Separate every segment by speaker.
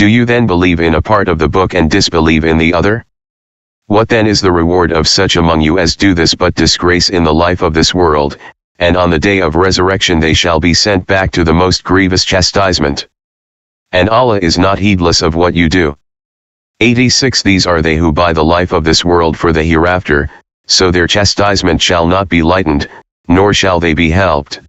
Speaker 1: Do you then believe in a part of the book and disbelieve in the other? What then is the reward of such among you as do this but disgrace in the life of this world, and on the day of resurrection they shall be sent back to the most grievous chastisement. And Allah is not heedless of what you do. 86 These are they who buy the life of this world for the hereafter, so their chastisement shall not be lightened, nor shall they be helped.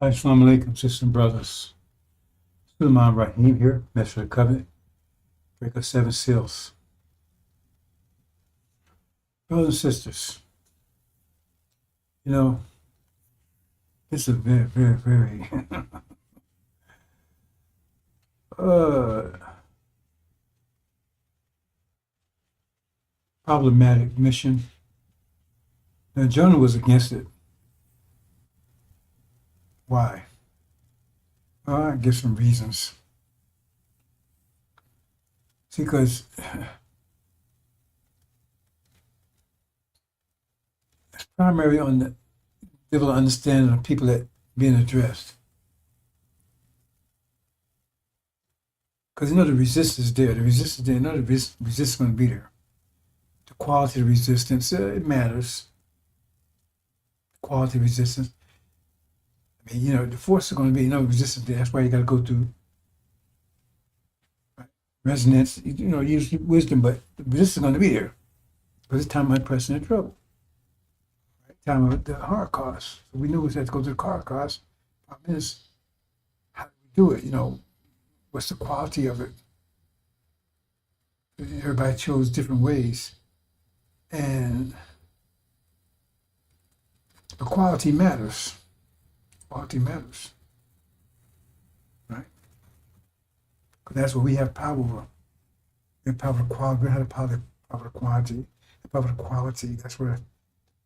Speaker 2: Assalamu alaikum, sisters and brothers. Sulaiman Rahim here, Master of the Covenant, break of 7 seals. Brothers and sisters, you know, this is a very, very, very problematic mission. Now, Jonah was against it. Why? Well, I give some reasons. See, because it's primarily on the level of understanding of people that being addressed. Because you know the resistance is there. The resistance is there. You know the resistance is going to be there. The quality of resistance, it matters. Quality of resistance. I mean, you know, the force is going to be, resistance there. That's why you got to go through resonance, use wisdom, but the resistance is going to be there. Because it's time of unprecedented trouble. Right? Time of the Holocaust. So we knew we had to go through the Holocaust. Problem is, how do we do it? What's the quality of it? Everybody chose different ways. And the quality matters. Quality matters. Right? Because that's what we have power over. We have power of quality. We have power of quality. The power of quality. That's where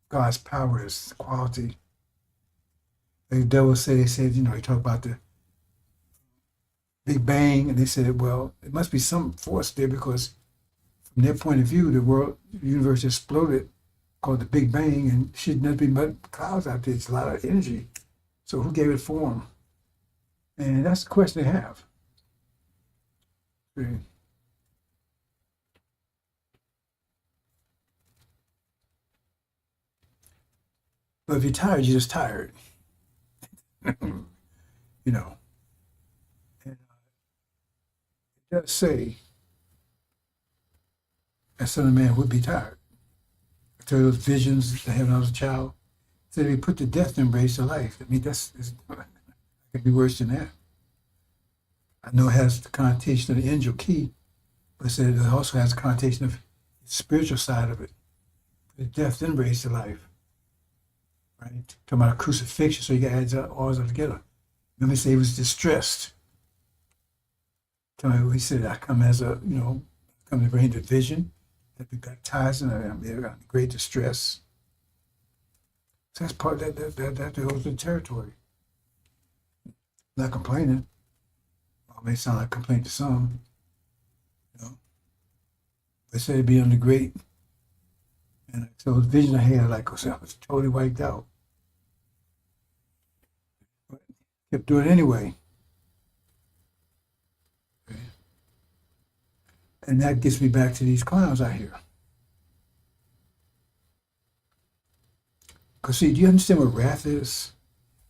Speaker 2: God's power is, quality. The devil said, he talked about the Big Bang, and they said, well, it must be some force there because from their point of view, the universe exploded, called the Big Bang, and should not be mud clouds out there. It's a lot of energy. So who gave it form? And that's the question they have. Okay. But if you're tired, you're just tired. And it does say that Son of Man would be tired. I tell you those visions that have when I was a child. Said he put to death embrace of life. I mean, it could be worse than that. I know it has the connotation of the angel key, but it said it also has the connotation of the spiritual side of it. The death embrace of life. Right? Talking about a crucifixion, so you got to add all together. Remember, he said he was distressed. He said, I come as come to bring division, that be baptized, and I'm in great distress. So that's part that goes to the territory. Not complaining. Well, it may sound like a complaint to some, But say it'd be on the great. And so the vision I had, I was totally wiped out. But kept doing it anyway. Okay. And that gets me back to these clowns out here. Because see, do you understand what wrath is?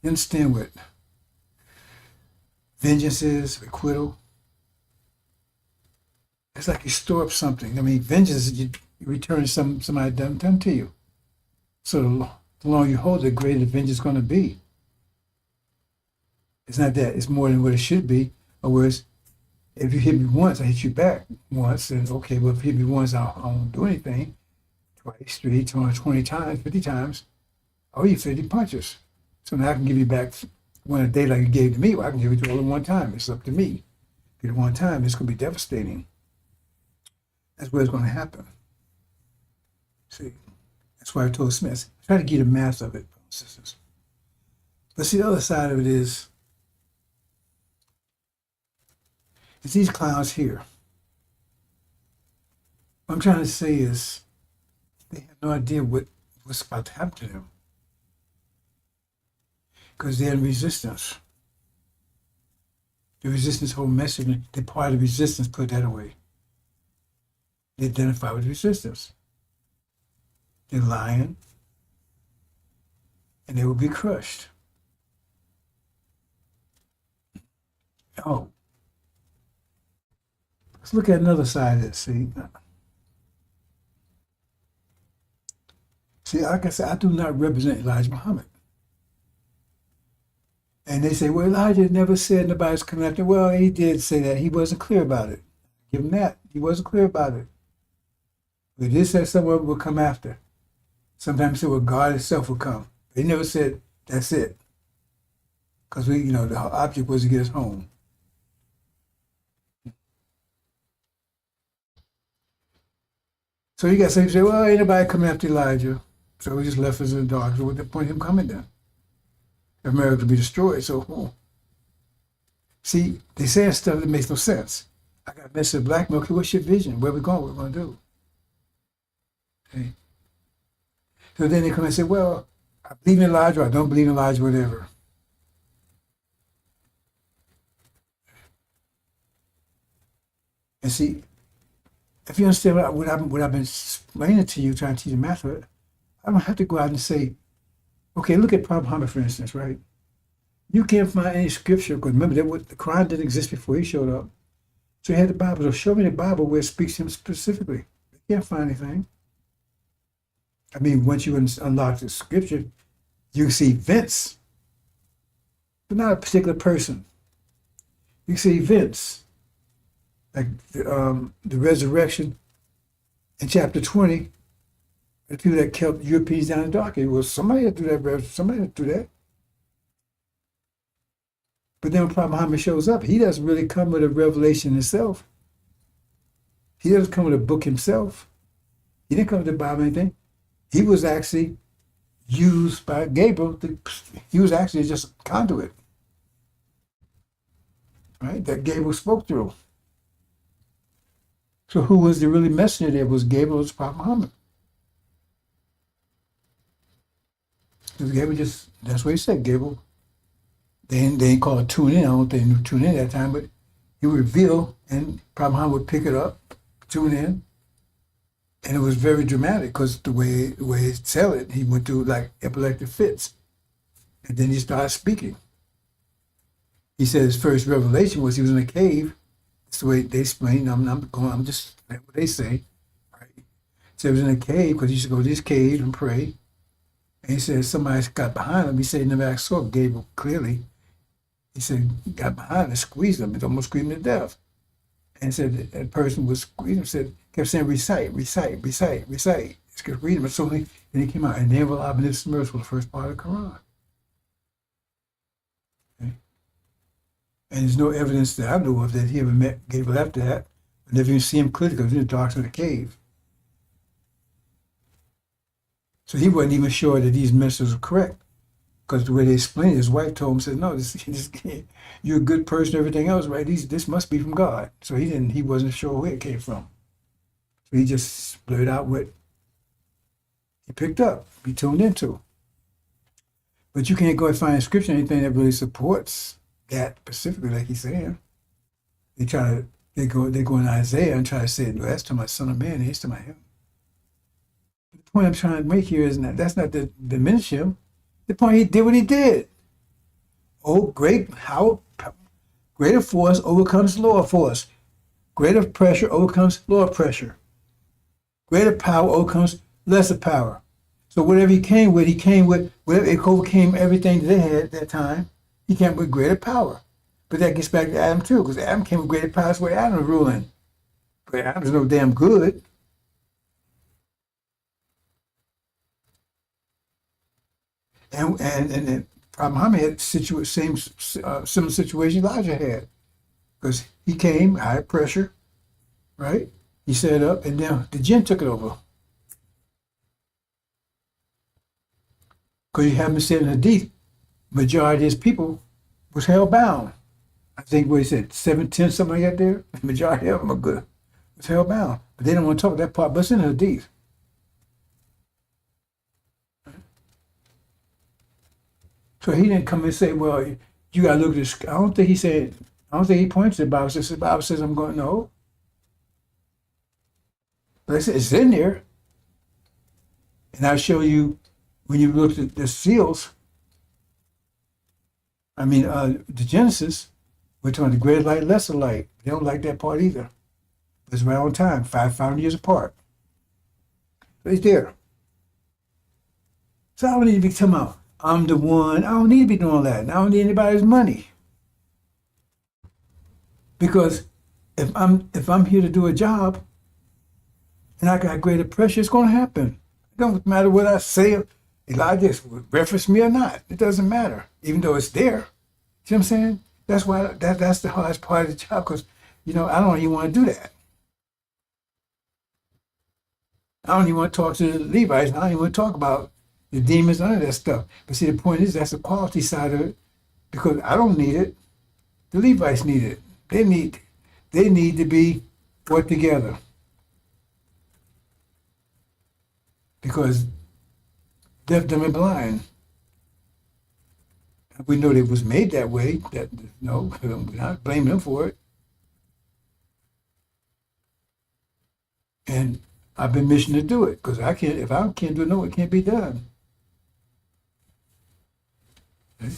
Speaker 2: You understand what vengeance is, acquittal? It's like you store up something. I mean, vengeance is you return somebody done to you. So the longer you hold it, the greater the vengeance is going to be. It's not that. It's more than what it should be. Or whereas, if you hit me once, I hit you back once. And okay, well, if you hit me once, I won't do anything. Twice, 3, 20 times, 50 times. Oh, you 50 punches. So now I can give you back one a day like you gave to me. Well, I can give it to all in one time. It's up to me. Get it one time, it's going to be devastating. That's what it's going to happen. See, that's why I told Smith, try to get the math of it, sisters. But see, the other side of it is, it's these clowns here. What I'm trying to say is, They have no idea what's about to happen to them because they're in resistance. The resistance whole message, they're part of resistance, put that away. They identify with resistance. They're lying, and they will be crushed. Oh, let's look at another side of this. See, like I said, I do not represent Elijah Muhammad. And they say, well, Elijah never said nobody's coming after. Well, he did say that. He wasn't clear about it. Give him that. He wasn't clear about it. But he did say someone will come after. Sometimes he said, well, God himself will come. But he never said, that's it. Because the object was to get us home. So you got some people say, well, ain't nobody coming after Elijah. So we just left us in the dark. So what's the point of him coming then? America will be destroyed. So, see, they saying stuff that makes no sense. I got a message of blackmail. Okay, what's your vision? Where we going? What we're going to do? Okay. So then they come and say, well, I believe in Elijah, or I don't believe in Elijah, whatever. And see, if you understand what I've been explaining to you, trying to teach you math, I don't have to go out and say, okay, look at Prophet Muhammad, for instance, right? You can't find any scripture, because remember, the Quran didn't exist before he showed up. So he had the Bible. So show me the Bible where it speaks to him specifically. You can't find anything. I mean, once you unlock the scripture, you can see events, but not a particular person. You can see events, like the resurrection in chapter 20, the people that kept Europeans down in the dark. Well, somebody had to do that. Somebody had to do that. But then when Prophet Muhammad shows up, he doesn't really come with a revelation himself. He doesn't come with a book himself. He didn't come with the Bible or anything. He was actually used by Gabriel. He was actually just a conduit, right? That Gabriel spoke through. So who was the really messenger there? Was Gabriel, was Prophet Muhammad. Because Gabriel that's what he said, Gabriel. They ain't call it tune in. I don't think they knew tune in at that time, but he would reveal, and Prophet Muhammad would pick it up, tune in. And it was very dramatic because the way he tell it, he went through like epileptic fits. And then he started speaking. He said his first revelation was he was in a cave. That's the way they explain. I'm just like what they say. Right? So he was in a cave because he used to go to this cave and pray. And he said somebody got behind him. He said he never actually saw Gabriel clearly. He said he got behind him and squeezed him. He almost screamed to death. And said that person was squeezing, kept saying, recite, recite, recite, recite. He kept reading it. So then he came out, and Never I've been this was the first part of the Quran. Okay? And there's no evidence that I know of that he ever met Gabriel after that. I never even see him clearly because he was in the dark of the cave. So he wasn't even sure that these messages were correct. Because the way they explained it, his wife told him, said, no, you're a good person, everything else, right? This must be from God. So he wasn't sure where it came from. So he just blurted out what he picked up, he tuned into. But you can't go and find a scripture, anything that really supports that specifically, like he's saying. They go in Isaiah and try to say, no, that's to my son of man, he's to my him. The point I'm trying to make here is that's not to diminish him. The point, he did what he did. Greater force overcomes lower force. Greater pressure overcomes lower pressure. Greater power overcomes lesser power. So whatever he came with, whatever it overcame everything that they had at that time, he came with greater power. But that gets back to Adam too, because Adam came with greater power. That's where Adam was ruling. But Adam's no damn good. And Prophet Muhammad had similar situation Elijah had, because he came high pressure, right? He set it up, and then the jinn took it over. Because you haven't said in the hadith, majority of his people was held bound. I think what he said, 710, something like that there. The majority of them are good. Was held bound. But they don't want to talk that part, but it's in the hadith. So he didn't come and say, well, you got to look at this. I don't think he said, I don't think he pointed to the Bible. The Bible says, I'm going, no. But I said, it's in there. And I'll show you when you look at the seals, the Genesis, we're talking the greater light, lesser light. They don't like that part either. It's right on time, 500 years apart. Right there. So I don't need to be talking about, I'm the one. I don't need to be doing that. And I don't need anybody's money. Because if I'm here to do a job and I got greater pressure, it's going to happen. It don't matter what I say. Elijah reference me or not. It doesn't matter, even though it's there. See what I'm saying? That's why that's the hardest part of the job, because I don't even want to do that. I don't even want to talk to the Levites. I don't even want to talk about the demons, none of that stuff. But see, the point is that's the quality side of it, because I don't need it. The Levites need it. They need to be put together, because deaf, dumb, and blind. We know that it was made that way. No, we're not blaming them for it. And I've been missioned to do it, because if I can't do it, no, it can't be done. Okay.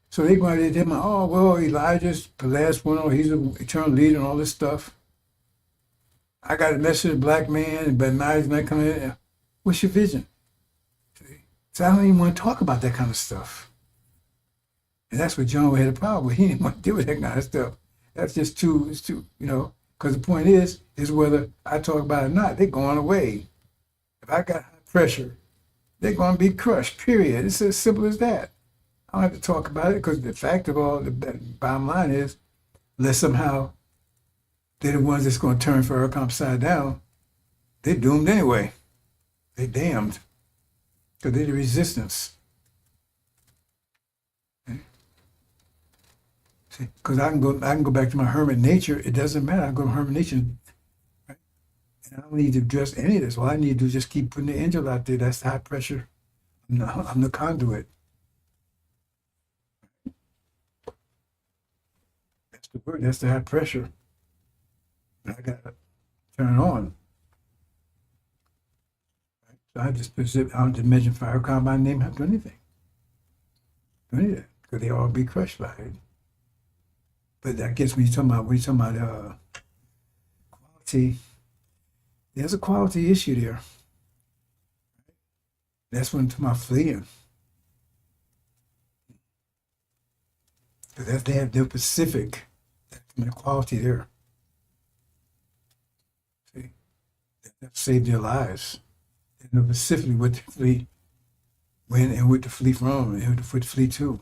Speaker 2: So they go out there, oh, well, Elijah's the last one, or he's an eternal leader and all this stuff. I got a message of a black man, but now he's not coming in. What's your vision? See? So I don't even want to talk about that kind of stuff. And that's what John had a problem with. He didn't want to deal with that kind of stuff. That's just it's too, because the point is whether I talk about it or not, they're going away. If I got high pressure, they're going to be crushed, period. It's as simple as that. I don't have to talk about it, because the fact of all, the bottom line is, unless somehow they're the ones that's going to turn FARRAKHAN upside down, they're doomed anyway. They're damned, because they're the resistance. Because I can go back to my hermit nature. It doesn't matter. I go to hermit nature, right? And I don't need to address any of this. All I need to do is just keep putting the angel out there. That's the high pressure. I'm the conduit. That's the word. That's the high pressure. And I got to turn it on. Right? So I just don't mention FARRAKHAN by name. I don't do anything. Do any of that, because they all be crushed by it. But that gets me talking about quality. There's a quality issue there. That's when I'm talking about fleeing. Because they have the Pacific, that's quality there. See, that saved their lives. They know specifically what to flee, when and what to flee from, and what to flee to.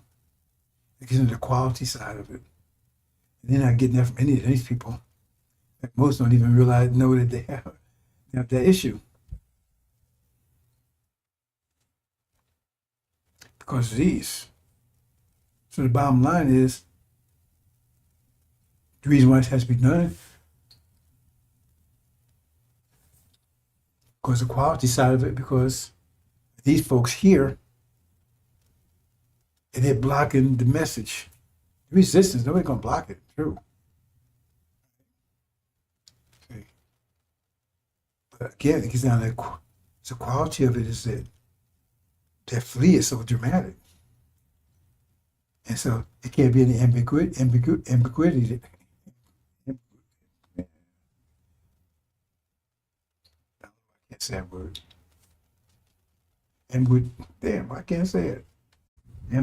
Speaker 2: It gets into the quality side of it. And they're not getting that from any of these people. Like, most don't even know that they have that issue. Because of these. So the bottom line is, the reason why it has to be done, because the quality side of it, because these folks here, and they're blocking the message. Resistance, nobody's going to block it. True. Okay. But again, it gets down to the quality of it is that flee is so dramatic. And so it can't be any ambiguity. I can't say that word. Damn, I can't say it. But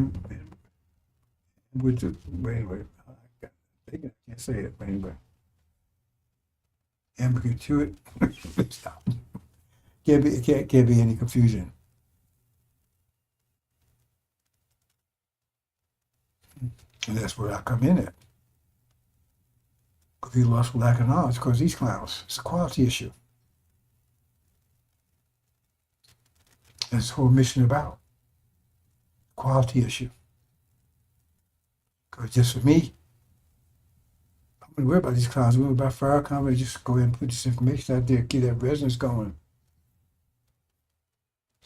Speaker 2: anyway, I can't say it, but anyway. Ambiguity. Stop. Can't be any confusion. And that's where I come in at. Because we lost for lack of knowledge, because these clowns. It's a quality issue. That's the whole mission about. Quality issue. Because just for me, I'm going to worry about these clowns. I'm going to worry about FARRAKHAN. I'm going to just go ahead and put this information out there, keep that resonance going.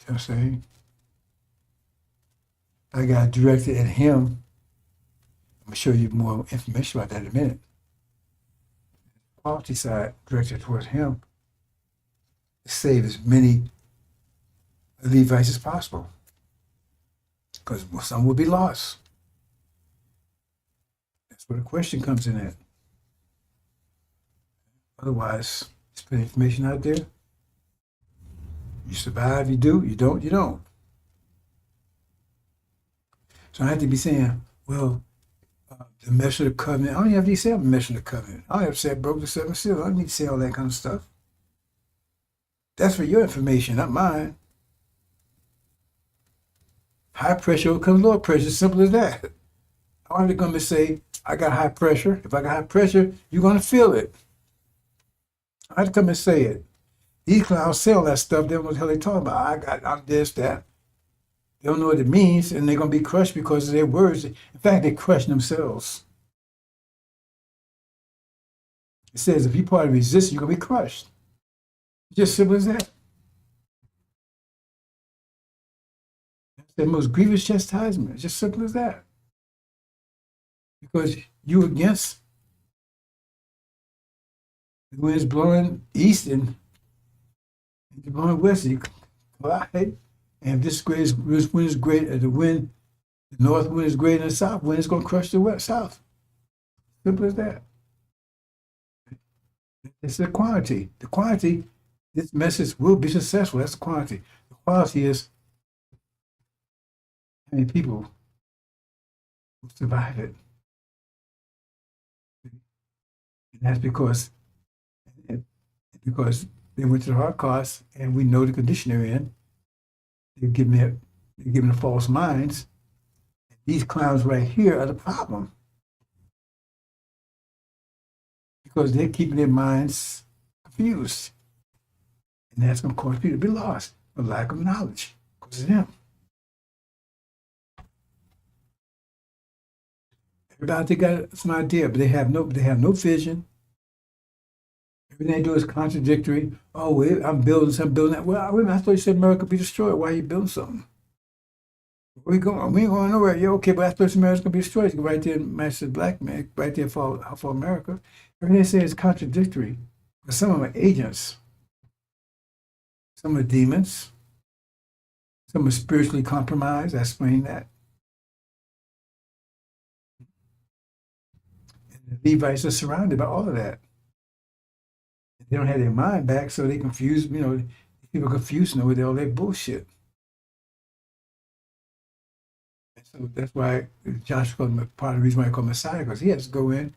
Speaker 2: You know what I'm saying? I got directed at him. I'm gonna show you more information about that in a minute. Quality side directed towards him to save as many Levites as possible, because some will be lost. That's where the question comes in at. Otherwise, just put information out there. You survive, you do. You don't, you don't. So I have to be saying, well, the mesh of the covenant. I don't even have to say I'm mesh of the covenant. I don't have to say I broke the seven seals. I don't need to say all that kind of stuff. That's for your information, not mine. High pressure comes low pressure. Simple as that. I don't have to come and say I got high pressure. If I got high pressure, you're gonna feel it. I have to come and say it. These clowns say all that stuff. They don't know what the hell they talking about. I'm this, that. They don't know what it means, and they're gonna be crushed because of their words. In fact, they crush themselves. It says if you're part of resistance, you're gonna be crushed. Just simple as that. That's the most grievous chastisement. Just simple as that. Because you against the wind's blowing east and you're blowing west, you collide. And if this wind is great, the north wind is greater than the south wind, it's going to crush the west south. Simple as that. It's the quantity. The quantity, this message will be successful. That's the quantity. The quality is how many people will survive it. And that's because they went to the Holocaust, and we know the condition they're in. They're giving the false minds. These clowns right here are the problem, because they're keeping their minds confused, and that's going to cause people to be lost for lack of knowledge because of them. Everybody got some idea, but they have no vision. Everything they do is contradictory. Oh, wait, I'm building something, building that. Well, wait a minute, I thought you said America be destroyed. Why are you building something? Where we going? We ain't going nowhere. Yeah, okay, but I thought America's gonna be destroyed. You go right there, Master Black Man, right there for America. Everything they say is contradictory. But some of them are agents. Some are demons. Some are spiritually compromised. I explained that. And the Levites are surrounded by all of that. They don't have their mind back, so they confuse, people confusing with all that bullshit. And so that's why Joshua called him, part of the reason why I call him Messiah, because he has to go in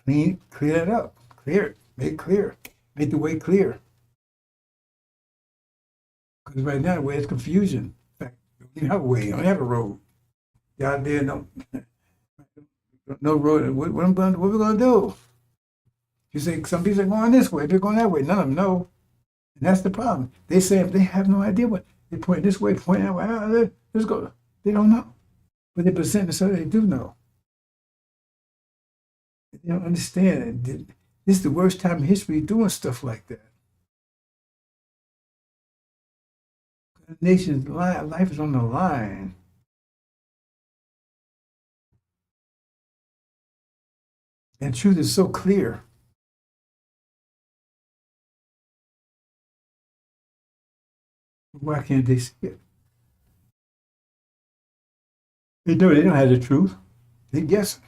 Speaker 2: and clear that up, clear it, make it clear, make the way clear. Because right now the way is confusion. In fact, you don't have a way, you don't have a road. You out there, no road. What are we gonna do? You say some people are going this way, they're going that way. None of them know. And that's the problem. They say they have no idea what they point this way, point that way. Let's go. They don't know. But they present it so they do know. They don't understand it. This is the worst time in history doing stuff like that. The nation's life is on the line. And truth is so clear. Why can't they see it? They don't have the truth. They guess.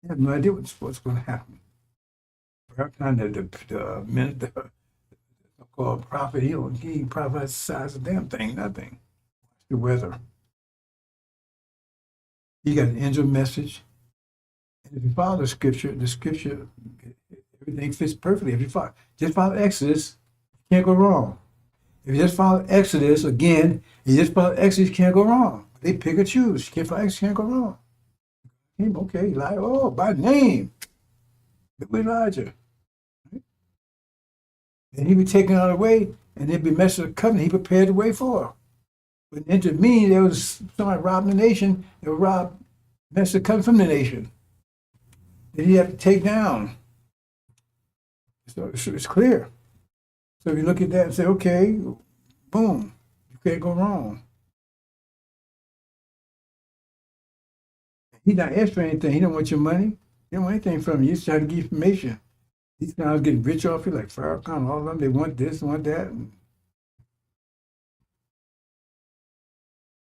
Speaker 2: They have no idea what's going to happen. FARRAKHAN, the called prophet, he prophesies a damn thing, nothing. The weather. He got an angel message. And if you follow the scripture, everything fits perfectly. If you just follow Exodus, you can't go wrong. If you just follow Exodus again, you can't go wrong. They pick or choose. You can't follow Exodus, you can't go wrong. Okay, Elijah, by name. Look with Elijah. And he be taken out of the way, and there'd be messed with the covenant he prepared the way for. But intervened, there was somebody robbing the nation, they would mess the covenant from the nation. Then he had to take down. So it's clear. So if you look at that and say, okay, Boom. You can't go wrong. He's not asking for anything. He don't want your money. He don't want anything from you. He's trying to get information. These guys getting rich off you like Farrakhan, all of them. They want this, want that. And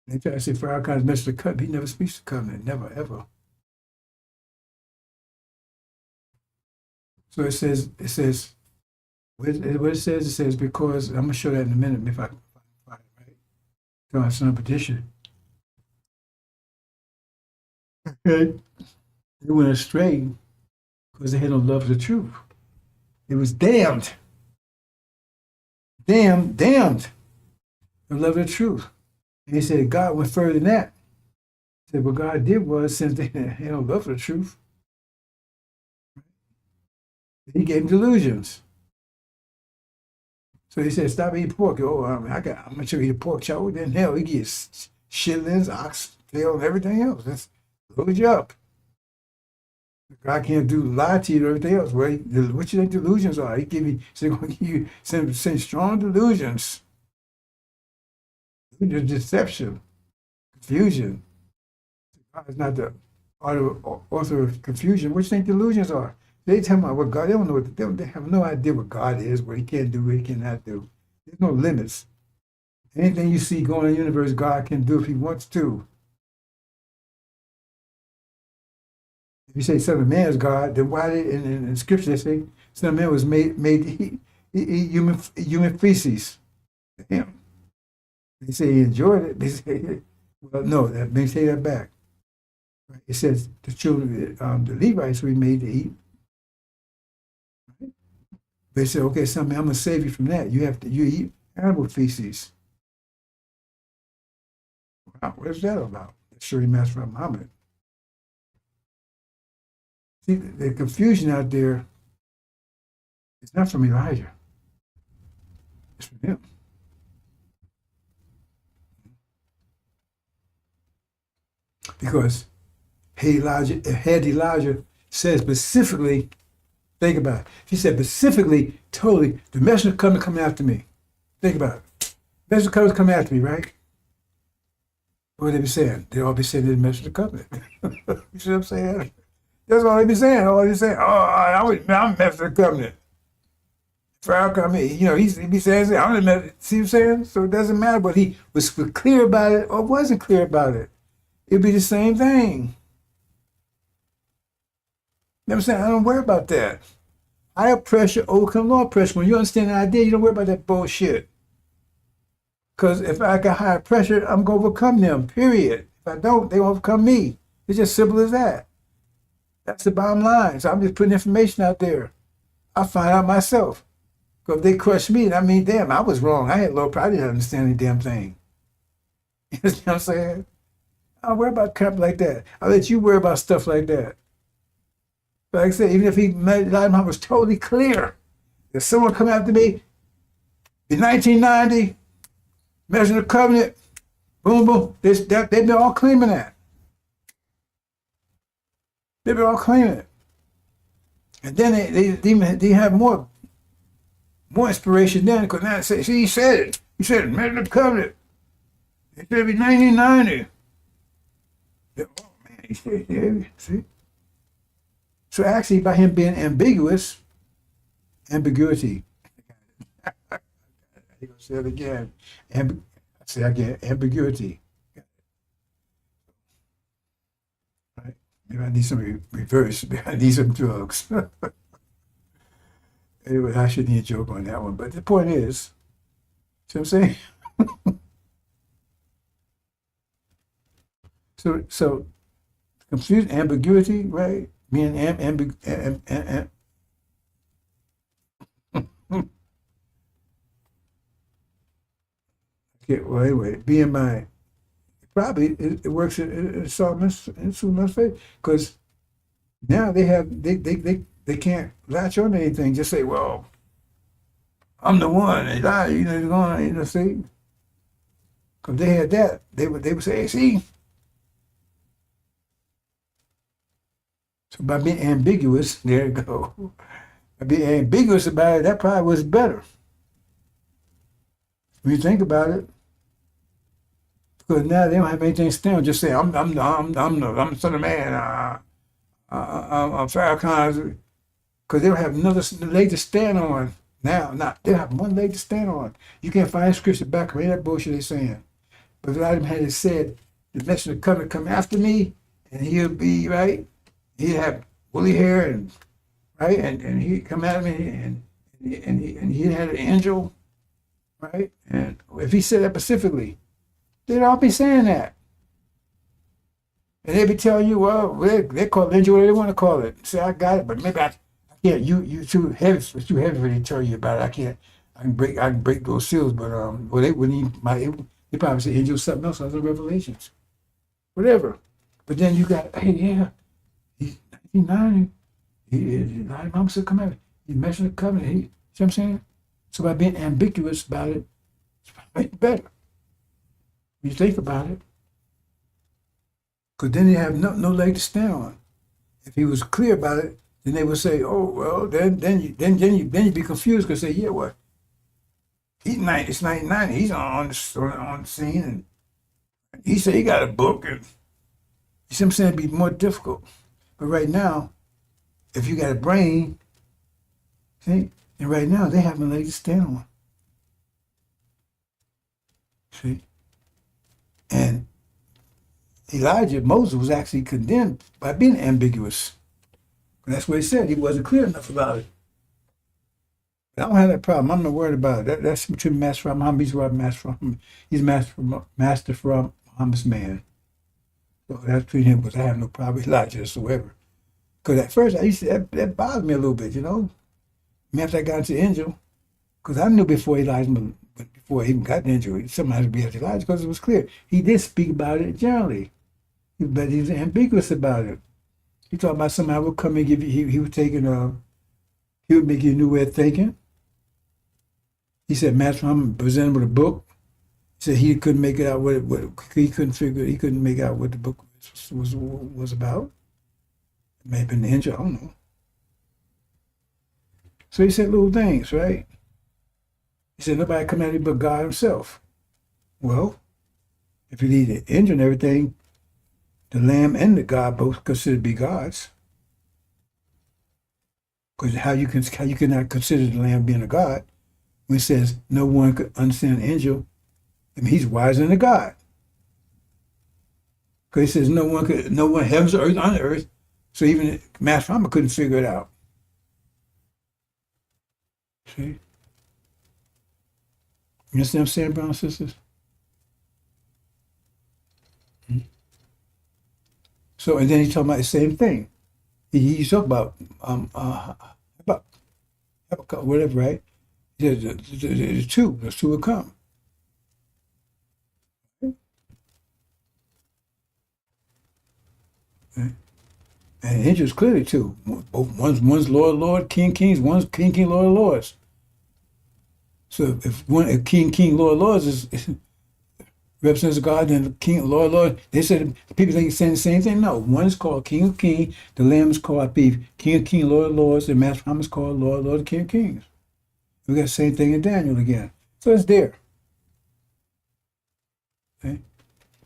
Speaker 2: they try to say Farrakhan's messed the covenant. He never speaks the covenant. Never, ever. So it says, what it says, because, I'm going to show that in a minute if I can find it, right? So it's not petition. Okay. They went astray because they had no love for the truth. It was damned. Damned. The love of the truth. And he said God went further than that. He said what God did was, since they had no love for the truth, he gave them delusions. So he said, stop eating pork. Oh, I'm going to eat a pork chop. Then hell, he gets chitlins, oxtail, and everything else. That's load you up. God can't lie to you or everything else. Well, what you think delusions are? He give you, so going to give you some strong delusions. Deception, confusion. God is not the author of confusion. What you think delusions are? They tell me what God, they don't know what, they have no idea what God is, what he can do, what he cannot do. There's no limits. Anything you see going in the universe, God can do if he wants to. If you say Son of Man is God, then why did in Scripture they say Son of Man was made to eat human feces? Him. They say he enjoyed it. They say, well, no, let me take that back. It says the children, the Levites were made to eat. They said, okay, Son of Man, I'm gonna save you from that. You eat animal feces. Wow, what's that about? Surely Master Muhammad. See, the confusion out there is not from Elijah. It's from him. Because had Elijah said specifically, think about it. He said specifically, totally, the messenger coming after me. Think about it. Messenger coming after me, right? What would they be saying? They'd all be saying they're the messenger covenant. You see what I'm saying? That's all they be saying. All they saying, I'm messenger covenant. Farrakhan, he'd be saying, I'm the messenger. See what I'm saying? So it doesn't matter whether he was clear about it or wasn't clear about it. It'd be the same thing. You know what I'm saying? I don't worry about that. Higher pressure overcome lower pressure. When you understand the idea, you don't worry about that bullshit. Because if I got higher pressure, I'm going to overcome them, period. If I don't, they overcome me. It's just simple as that. That's the bottom line. So I'm just putting information out there. I'll find out myself. Because if they crush me, I mean, damn, I was wrong. I had low pressure. I didn't understand any damn thing. You know what I'm saying? I don't worry about crap like that. I'll let you worry about stuff like that. But like I said, even if Elijah Muhammad was totally clear, if someone come after me in 1990, measure the covenant, boom, boom, they've been all claiming that. They've been all claiming it. And then they have more inspiration then, because now see, he said it. He said it, measure the covenant. It should be 1990. Oh, man, see? So actually, by him being ambiguity. I'm going to say it again. Say again, ambiguity. Right? Maybe I need some reverse. Maybe I need some drugs. Anyway, I shouldn't need a joke on that one. But the point is, see what I'm saying? So confusion, ambiguity, right? Being okay, well, anyway, being my probably it works in Suma's favor because now they can't latch on to anything. Just say, well, I'm the one. They lie, going, see. Because they had that, they would say, hey, see. So by being ambiguous, there you go. By being ambiguous about it, that probably was better. When you think about it, because now they don't have anything to stand on. Just say I'm the son of man. I'm Farrakhan. Because they don't have another leg to stand on now. Not they have one leg to stand on. You can't find scripture back or any of that bullshit they're saying. But a lot of them had it said, the messenger come after me, and he'll be right. He'd have woolly hair and right, and he'd come at me, and he had an angel, right. And if he said that specifically, they'd all be saying that, and they'd be telling you, well, they call it angel whatever they want to call it. Say I got it, but maybe I can't. You too heavy. It's too heavy for me to tell you about it. I can't. I can break those seals, but well, they wouldn't even. They probably say angel something else, other revelations, whatever. But then you got, hey, yeah, he's 1990. He mama said, come at me. He's mentioned the covenant. See what I'm saying? So by being ambiguous about it, it's probably better. When you think about it, because then you have no leg to stand on. If he was clear about it, then they would say, oh well, then you be confused because say, yeah, what? It's 1990. He's on the scene, and he said he got a book, and you see what I'm saying? It'd be more difficult. But right now, if you got a brain, see, and right now they have no leg to stand on. See, and Moses was actually condemned by being ambiguous. And that's what he said. He wasn't clear enough about it. I don't have that problem. I'm not worried about it. That's between Master Muhammad. He's Master from Muhammad's man. So that's between him, because I have no problem with Elijah whatsoever. Because at first, that bothered me a little bit, you know. After I got into the angel, because I knew before Elijah, before he even got the angel, somebody had to be after Elijah, because it was clear. He did speak about it generally, but he was ambiguous about it. He talked about somebody would come and give you, he was taking, he would make you a new way of thinking. He said, Master Muhammad presented him with a book. He said he couldn't make it out what he couldn't make out what the book was about. It may have been the angel, I don't know. So he said little things, right? He said nobody come at you but God himself. Well, if you need the angel and everything, the lamb and the God both considered to be gods. Because how you cannot consider the lamb being a god when it says no one could understand an angel? I mean, he's wiser than a god. Because he says no one heavens or earth on the earth. So even Master Muhammad couldn't figure it out. See? You understand what I'm saying, brothers and sisters? Mm-hmm. So, and then he talking about the same thing. He talk about whatever, right? He said the two will come. Okay. And angels clearly two. One's Lord, King, Kings. One's King, Lord, Lords. So if King, Lord, Lords is represents God, then the King, Lord, they said people think he's saying the same thing. No, one is called King of Kings. The Lamb is called, I believe, King of Kings, Lord of Lords. The Master Muhammad is called Lord, King of Kings. We got the same thing in Daniel again. So it's there. Okay?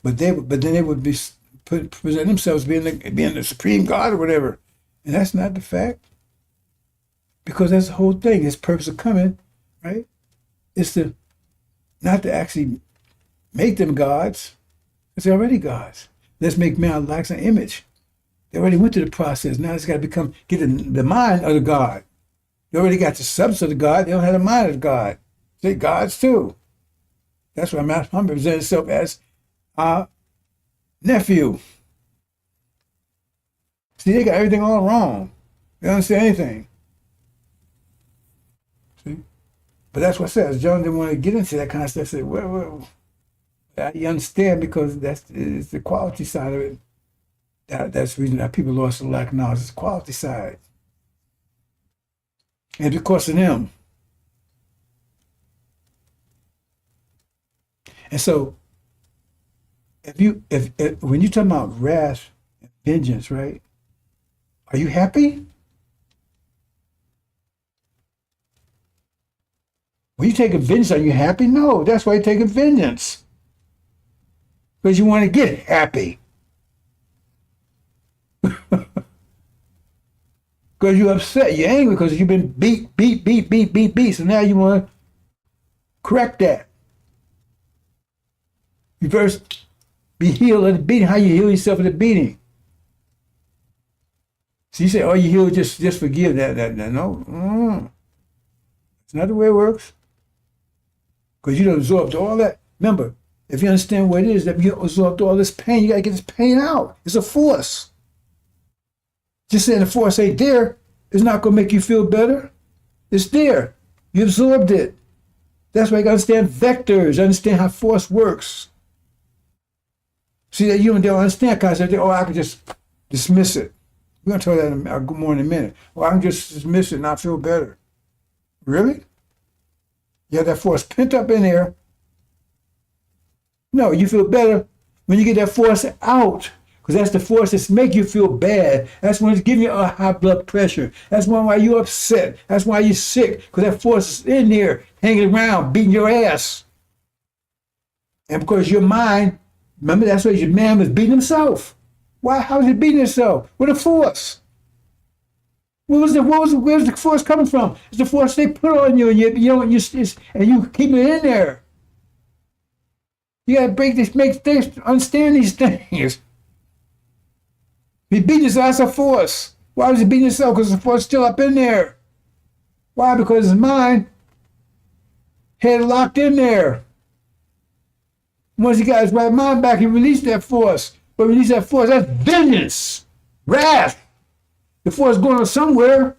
Speaker 2: But then they would be present themselves being the supreme God or whatever, and that's not the fact. Because that's the whole thing. His purpose of coming, right, is to not to actually make them gods, because they're already gods. Let's make man a likeness and image. They already went through the process. Now it's got to get the mind of the God. They already got the substance of the God. They don't have the mind of God. They're gods too. That's why Master Muhammad presented himself as our nephew. See, they got everything all wrong. They don't understand anything. See? But that's what it says. John didn't want to get into that kind of stuff. He said, well, you understand, because it's the quality side of it. That's the reason that people lost a lack of knowledge. It's the quality side. And because of them. And so, if when you talk about wrath and vengeance, right? Are you happy? When you take a vengeance, are you happy? No, that's why you're taking vengeance. Because you want to get happy. Because you're upset, you're angry because you've been beat. So now you want to correct that. You first be healed of the beating. How you heal yourself of the beating? So you say, oh, you heal, just forgive that. No. It's not the way it works. Because you don't absorb all that. Remember, if you understand what it is, that you absorbed all this pain, you got to get this pain out. It's a force. Just saying the force ain't there is not going to make you feel better. It's there. You absorbed it. That's why you got to understand vectors, understand how force works. See, that you don't understand concept. Oh, I can just dismiss it. We're going to tell that more in a minute. Oh, I can just dismiss it and I feel better. Really? You have that force pent up in there. No, you feel better when you get that force out. Because that's the force that's make you feel bad. That's when it's giving you a high blood pressure. That's why you're upset. That's why you're sick. Because that force is in there, hanging around, beating your ass. And because your mind, remember that's why your man was beating himself. Why? How was he beating himself? With a force. Where's the force coming from? It's the force they put on you, and you keep it in there. You gotta break this, make things, understand these things. He beat his ass a force. Why was he beating himself? Because the force is still up in there. Why? Because his mind had it locked in there. Once he got his right mind back, he released that force. But release that force, that's vengeance, wrath. The force is going on somewhere.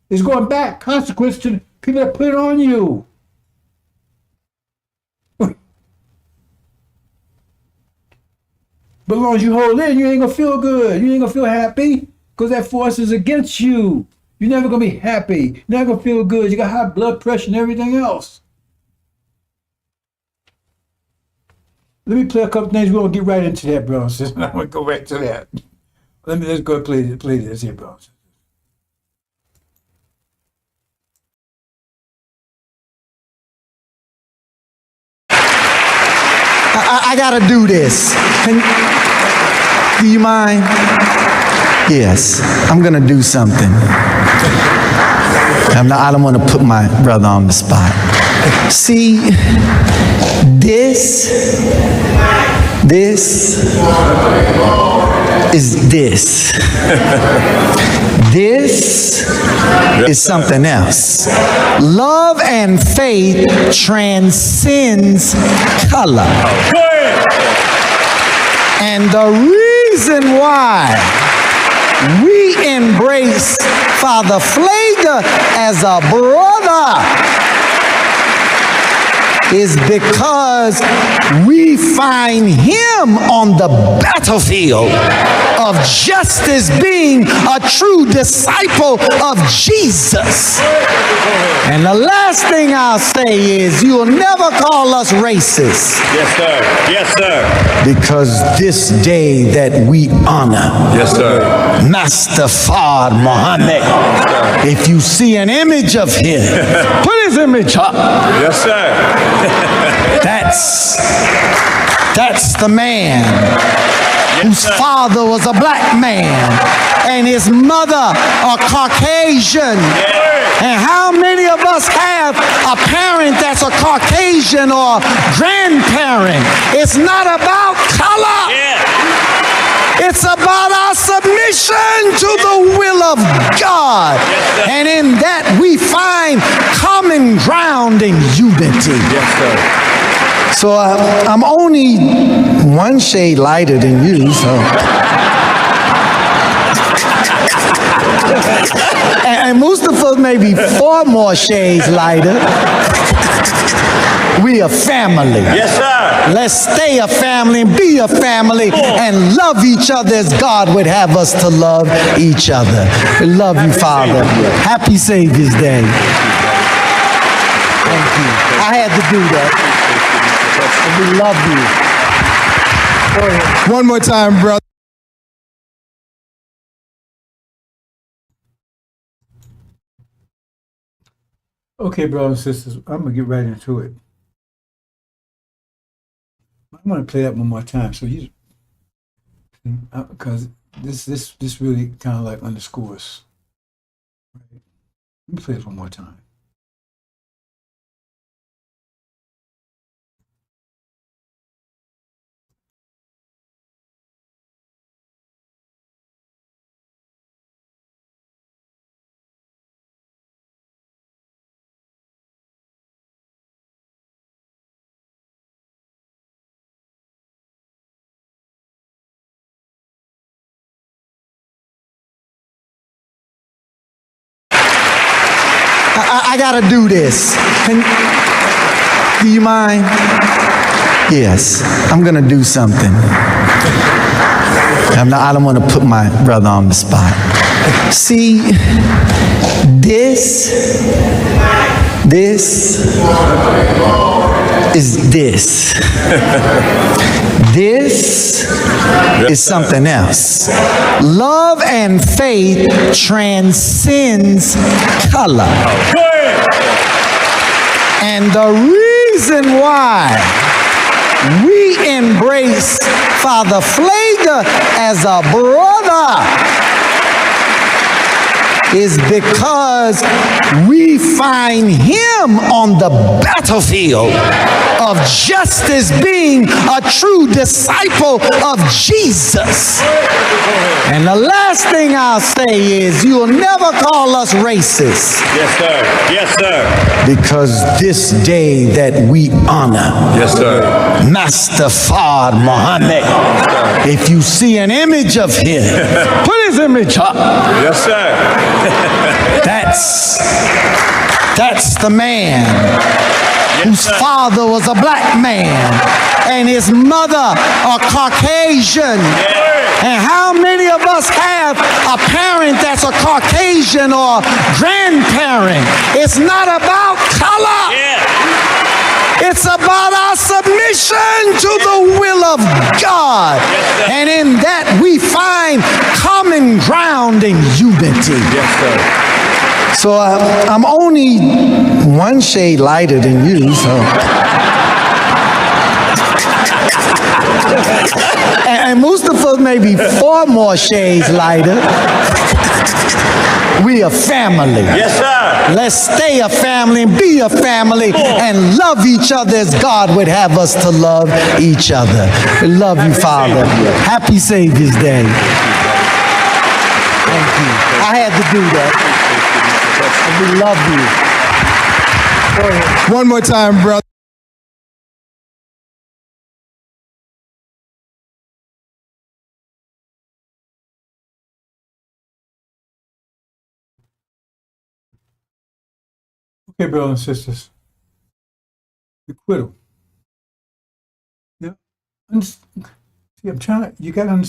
Speaker 2: It's going back. Consequence to the people that put it on you. But as long as you hold in, you ain't going to feel good. You ain't going to feel happy because that force is against you. You're never going to be happy. You're never going to feel good. You got high blood pressure and everything else. Let me play a couple things. We're going to get right into that, bro. I'm going to go right to that. Let's go play this here, bro.
Speaker 3: I gotta do this. Do you mind? Yes, I'm gonna do something. I don't want to put my brother on the spot. See, this is this. This is something else. Love and faith transcends color. And the reason why we embrace Father Flagler as a brother is because we find him on the battlefield of justice, being a true disciple of Jesus. And the last thing I'll say is you'll never call us racist.
Speaker 4: Yes, sir. Yes, sir.
Speaker 3: Because this day that we honor,
Speaker 4: yes, sir,
Speaker 3: Master Fard Muhammad, if you see an image of him, put his image up.
Speaker 4: Yes, sir.
Speaker 3: That's the man whose father was a black man and his mother a Caucasian. And how many of us have a parent that's a Caucasian or grandparent? It's not about color. It's about our submission to the will of God. And in that we find common ground and unity.
Speaker 4: Yes, sir.
Speaker 3: So I'm only one shade lighter than you, so. And Mustafa maybe 4 more shades lighter. We a family.
Speaker 4: Yes, sir.
Speaker 3: Let's stay a family and be a family and love each other as God would have us to love each other. We love you, Father. Happy Savior's Day. Thank you. I had to do that. We love you.
Speaker 5: One more time, brother.
Speaker 2: Okay, brothers and sisters, I'm gonna get right into it. I'm gonna play that one more time, so you, because this really kind of like underscores. Right? Let me play this one more time.
Speaker 3: I gotta do this. Do you mind? Yes, I'm gonna do something. I don't want to put my brother on the spot. See, this is this. This is something else. Love and faith transcends color. And the reason why we embrace Father Flagler as a brother is because we find him on the battlefield of justice, being a true disciple of Jesus. And the last thing I'll say is you'll never call us racist.
Speaker 4: Yes, sir. Yes, sir.
Speaker 3: Because this day that we honor
Speaker 4: Yes, sir.
Speaker 3: Master Fard Muhammad, if you see an image of him, put his image up.
Speaker 4: Yes, sir.
Speaker 3: That's the man whose father was a black man and his mother a Caucasian. And how many of us have a parent that's a Caucasian or grandparent? It's not about color. It's about our submission to the will of God. And in that we find common ground and unity. So I'm only one shade lighter than you, so. And Mustafa may be 4 more shades lighter. We a family.
Speaker 4: Yes, sir.
Speaker 3: Let's stay a family and be a family and love each other as God would have us to love each other. We love you, Father. Happy Savior's Day. Thank you. I had to do that. We love you. Go ahead.
Speaker 5: One more time, brother.
Speaker 2: Okay, brothers and sisters. Acquittal. Yeah. See, I'm trying to, you got to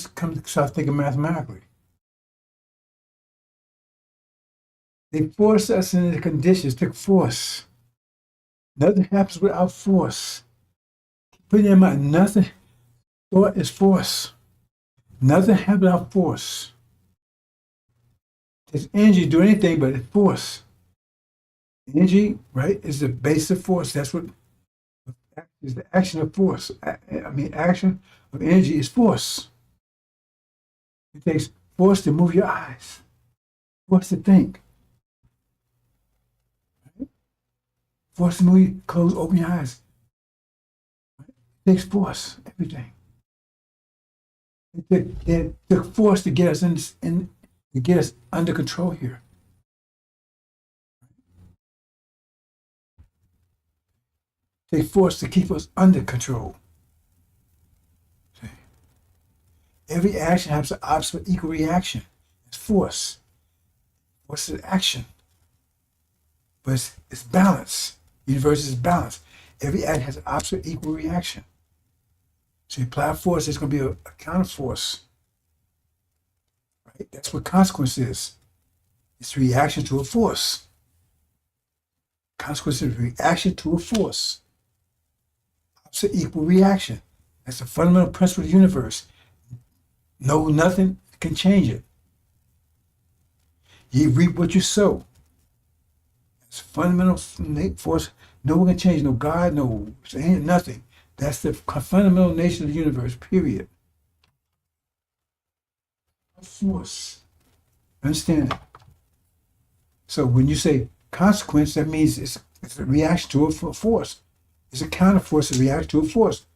Speaker 2: start thinking mathematically. They force us into conditions, took force. Nothing happens without force. Put in your mind, nothing, thought is force. Nothing happens without force. There's energy to do anything but force. Energy, right, is the base of force. That's what is the action of force. Action of energy is force. It takes force to move your eyes, force to think. Right? Force to move, close, open your eyes. Right? It takes force, everything. It took force to get us to get us under control here. They force to keep us under control. See? Every action has an opposite equal reaction. It's force. Force is action. But it's balance. Universe is balance. Every action has an opposite equal reaction. So you apply force, there's going to be a counter force. Right? That's what consequence is. It's a reaction to a force. Consequence is a reaction to a force. Opposite equal reaction. That's the fundamental principle of the universe. No, nothing can change it. You reap what you sow. It's fundamental force. No one can change. No God. No ain't nothing. That's the fundamental nature of the universe. Period. Force. Understand? So when you say consequence, that means it's a reaction to a force. It's a counter force that reacts to a force.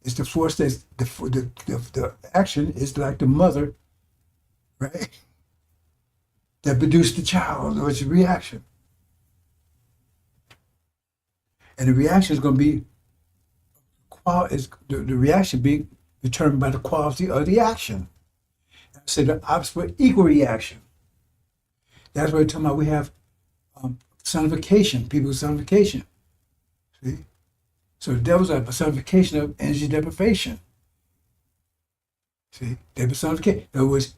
Speaker 2: It's the force that's the action is like the mother, right? That produced the child, or it's a reaction. And the reaction is going to be the reaction being determined by the quality of the action. I say the opposite equal reaction. That's what we're talking about. We have personification, people's personification. See? So the devil's a personification of energy deprivation. See? Their personification. In other words,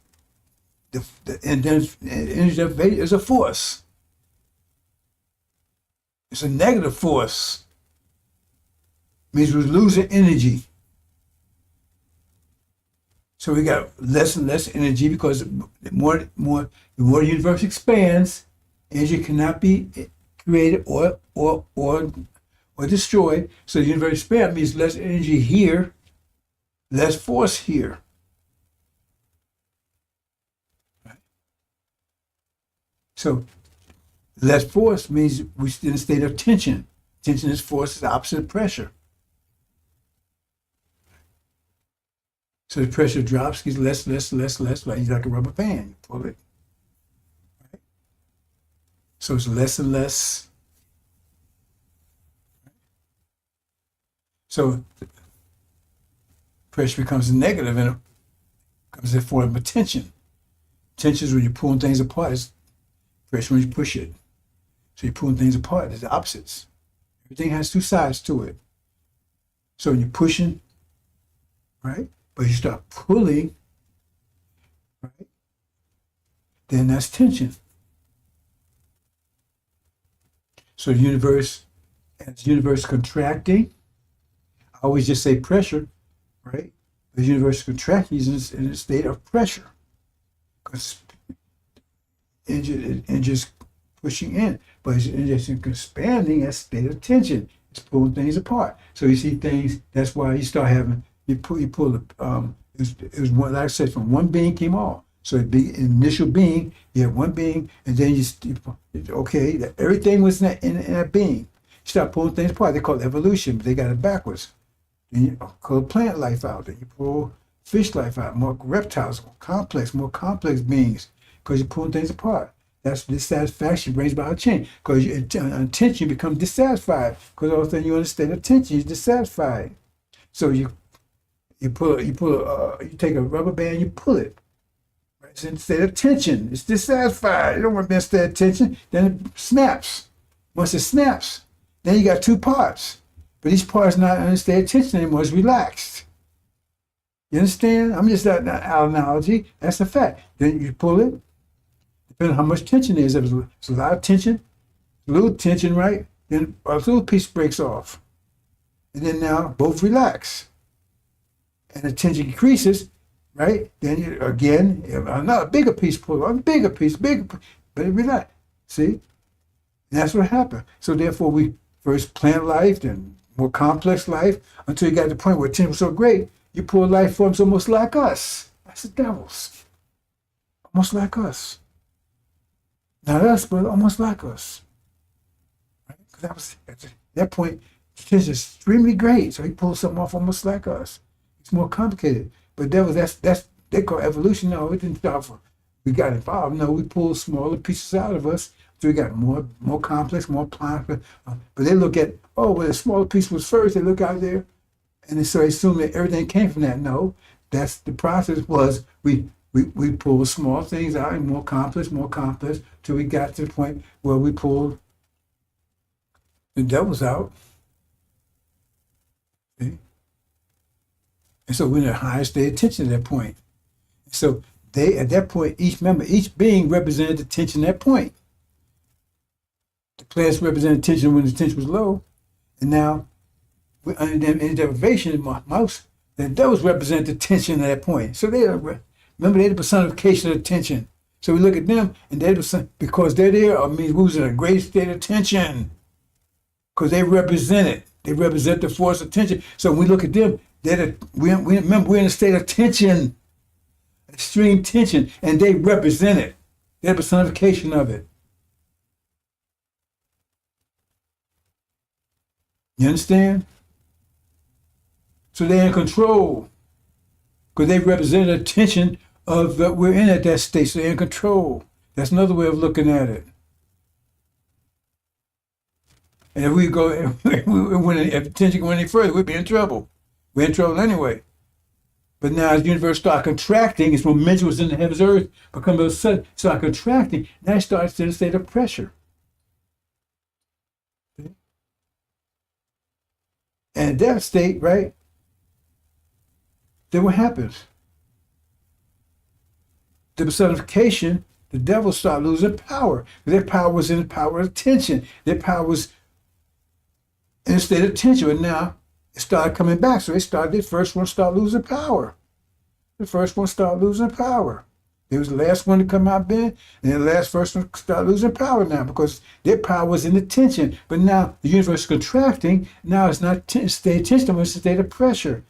Speaker 2: and then energy deprivation is a force. It's a negative force. Means we're losing energy. So we got less and less energy because the more the universe expands, energy cannot be created or destroyed. So the universe expands means less energy here, less force here. Right? So less force means we're in a state of tension. Tension is force, is the opposite of pressure. So the pressure drops, gets less, like a rubber band. You pull it. Right? So it's less and less. So pressure becomes negative and it becomes a form of tension. Tension is when you're pulling things apart. It's pressure when you push it. So you're pulling things apart. It's the opposites. Everything has two sides to it. So when you're pushing, right? But you start pulling, right? Then that's tension. So the universe, as the universe contracting, I always just say pressure, right? The universe contracting is in a state of pressure. Because and just pushing in. But it's just expanding a state of tension. It's pulling things apart. So you see things, that's why you start having you pull it was one, like I said, from one being came all. So the initial being, you have one being, and then everything was in that being. You start pulling things apart. They call it evolution, but they got it backwards. Then you pull plant life out, then you pull fish life out, more reptiles, more complex beings, because you're pulling things apart. That's dissatisfaction brings about a change. Because attention becomes dissatisfied. Because all of a sudden you're in a state of tension, you're dissatisfied. So you take a rubber band, you pull it. Right? It's in a state of tension. It's dissatisfied. You don't want to be in a state of tension. Then it snaps. Once it snaps, then you got two parts. But each part is not in a state of tension anymore. It's relaxed. You understand? I'm just not analogy. That's a fact. Then you pull it. Depending on how much tension there is. If it's a lot of tension, a little tension, right? Then a little piece breaks off. And then now both relax. And the tension increases, right? Then you, again, another bigger piece pull on, bigger piece, but it relax. See? And that's what happened. So therefore, we first plant life, then more complex life, until you got to the point where tension was so great, you pull life forms almost like us. That's the devil's. Almost like us. Not us, but almost like us. Right? Because that was at that point, the tension is extremely great. So he pulled something off almost like us. It's more complicated. But that's they call evolution. No, it didn't start for we got involved. No, we pulled smaller pieces out of us. So we got more complex, more complex. But they look at, the smaller piece was first. They look out there, and so they assume that everything came from that. No, that's the process was we pulled small things out and more complex, till we got to the point where we pulled the devils out. See? And so we're in the highest state of tension at that point. So they, at that point, each being represented the tension at that point. The plants represented tension when the tension was low, and now we're under the deprivation. The devils represent the tension at that point. So they're the personification of tension. So we look at them, and they was because they're there. I mean, we was in a great state of tension because they represent it. They represent the force of tension. So when we look at them, we remember we're in a state of tension, extreme tension, and they represent it. They're the personification of it. You understand? So they're in control because they represent the tension of that we're in at that state. So they're in control. That's another way of looking at it. And if we go, if the tension go any further, we'd be in trouble. We're in trouble anyway. But now as the universe starts contracting, its momentum was in the heavens, earth, become a sudden, start contracting, now it starts in a state of pressure. And at that state, right, then what happens? The personification, the devil start losing power. Their power was in the power of tension. Their power was in a state of tension, and now it started coming back. So the first one start losing power. The first one start losing power. It was the last one to come out then, and the first one start losing power now because their power was in the tension. But now the universe is contracting. Now it's not a state of tension, but it's a state of pressure.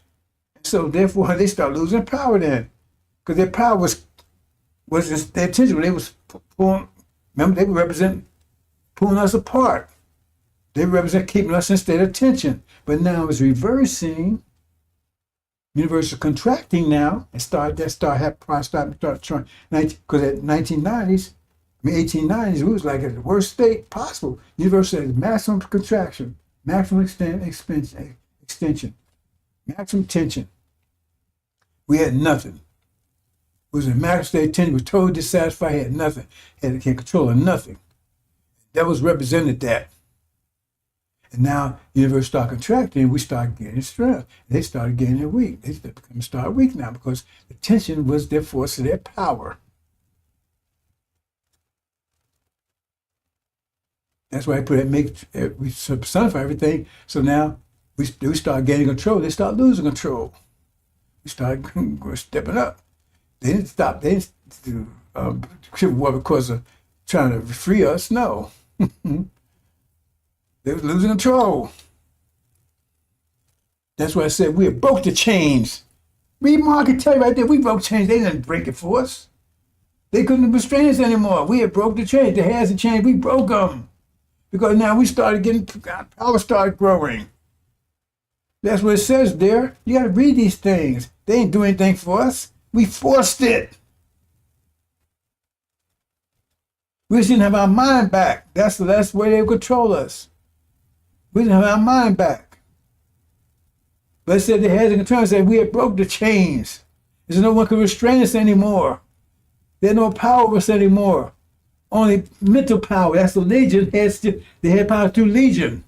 Speaker 2: So therefore, they start losing power then, because their power was in state of tension. They was pulling. Remember, they represent pulling us apart. They represent keeping us in state of tension. But now it's reversing. Universe is contracting now, and trying, because at 1990s, 1890s, we was like at the worst state possible. Universe had maximum contraction, maximum extension, maximum tension. We had nothing. It was a maximum state of tension. We were totally dissatisfied, had nothing, had control of nothing. That was represented that. And now the universe started contracting, and we started gaining strength. They started gaining weak. They started weak now because the tension was their force of their power. That's why I put it, we personify everything. So now we start gaining control. They start losing control. We started stepping up. They didn't stop. They didn't do war because of trying to free us. No. They was losing control. That's why I said we had broke the chains. Read Mark and tell you right there, we broke chains. They didn't break it for us. They couldn't restrain us anymore. We had broke the chains. The hands of chains, we broke them. Because now we started getting, power started growing. That's what it says there. You got to read these things. They ain't doing anything for us. We forced it. We just didn't have our mind back. That's the way they control us. We didn't have our mind back. But it said they had the control. It said we had broke the chains. There's no one can restrain us anymore. There's no power over us anymore. Only mental power. That's the legion. They had power through legion.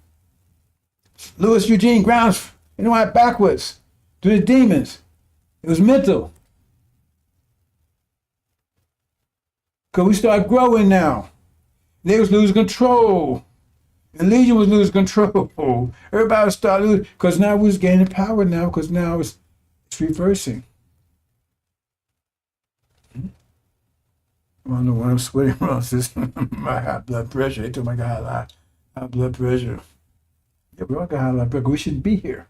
Speaker 2: Louis Eugene Grounds, went backwards through the demons. It was mental. Because we started growing now. They was losing control. The legion was losing control. Everybody started losing, because now we was gaining power now, because now it's reversing. I don't know why I'm sweating around this. My high blood pressure. They told me I got high blood pressure. Yeah, we all got high blood pressure. We shouldn't be here.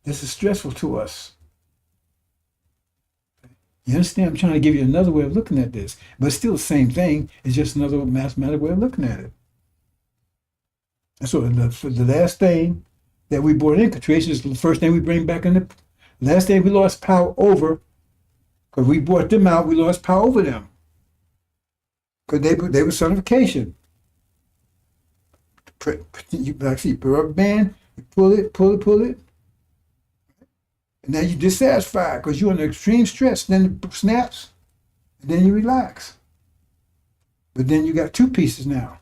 Speaker 2: This is stressful to us. You understand? I'm trying to give you another way of looking at this. But it's still the same thing. It's just another mathematical way of looking at it. And so the last thing that we brought in concentration is the first thing we bring back in. The last thing we lost power over, because we brought them out, we lost power over them. Because they were personification. You see, rubber band, you pull it. And now you're dissatisfied because you're under extreme stress. Then it snaps, and then you relax. But then you got two pieces now.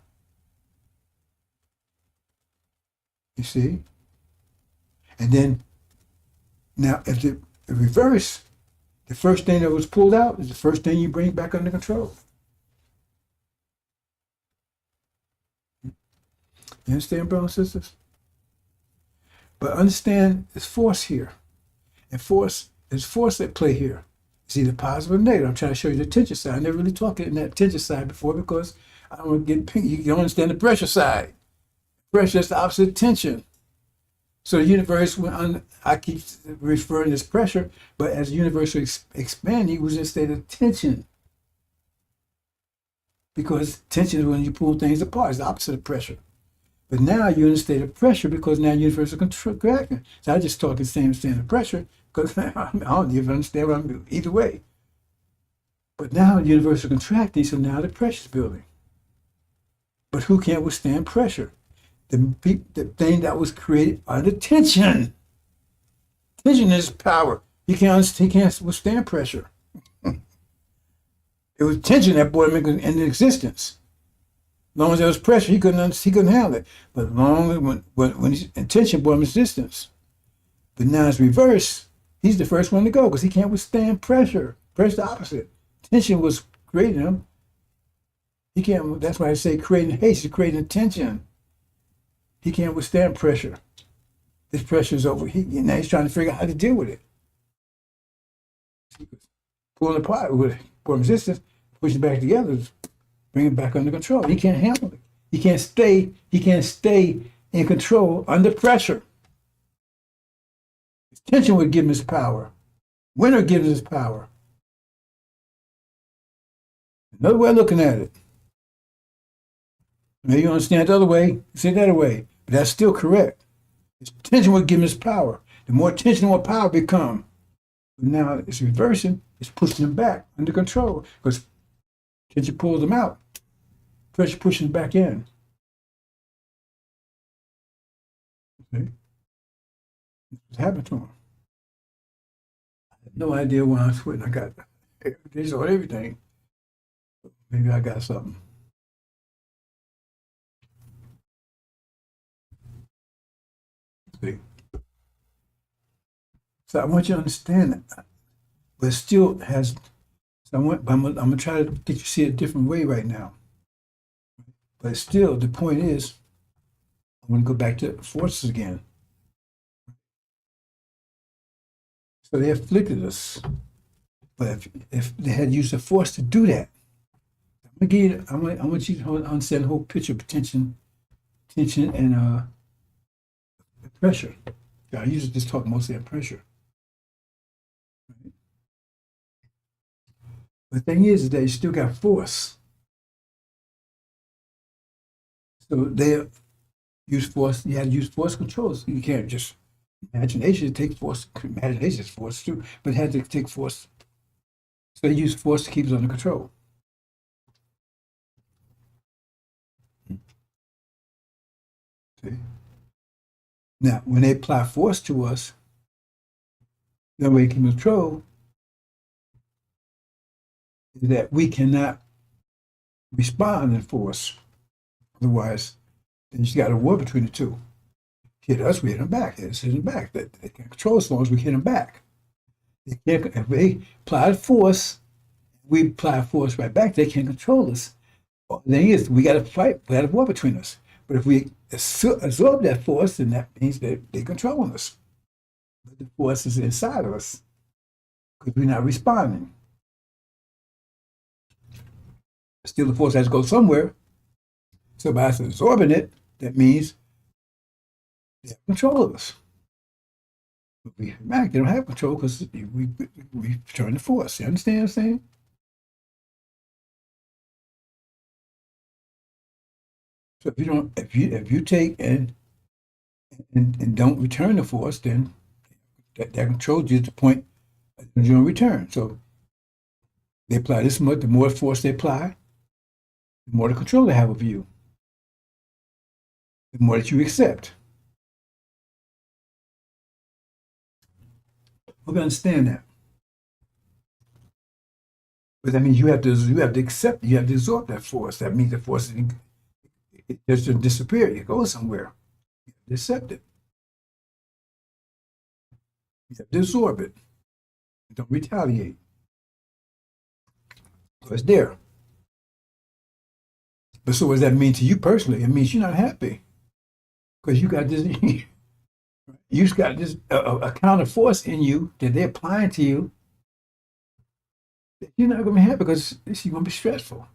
Speaker 2: You see? And then, now if the reverse, the first thing that was pulled out is the first thing you bring back under control. You understand, brothers and sisters? But understand there's force here. And there's force at play here. It's either positive or negative. I'm trying to show you the tension side. I never really talked in that tension side before because I don't want to get pink. You don't understand the pressure side. Pressure is the opposite of tension. So the universe, I keep referring to as pressure, but as the universe was expanding, it was in a state of tension. Because tension is when you pull things apart. It's the opposite of pressure. But now you're in a state of pressure because now the universe is contracting. So I just talk the same state of pressure because I don't even understand what I'm doing either way. But now the universe is contracting, so now the pressure is building. But who can't withstand pressure? The thing that was created under tension. Tension is power. He can't withstand pressure. It was tension that brought him into existence. As long as there was pressure, he couldn't handle it. But as long as when tension brought him existence. But now it's reverse. He's the first one to go because he can't withstand pressure. Pressure the opposite. Tension was creating him. He can't. That's why I say creating haste is creating tension. He can't withstand pressure. This pressure is over. Now he's trying to figure out how to deal with it. Pulling apart with it. For resistance, push it back together, bring it back under control. He can't handle it. He can't stay in control under pressure. His tension would give him his power. Winter gives his power. Another way of looking at it. Maybe you understand it the other way, say that way, but that's still correct. His tension would give him his power. The more tension, the more power become. But now it's reversing. It's pushing them back under control because tension pulls them out. Pressure pushes them back in. See? What's happened to him? I have no idea why I'm sweating. I got this on everything. Maybe I got something. See? So I want you to understand that. But it still has, so I'm going to try to get you to see it a different way right now. But still, the point is, I'm going to go back to forces again. So they afflicted us. But if they had used the force to do that, I want you to understand the whole picture of tension and pressure. I usually just talk mostly on pressure. The thing is that you still got force. So they use force. You had to use force controls. You can't just imagination take force. Imagination is force too, but it had to take force. So they use force to keep it under control. See? Now, when they apply force to us, that way it can control. That we cannot respond in force. Otherwise, then you got a war between the two. Hit us, we hit them back. Hit us, hit them back. They can control as long as we hit them back. If they apply force, we apply force right back, they can't control us. Well, the thing is, we got to fight. We got a war between us. But if we absorb that force, then that means that they're controlling us. But the force is inside of us because we're not responding. Still, the force has to go somewhere. So by us absorbing it, that means they have control of us. But we back, they don't have control because we return the force. You understand what I'm saying? So if you take and don't return the force, then that controls you to the point that you don't return. So they apply this much. The more force they apply, the more the control they have of you, the more that you accept. We understand that, but that means you have to accept. You have to absorb that force. That means the force it doesn't disappear. It goes somewhere. You have to accept it. You have to absorb it. Don't retaliate. So it's there. But so what does that mean to you personally? It means you're not happy because you got this. You just got this a counter force in you that they're applying to you You're not going to be happy because it's going to be stressful.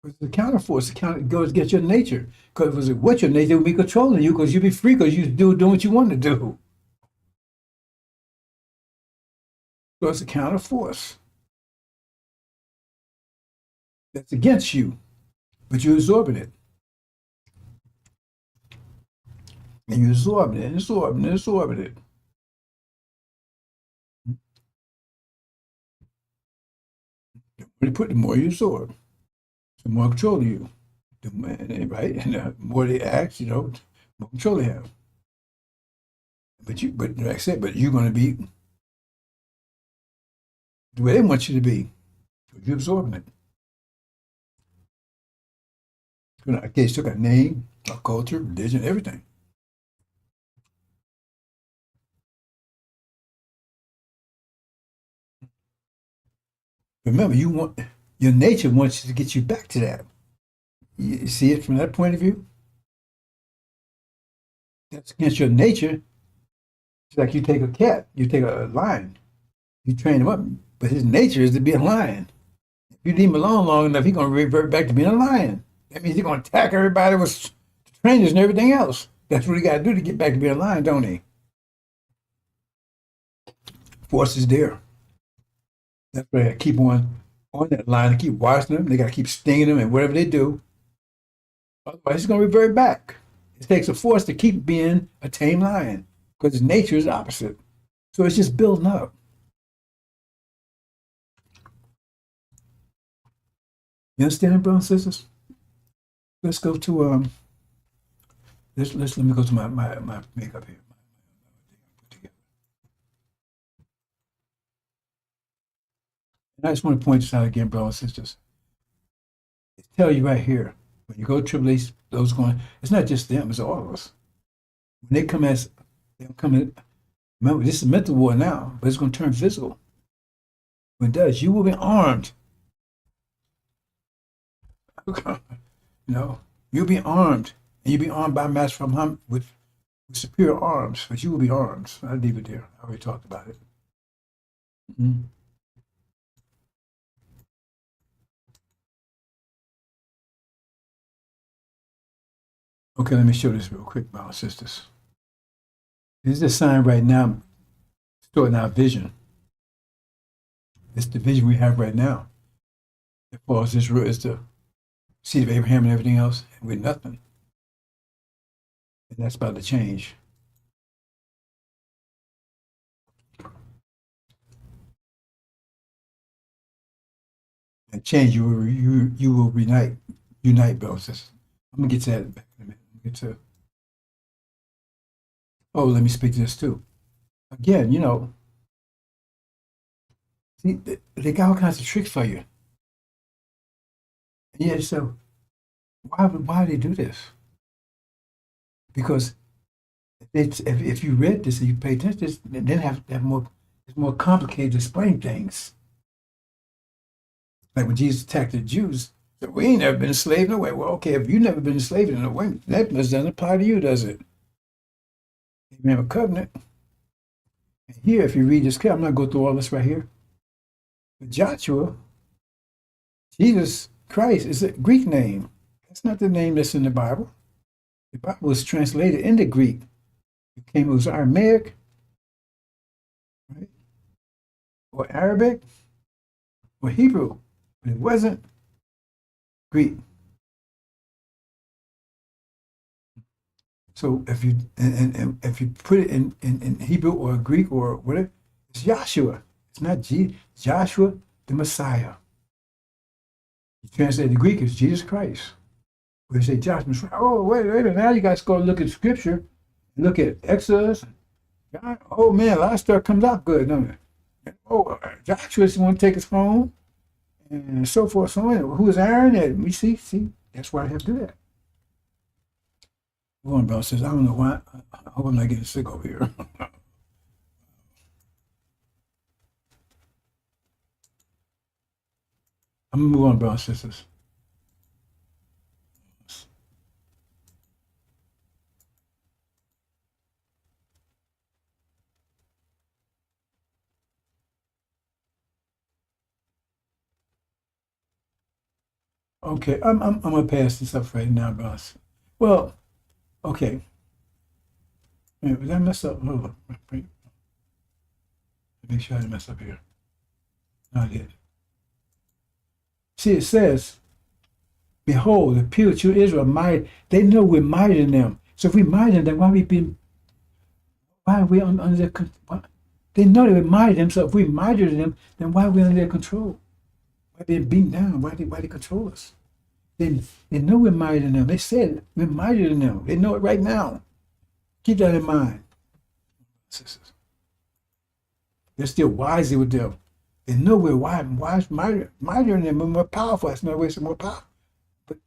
Speaker 2: Because the counterforce, the counter goes against your nature. Because what your nature will be controlling you because you'll be free because you doing what you want to do. So it's a counterforce that's against you, but you're absorbing it. And you're absorbing it and absorbing it and absorbing it. The more you put, the more you absorb. The more control you. Right? And the more they act, the more control they have. But like I said, but you're going to be the way they want you to be. You're absorbing it. Okay, still got name, a culture, religion, everything. Remember, your nature wants to get you back to that. You see it from that point of view? That's against your nature. It's like you take a cat, you take a lion, you train him up, but his nature is to be a lion. If you leave him alone long enough, he's going to revert back to being a lion. That means he's going to attack everybody with strangers and everything else. That's what he got to do to get back to being a lion, don't he? Force is there. That's why I keep on that line and keep watching them. They got to keep stinging them and whatever they do. Otherwise, he's going to revert back. It takes a force to keep being a tame lion because his nature is opposite. So it's just building up. You understand, brothers and sisters? Let's go to let me go to my makeup here. And I just want to point this out again, brothers and sisters. It tell you right here when you go to tribulation, those going. It's not just them; it's all of us. When they come in. Remember, this is mental war now, but it's going to turn physical. When it does, you will be armed. You'll be armed, and you'll be armed by mass from him with superior arms, but you will be armed. I'll leave it there. I already talked about it. Mhm. Okay, let me show this real quick, brothers and sisters. This is a sign right now, storing our vision. It's the vision we have right now. As far as Israel is the seed of Abraham and everything else, and we're nothing. And that's about to change. And change, you will unite, brothers and sisters. I'm gonna get to that back in a minute. Get to. Oh, let me speak to this too. Again, see, they got all kinds of tricks for you. Yeah, so why do they do this? Because if you read this and you pay attention, then have more. It's more complicated to explain things. Like when Jesus attacked the Jews, so we ain't never been enslaved in a way. Well, okay, if you've never been enslaved in a way, that doesn't apply to you, does it? You have a covenant. And here, if you read this, I'm not going to go through all this right here. But Joshua, Jesus Christ, is a Greek name. That's not the name that's in the Bible. The Bible was translated into Greek. It was Aramaic, right? Or Arabic, or Hebrew, but it wasn't Greek. So if you and if you put it in Hebrew or Greek or whatever, it's Joshua. It's not Joshua, the Messiah. You translate the Greek as Jesus Christ. Where you say Joshua, oh wait a minute, now you guys go look at Scripture, look at Exodus. Oh man, a lot of stuff comes out good, don't it? Oh, Joshua's the one to take us home, and so forth, so on. Who is Aaron? And we see, that's why I have to do that. Warren Bell says, I don't know why. I hope I'm not getting sick over here. I'm gonna move on, brothers and sisters. Okay, I'm gonna pass this up right now, guys. Well, okay. Wait, did I mess up? Hold on. Wait, make sure I didn't mess up here. No, I did. See, it says, "Behold, the people of Israel mighty. They know we're mighty than them. So if we mighty than them, why are we under their control? They know they were mighty than them. So if we mightier than them, then why are we under their control? Why they beaten down? Why they control us? They know we're mightier than them. They said we're mightier than them. They know it right now. Keep that in mind. They're still wiser with them. They know we're wise, mightier than them. We're more powerful. That's not way some more powerful. But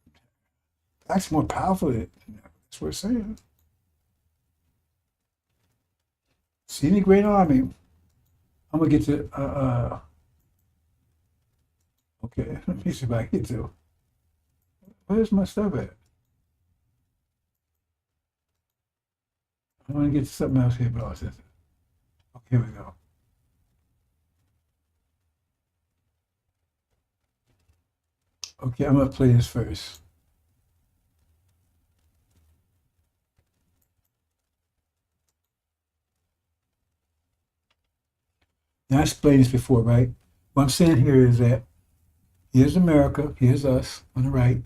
Speaker 2: that's more powerful. That's what it's saying. See the great army. I'm gonna get to okay, let me see if I can get to where's my stuff at? I want to get to something else here, but okay, here we go. Okay, I'm gonna play this first. Now I explained this before, right? What I'm saying here is that here's America, here's us on the right,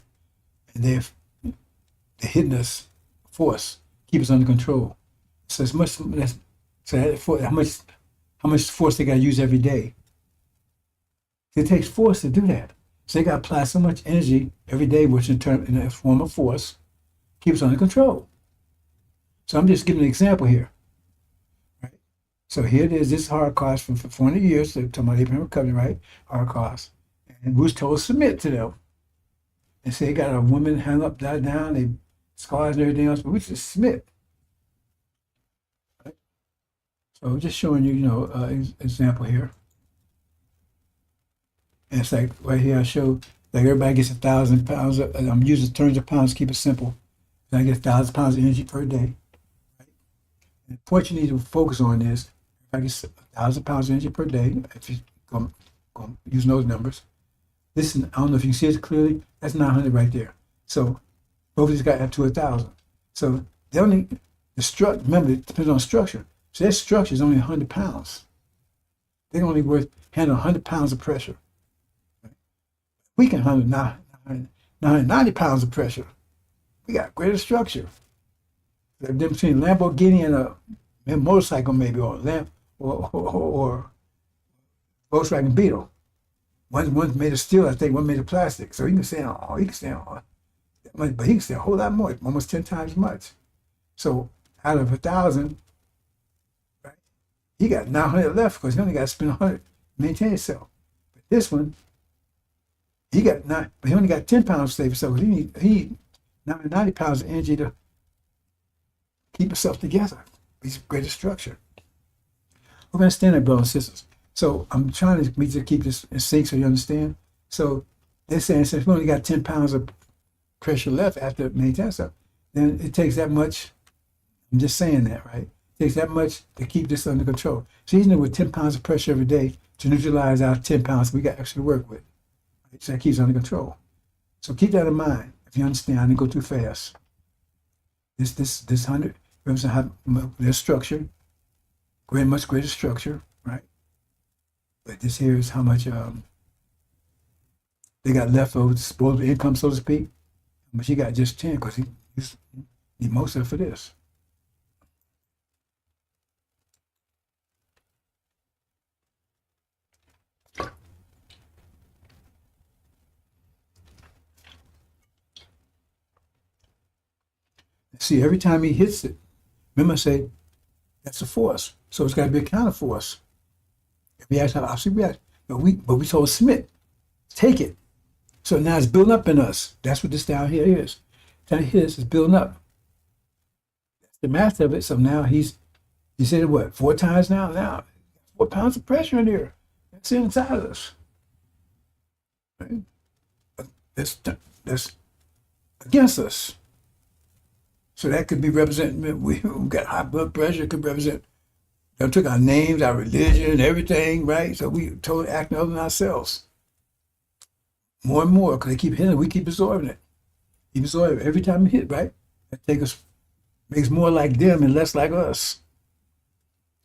Speaker 2: and they're hitting us, force, keep us under control. So as much how much force they got to use every day. It takes force to do that. So they got to apply so much energy every day, which in a form of force, keeps us under control. So I'm just giving an example here. Right? So here it is. This is Holocaust from 400 years. So talking about Abraham Covenant, right? Holocaust. And we was told to submit to them. And so they got a woman hung up, down, they scars and everything else, but we just submit. Right? So just showing you, example here. And it's like right here I show like everybody gets 1,000 pounds. I'm using terms of pounds, keep it simple. I get 1,000 pounds of energy per day. Right? And the point you need to focus on is if I get 1,000 pounds of energy per day, if you go use those numbers. This is, I don't know if you can see it clearly, that's 900 right there. So both of these got up to 1,000. So they only remember it depends on the structure. So their structure is only 100 pounds. They're only handle 100 pounds of pressure. We can handle 990 pounds of pressure. We got greater structure. The difference between Lamborghini and a motorcycle, maybe, or Volkswagen Beetle. One's made of steel, I think. One made of plastic. So he can stand on, but he can stand a whole lot more, almost 10 times as much. So out of 1,000, right, he got 900 left because he only got to spend 100 to maintain himself. But this one, he only got 10 pounds to save himself. He need 90 pounds of energy to keep himself together. He's greater structure. We're going to stand there, brothers and sisters. So I'm trying to keep this in sync so you understand. So they're saying since we only got 10 pounds of pressure left after maintaining stuff, then it takes that much. I'm just saying that, right? It takes that much to keep this under control. So he's with 10 pounds of pressure every day to neutralize our 10 pounds we got extra to work with. So that keeps under control. So keep that in mind. If you understand, I didn't go too fast. This 100 represents their structure, much greater structure, right? But this here is how much they got left over disposable income, so to speak. But he got just 10 because he need most of it for this. See, every time he hits it, remember I say, that's a force. So it's got to be a counter force. If we ask how opposite react, but we told submit, take it. So now it's building up in us. That's what this down here is. Down here is building up. That's the math of it. So now he said what, 4 times now? Now 4 pounds of pressure in here. That's inside of us. Right? That's against us. So that could be representing, we got high blood pressure, it could represent, they took our names, our religion, everything, right? So we totally acting other than ourselves. more and more, because they keep hitting it, we keep absorbing it. Keep absorbing it every time we hit, right? That makes more like them and less like us.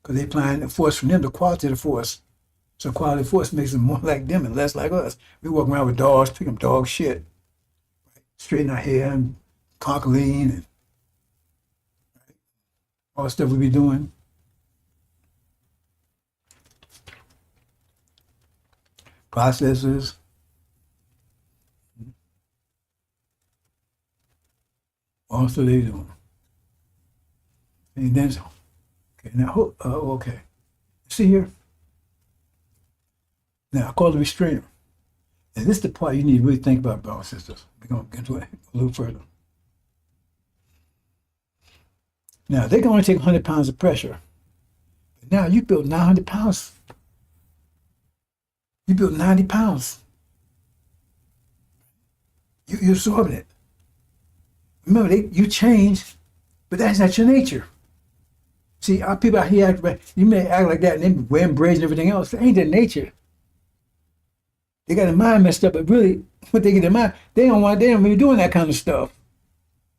Speaker 2: Because they applying the force from them, the quality of the force. So quality of force makes them more like them and less like us. We walk around with dogs, pick up dog shit. Right? Straighten our hair and conquering and all the stuff we be doing. Processors. Also they doing. And then, okay, now, okay. See here? Now, I call it restrainer. And this is the part you need to really think about, brothers and sisters. We're going to get into it a little further. Now, they can only take 100 pounds of pressure. But now, you built 900 pounds. You built 90 pounds. You're absorbing it. Remember, you change, but that's not your nature. See, our people out here, you may act like that and they wearing braids and everything else. That ain't their nature. They got their mind messed up, but really, what they get their mind, they don't be doing that kind of stuff.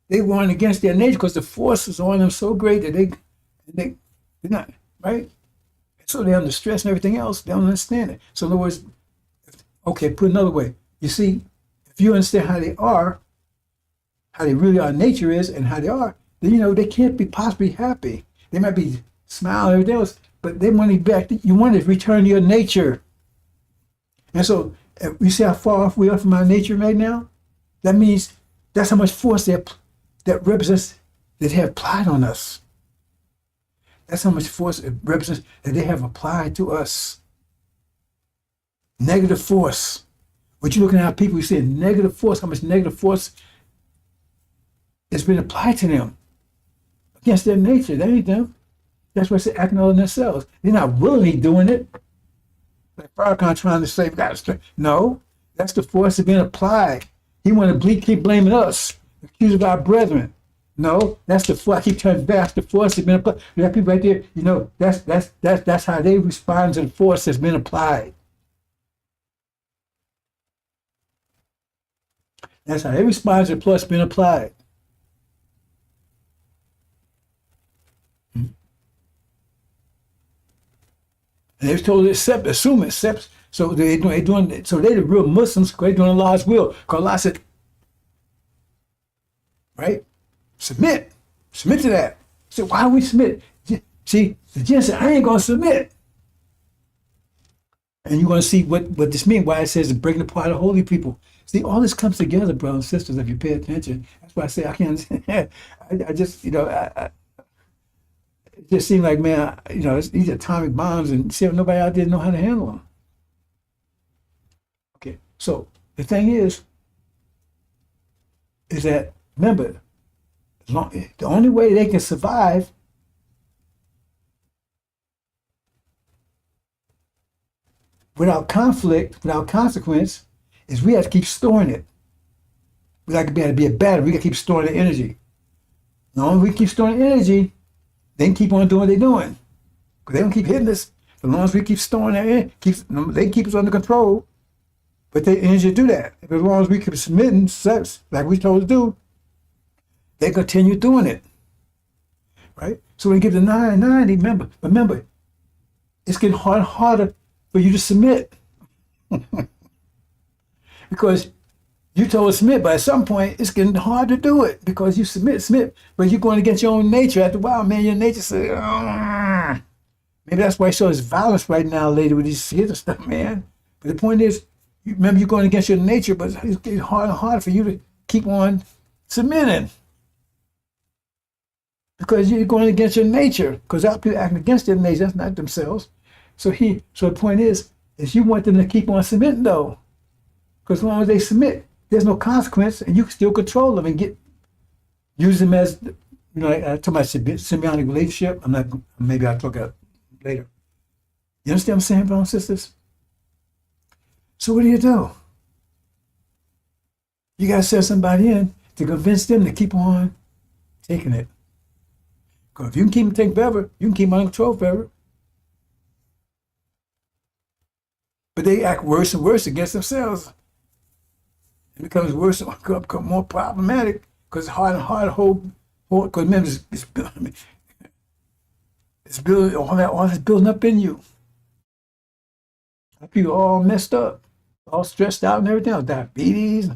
Speaker 2: They warn against their nature because the force is on them so great that they're not, right? So they're under stress and everything else. They don't understand it. So in other words, okay, put another way. You see, if you understand how they are, how they really are, nature is, and how they are, then they can't be possibly happy. They might be smiling and everything else, but they want to be back. You want to return to your nature. And so, you see how far off we are from our nature right now? That means that's how much force that represents that they have applied on us. That's how much force it represents that they have applied to us. Negative force. What you're looking at, people, you see negative force, how much negative force has been applied to them against their nature. That ain't them. That's why they're acting on themselves. They're not willingly doing it. Like FARRAKHAN trying to say, we got to strength. No, that's the force that's been applied. He want to keep blaming us, accuse of our brethren. No, that's the force. I keep turning back. That's the force that's been applied. You have people right there. That's how they respond to the force that's been applied. That's how they respond to the force that's been applied. And they was told to assume accept. So they doing. So they the real Muslims. They doing Allah's will. Because Allah said, right? Submit to that. So why do we submit? See, the jinn said, I ain't gonna submit. And you're gonna see what this means. Why it says breaking apart of holy people. See, all this comes together, brothers and sisters. If you pay attention, that's why I say I can't. I just it just seemed like, man, these atomic bombs, and see, nobody out there know how to handle them. Okay, so the thing is that, remember, the only way they can survive without conflict, without consequence, is we have to keep storing it. We got to be able to be a battery. We got to keep storing the energy. As long as we keep storing energy, they can keep on doing what they're doing. Because they don't keep hitting us. As long as we keep storing their energy, they can keep us under control. But they energy to do that. As long as we keep submitting steps like we're told to do, they continue doing it. Right? So when you get to 990, remember, it's getting harder and harder for you to submit. Because you told us submit, but at some point it's getting hard to do it because you submit, but you're going against your own nature. After a while, man, your nature says, "Argh." Maybe that's why you show this violence right now, lady, with these hit and stuff, man. But the point is, remember, you're going against your nature, but it's getting harder and harder for you to keep on submitting because you're going against your nature. Because our people acting against their nature, that's not themselves. So the point is you want them to keep on submitting, though, because as long as they submit, there's no consequence, and you can still control them and use them as, I talk about symbiotic relationship. Maybe I'll talk about it later. You understand what I'm saying, brothers and sisters? So what do? You got to set somebody in to convince them to keep on taking it. Because if you can keep them taking forever, you can keep them under control forever. But they act worse and worse against themselves. It becomes worse and become more problematic because it's hard and hard to hold. Because remember, it's building all that's building up in you. People all messed up, all stressed out and everything else. Diabetes,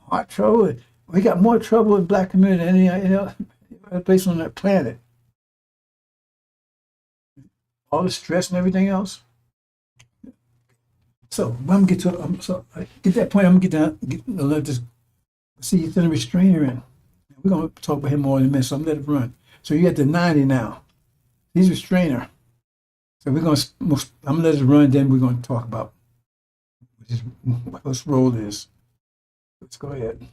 Speaker 2: heart trouble. We got more trouble in black community than any other place on that planet. All the stress and everything else. So when I'm get to get that point. I'm gonna get down. Let this see you send a restrainer in. We're gonna talk about him more in a minute. So I'm gonna let it run. So you got the 90 now. He's restrainer. So I'm gonna let it run. Then we're gonna talk about what his role is. Let's go ahead.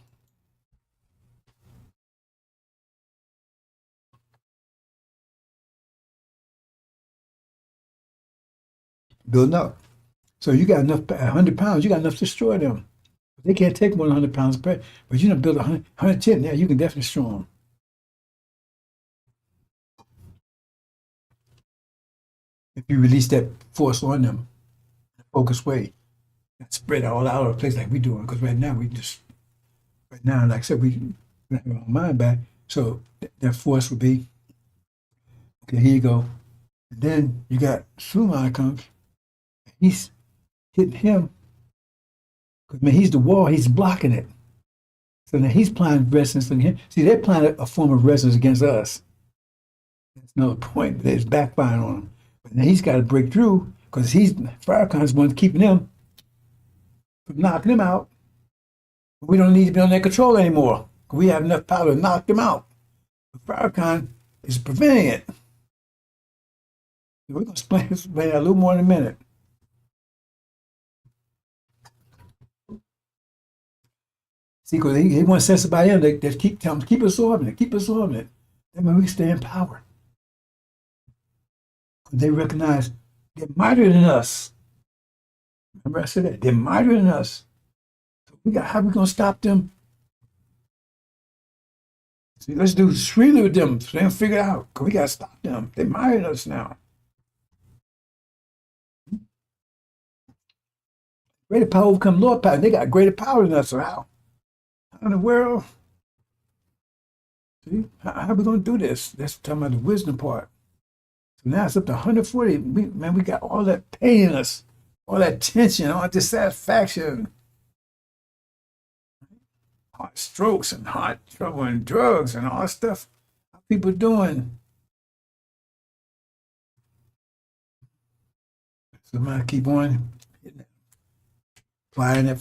Speaker 2: Building up. So you got enough, 100 pounds, you got enough to destroy them. They can't take more than 100 pounds of pressure, but you done build 110, yeah, you can definitely destroy them. If you release that force on them, in a focused way, and spread it all out of the place like we doing. Because right now, like I said, we don't have our mind back. So that force would be, okay, here you go. And then you got Suleiman comes, he's hitting him. Because, man, he's the wall, he's blocking it. So now he's applying resistance on him. See, they're applying a form of resistance against us. That's another point. It's backfiring on him. But now he's got to break through because FARRAKHAN's one keeping them from knocking him out. We don't need to be on their control anymore. We have enough power to knock them out. But FARRAKHAN is preventing it. We're going to explain that a little more in a minute. See, because he wants to set somebody in that keep telling them, keep absorbing it, keep absorbing it. That means we stay in power. They recognize they're mightier than us. Remember I said that? They're mightier than us. So how are we going to stop them? See, let's do freely with them so they don't figure it out. Because we got to stop them. They're mightier than us now. Greater power overcome lower power. They got greater power than us. So how in the world? See, how are we going to do this? That's talking about the wisdom part. So now it's up to 140. We got all that pain in us, all that tension, all that dissatisfaction, heart strokes and heart trouble and drugs and all that stuff. How people doing? So I'm going to keep on applying that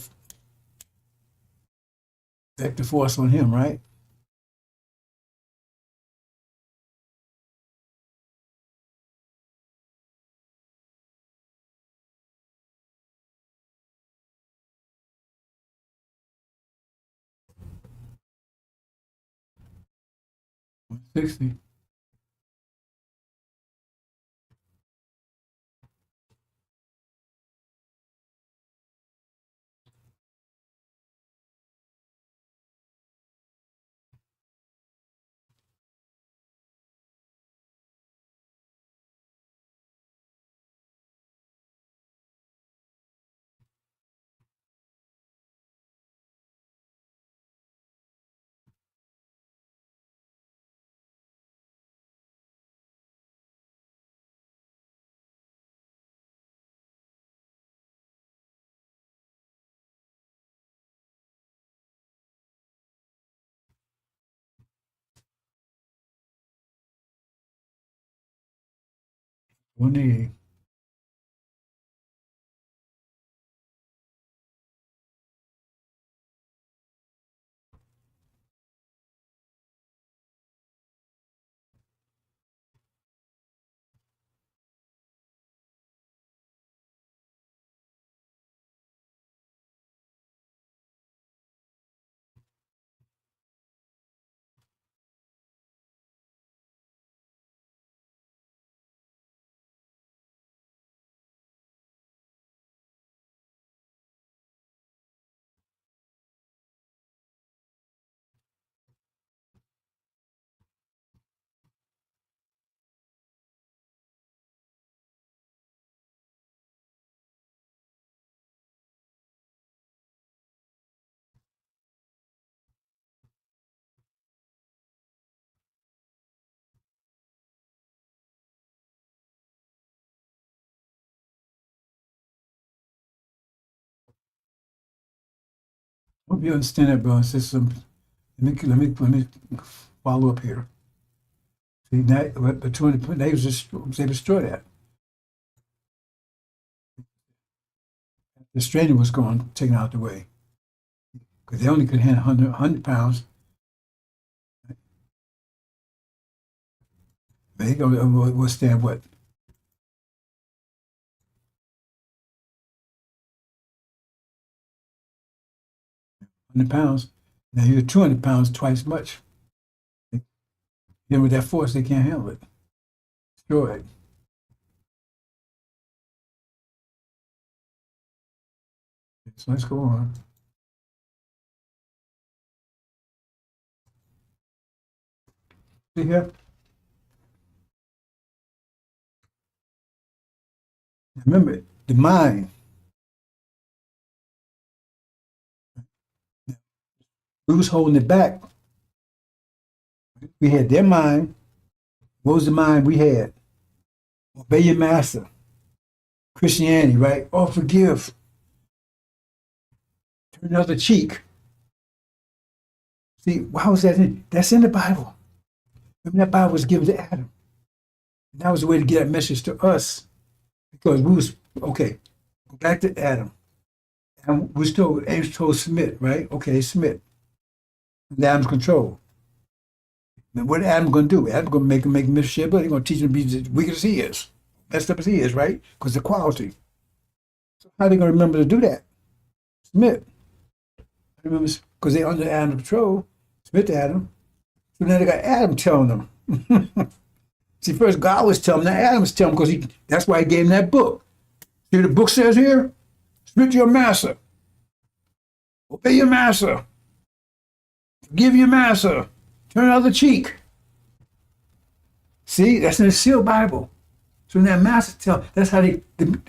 Speaker 2: vector force on him, right? $160. $180. Hope you understand that, bro. It's just let me follow up here. See, that, but 20, they was able to destroy that. The strainer was gone, taken out the way. Because they only could handle 100 pounds. They gonna withstand what? 100 pounds. Now you're 200 pounds, twice as much. Then with that force, they can't handle it. Destroy it. So let's go on. See here? Remember, the mind. We was holding it back. We had their mind. What was the mind we had? Obey your master. Christianity, right? Oh, forgive. Turn the other cheek. See, why was that in? That's in the Bible. Remember that Bible was given to Adam. And that was the way to get that message to us. Because we was, okay, go back to Adam. And we was told, Adam was told submit, right? Okay, submit. And Adam's control. And what Adam going to do? Adam's going to make him miserable. He's going to teach him to be as wicked as he is. Messed up as he is, right? Because the quality. So how are they going to remember to do that? Submit. Remember, because they're under Adam's control. Submit to Adam. So now they got Adam telling them. See, first God was telling them, now Adam was telling them, because that's why he gave him that book. See what the book says here? Submit to your master. Obey your master. Forgive your master. Turn the other cheek. See, that's in the sealed Bible. So when that master tell, that's how they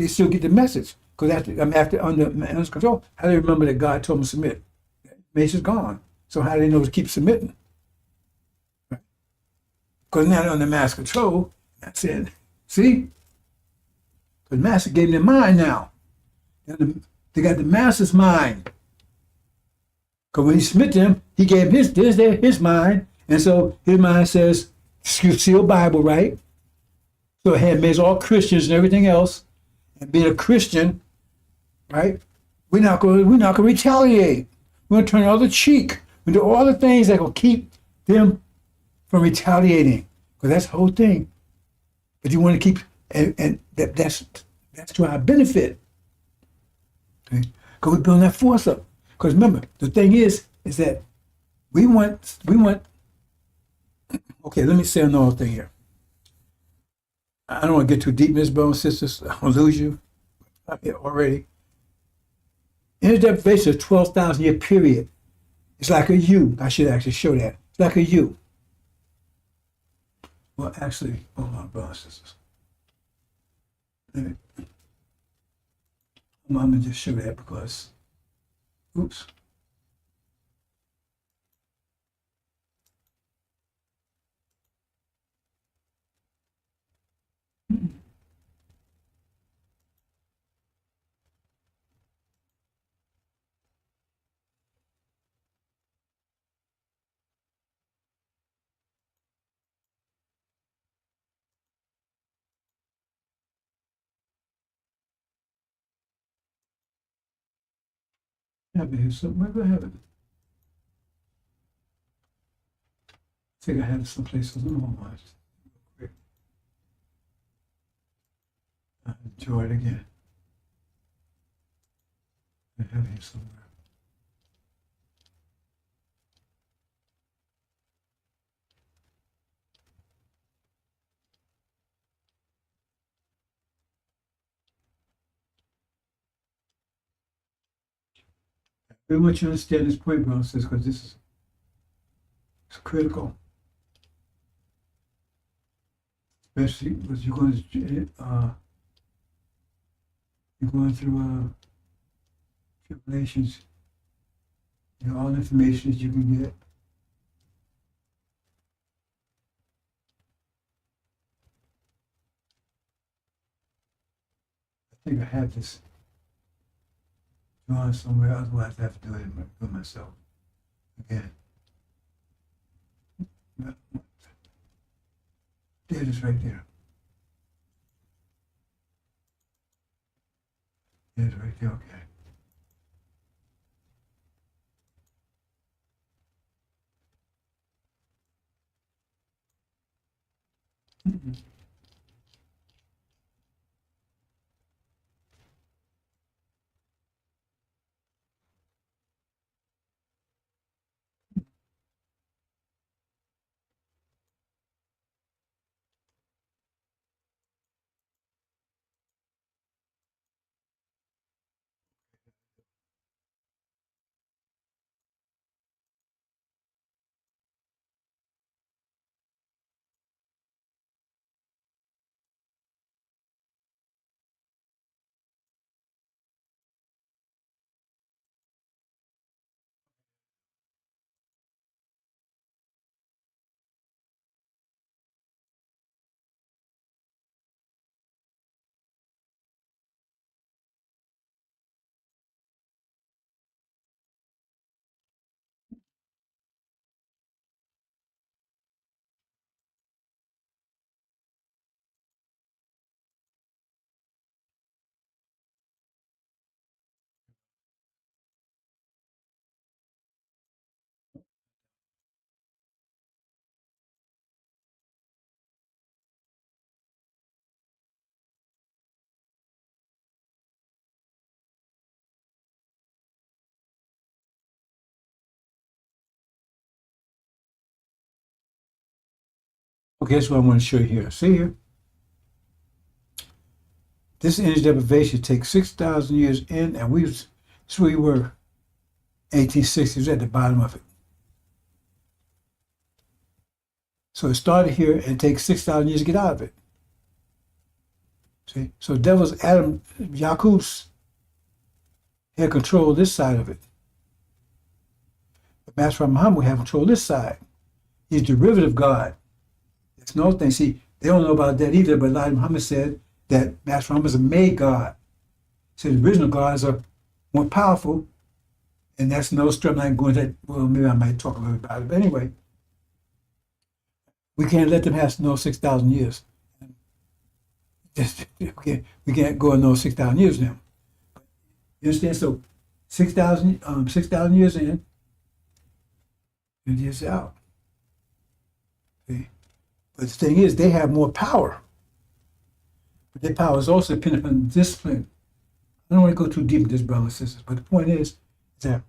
Speaker 2: still get the message. Because after under man's control, how do they remember that God told them to submit? Information's gone. So how do they know to keep submitting? Because now they're under master control. That's it. See? Because master gave them their mind now. They got the master's mind. Because when he submit to him, he gave his mind. And so his mind says, seal Bible, right? So it had made all Christians and everything else. And being a Christian, right? We're not going to retaliate. We're going to turn the other cheek. We do all the things that will keep them from retaliating. Because that's the whole thing. But you want to keep, and that's to our benefit. Okay? Because we're building that force up. Because remember, the thing is that we want, okay, let me say another thing here. I don't want to get too deep in this, brothers and sisters. I'll lose you. I'm here already. In the base of 12,000 year period, it's like a U. I should actually show that. It's like a U. Well, actually, hold on, brothers and sisters. I'm going to just show that because, oops. I have it here somewhere. Where do I have it? I think I have it someplace. I don't know why. Quick. I'll enjoy it again. I have it here somewhere. I very much understand this point, brothers and sisters, because this is critical. Especially because you're going through tribulations. You know, all the information that you can get. I think I have this going somewhere, otherwise I have to do it myself. Again. There it is right there. There it is right there, okay. Okay, that's what I want to show you here. See here? This energy deprivation takes 6,000 years in, and that's where we were 1860s at the bottom of it. So it started here and it takes 6,000 years to get out of it. See? So devil's Adam, Yaqub's had control of this side of it. But Master Muhammad have control of this side. He's derivative God. That's no thing. See, they don't know about that either, but Elijah Muhammad said that Master Muhammad is a made God. So the original gods are more powerful, and that's no struggle. I'm going to, well, maybe I might talk a little bit about it, but anyway, we can't let them have no 6,000 years. We can't go another 6,000 years now. You understand? So 6,000 years in, and years out. See? But the thing is, they have more power. But their power is also dependent on discipline. I don't want to go too deep into this, brothers and sisters, but the point is that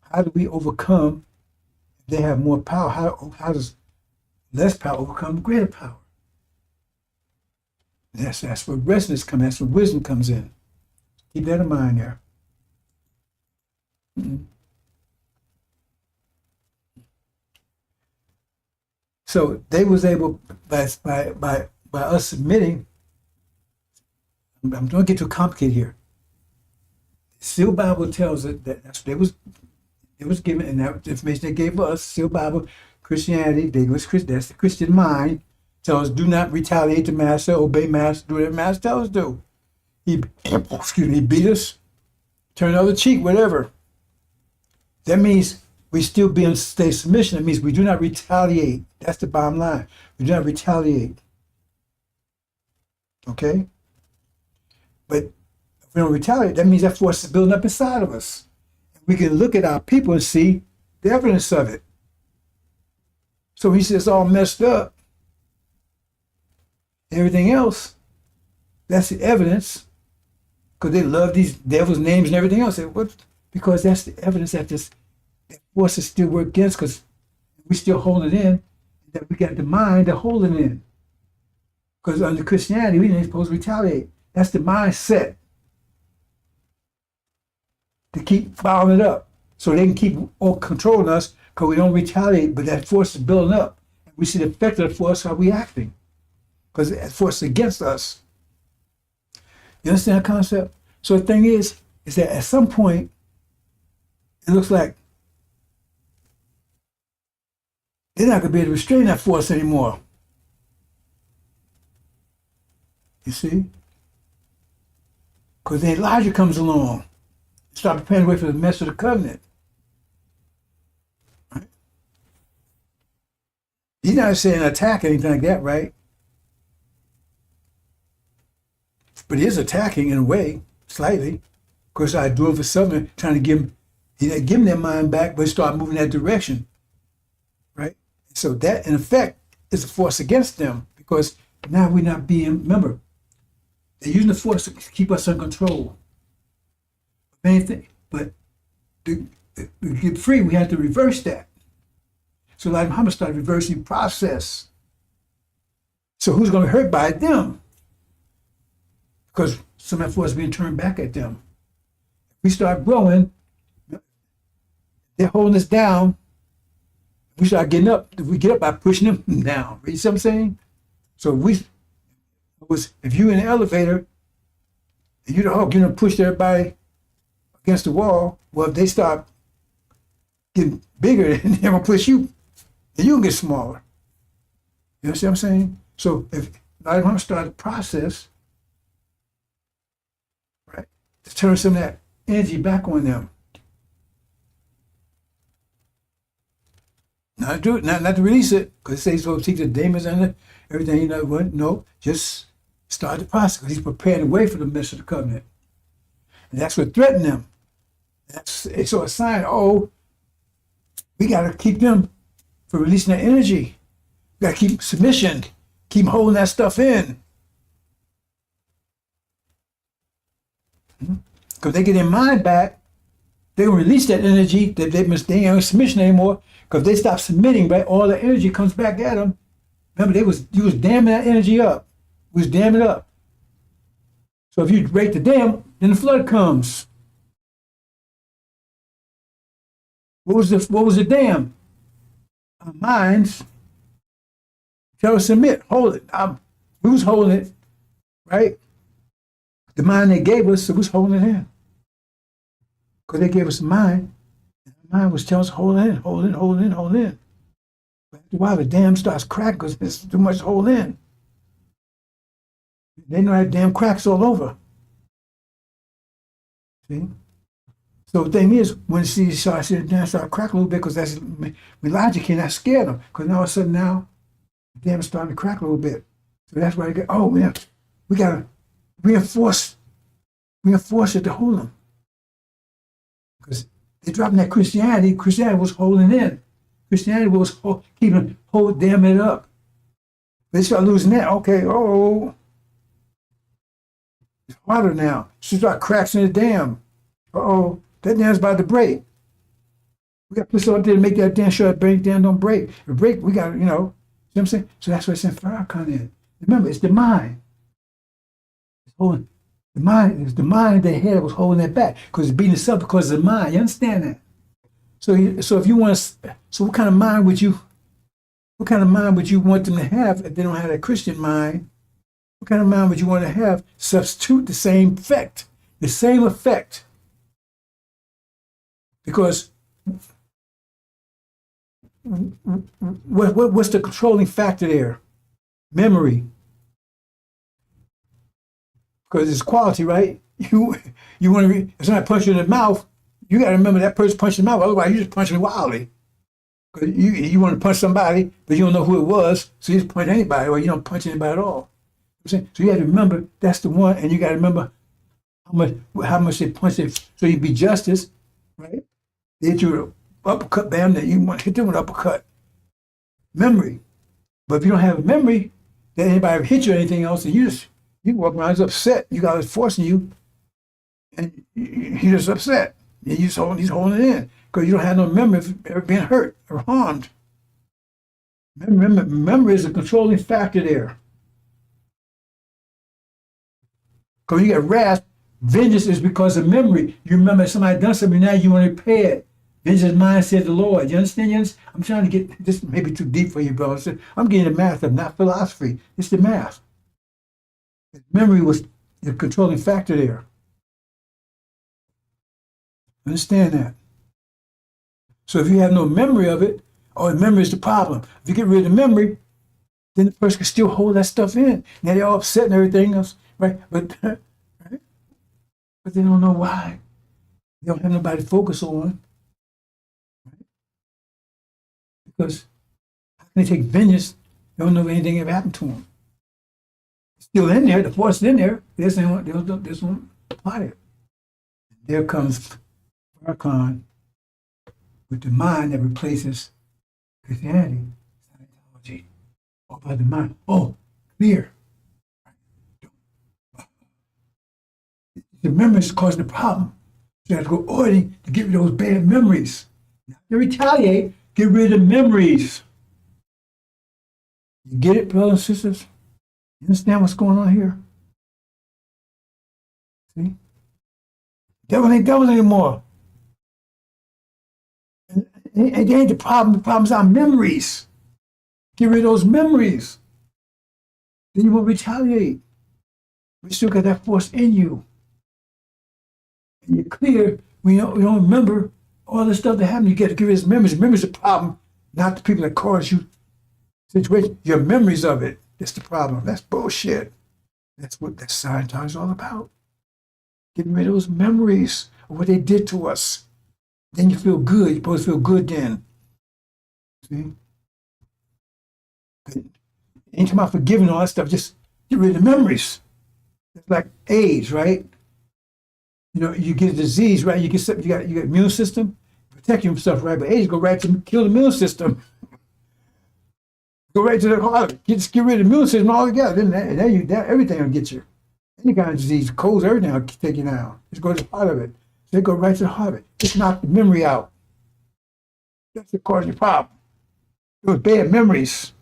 Speaker 2: how do we overcome if they have more power? How does less power overcome greater power? That's where restlessness comes. That's where wisdom comes in. Keep that in mind there. Mm-hmm. So they was able by us submitting. I'm going to get too complicated here. The Seal Bible tells it that it was given, and that information they gave us. Seal Bible, Christianity, that's the Christian mind. Tells us do not retaliate to master, obey master, do whatever master tells us do. He beat us, turn the other cheek, whatever. That means we still stay submission. That means we do not retaliate. That's the bottom line. We do not retaliate. Okay? But if we don't retaliate, that means that force is building up inside of us. We can look at our people and see the evidence of it. So he says it's all messed up. Everything else, that's the evidence, because they love these devils' names and everything else. Because that's the evidence that that forces still work against, because we still hold it in, that we got the mind to hold it in. Because under Christianity, we ain't supposed to retaliate. That's the mindset to keep following it up, so they can keep controlling us, because we don't retaliate, but that force is building up. And we see the effect of the force, how we acting. Because it's forced against us. You understand that concept? So the thing is that at some point, it looks like they're not going to be able to restrain that force anymore. You see? Because then Elijah comes along. Start preparing the way for the mess of the covenant. Right? He's not saying attack or anything like that, right? But he is attacking in a way, slightly. Of course, I do it for something, trying to give them their mind back, but start moving that direction, right? So that, in effect, is a force against them because now we're not being, remember, they're using the force to keep us in control. But to get free, we have to reverse that. So like Muhammad started reversing the process. So who's going to be hurt by it? Them. Because some of that force is being turned back at them. If we start growing, they're holding us down. We start getting up. If we get up by pushing them down. You see what I'm saying? So if you're in an elevator, and you're the Hulk, you're going to push everybody against the wall. Well, if they start getting bigger, then they're going to push you, and you'll get smaller. You know what I'm saying? So if I'm going to start the process, right, to turn some of that energy back on them. Not to do it, not to release it, because it says supposed to take the demons and everything. You know what? No, just start the process. Because he's preparing the way for the mess of the covenant, and that's what threatened them. It's a sign. Oh, we got to keep them from releasing that energy. We got to keep submission, keep holding that stuff in, because they get their mind back. They will release that energy that they ain't in submission anymore. Because they stop submitting, right? All the energy comes back at them. Remember, you was damming that energy up. We was damming it up. So if you break the dam, then the flood comes. What was the dam? Our minds tell us to submit, hold it. We was holding it, right? The mind they gave us, so we was holding it in. Because they gave us a mind. Mind was telling us, hold in. But after a while, the dam starts cracking because there's too much to hold in. They know that dam cracks all over. See? So the thing is, when she starts the dam start cracking a little bit, because that's my logic here, that scared them. Because now all of a sudden now, the dam is starting to crack a little bit. So that's why they go, oh man, we gotta reinforce it to hold them. Because they're dropping that Christianity. Christianity was holding in. Christianity was damming it up. They start losing that. Okay, it's harder now. She start cracks in the dam. That dam's about to break. We got to put something up there to make that dam sure that dam don't break. If it break, we got to, see what I'm saying? So that's why it's in FARRAKHAN in. Remember, it's the mind. It's holding. The mind is the mind they had was holding that back because it's beating itself because of the mind. You understand that? So if you want to, so what kind of mind would you want them to have if they don't have that Christian mind? What kind of mind would you want to have? Substitute the same effect, because what's the controlling factor there? Memory. Because it's quality, right? You want to if somebody punch you in the mouth, you got to remember that person punched in the mouth. Otherwise, you just punching wildly. Because you want to punch somebody, but you don't know who it was, so you just punch anybody, or you don't punch anybody at all. So you have to remember that's the one, and you got to remember how much they punched it, so you be justice, right? They hit you with an uppercut, bam, then you want to hit them with an uppercut. Memory. But if you don't have a memory that anybody hit you or anything else, then you walk around, he's upset. You got it forcing you, and he's just upset. And he's holding it in because you don't have no memory of ever being hurt or harmed. Memory is a controlling factor there. Because you get wrath, vengeance is because of memory. You remember somebody done something, now you want to repay it. Vengeance mine, said the Lord. You understand? I'm trying to get this maybe too deep for you, bro. I'm getting the math of not philosophy. It's the math. Memory was the controlling factor there. Understand that. So if you have no memory of it, memory is the problem. If you get rid of the memory, then the person can still hold that stuff in. Now they're all upset and everything else, right? But they don't know why. They don't have nobody to focus on, right? Because how can they take vengeance? They don't know if anything ever happened to them. It's still in there. The force is in there. They just don't apply it. There comes FARRAKHAN with the mind that replaces Christianity, Scientology, all by the mind. Oh, clear. The memories cause the problem. So you have to go ordering to get rid of those bad memories. Not to retaliate, get rid of memories. You get it, brothers and sisters? You understand what's going on here? See? Devil ain't devils anymore. And it ain't the problem. The problem's our memories. Get rid of those memories. Then you won't retaliate. We still got that force in you. And you're clear. We don't remember all the stuff that happened. You get to get rid of memories. Memories are the problem, not the people that caused you situation. Your memories of it. That's the problem. That's bullshit. That's what that Scientology is all about. Getting rid of those memories of what they did to us. Then you feel good. You're supposed to feel good then. See? Ain't talking about forgiving all that stuff. Just get rid of the memories. It's like AIDS, right? You know, you get a disease, right? You got immune system, protect yourself, right? But AIDS go right to kill the immune system. Go right to the heart. Just get rid of the immune system altogether. Then everything will get you. Any kind of disease, colds, everything will take you down. Just go to the heart of it. So they go right to the heart of it. Just knock the memory out. That's the cause of your problem. Those bad memories.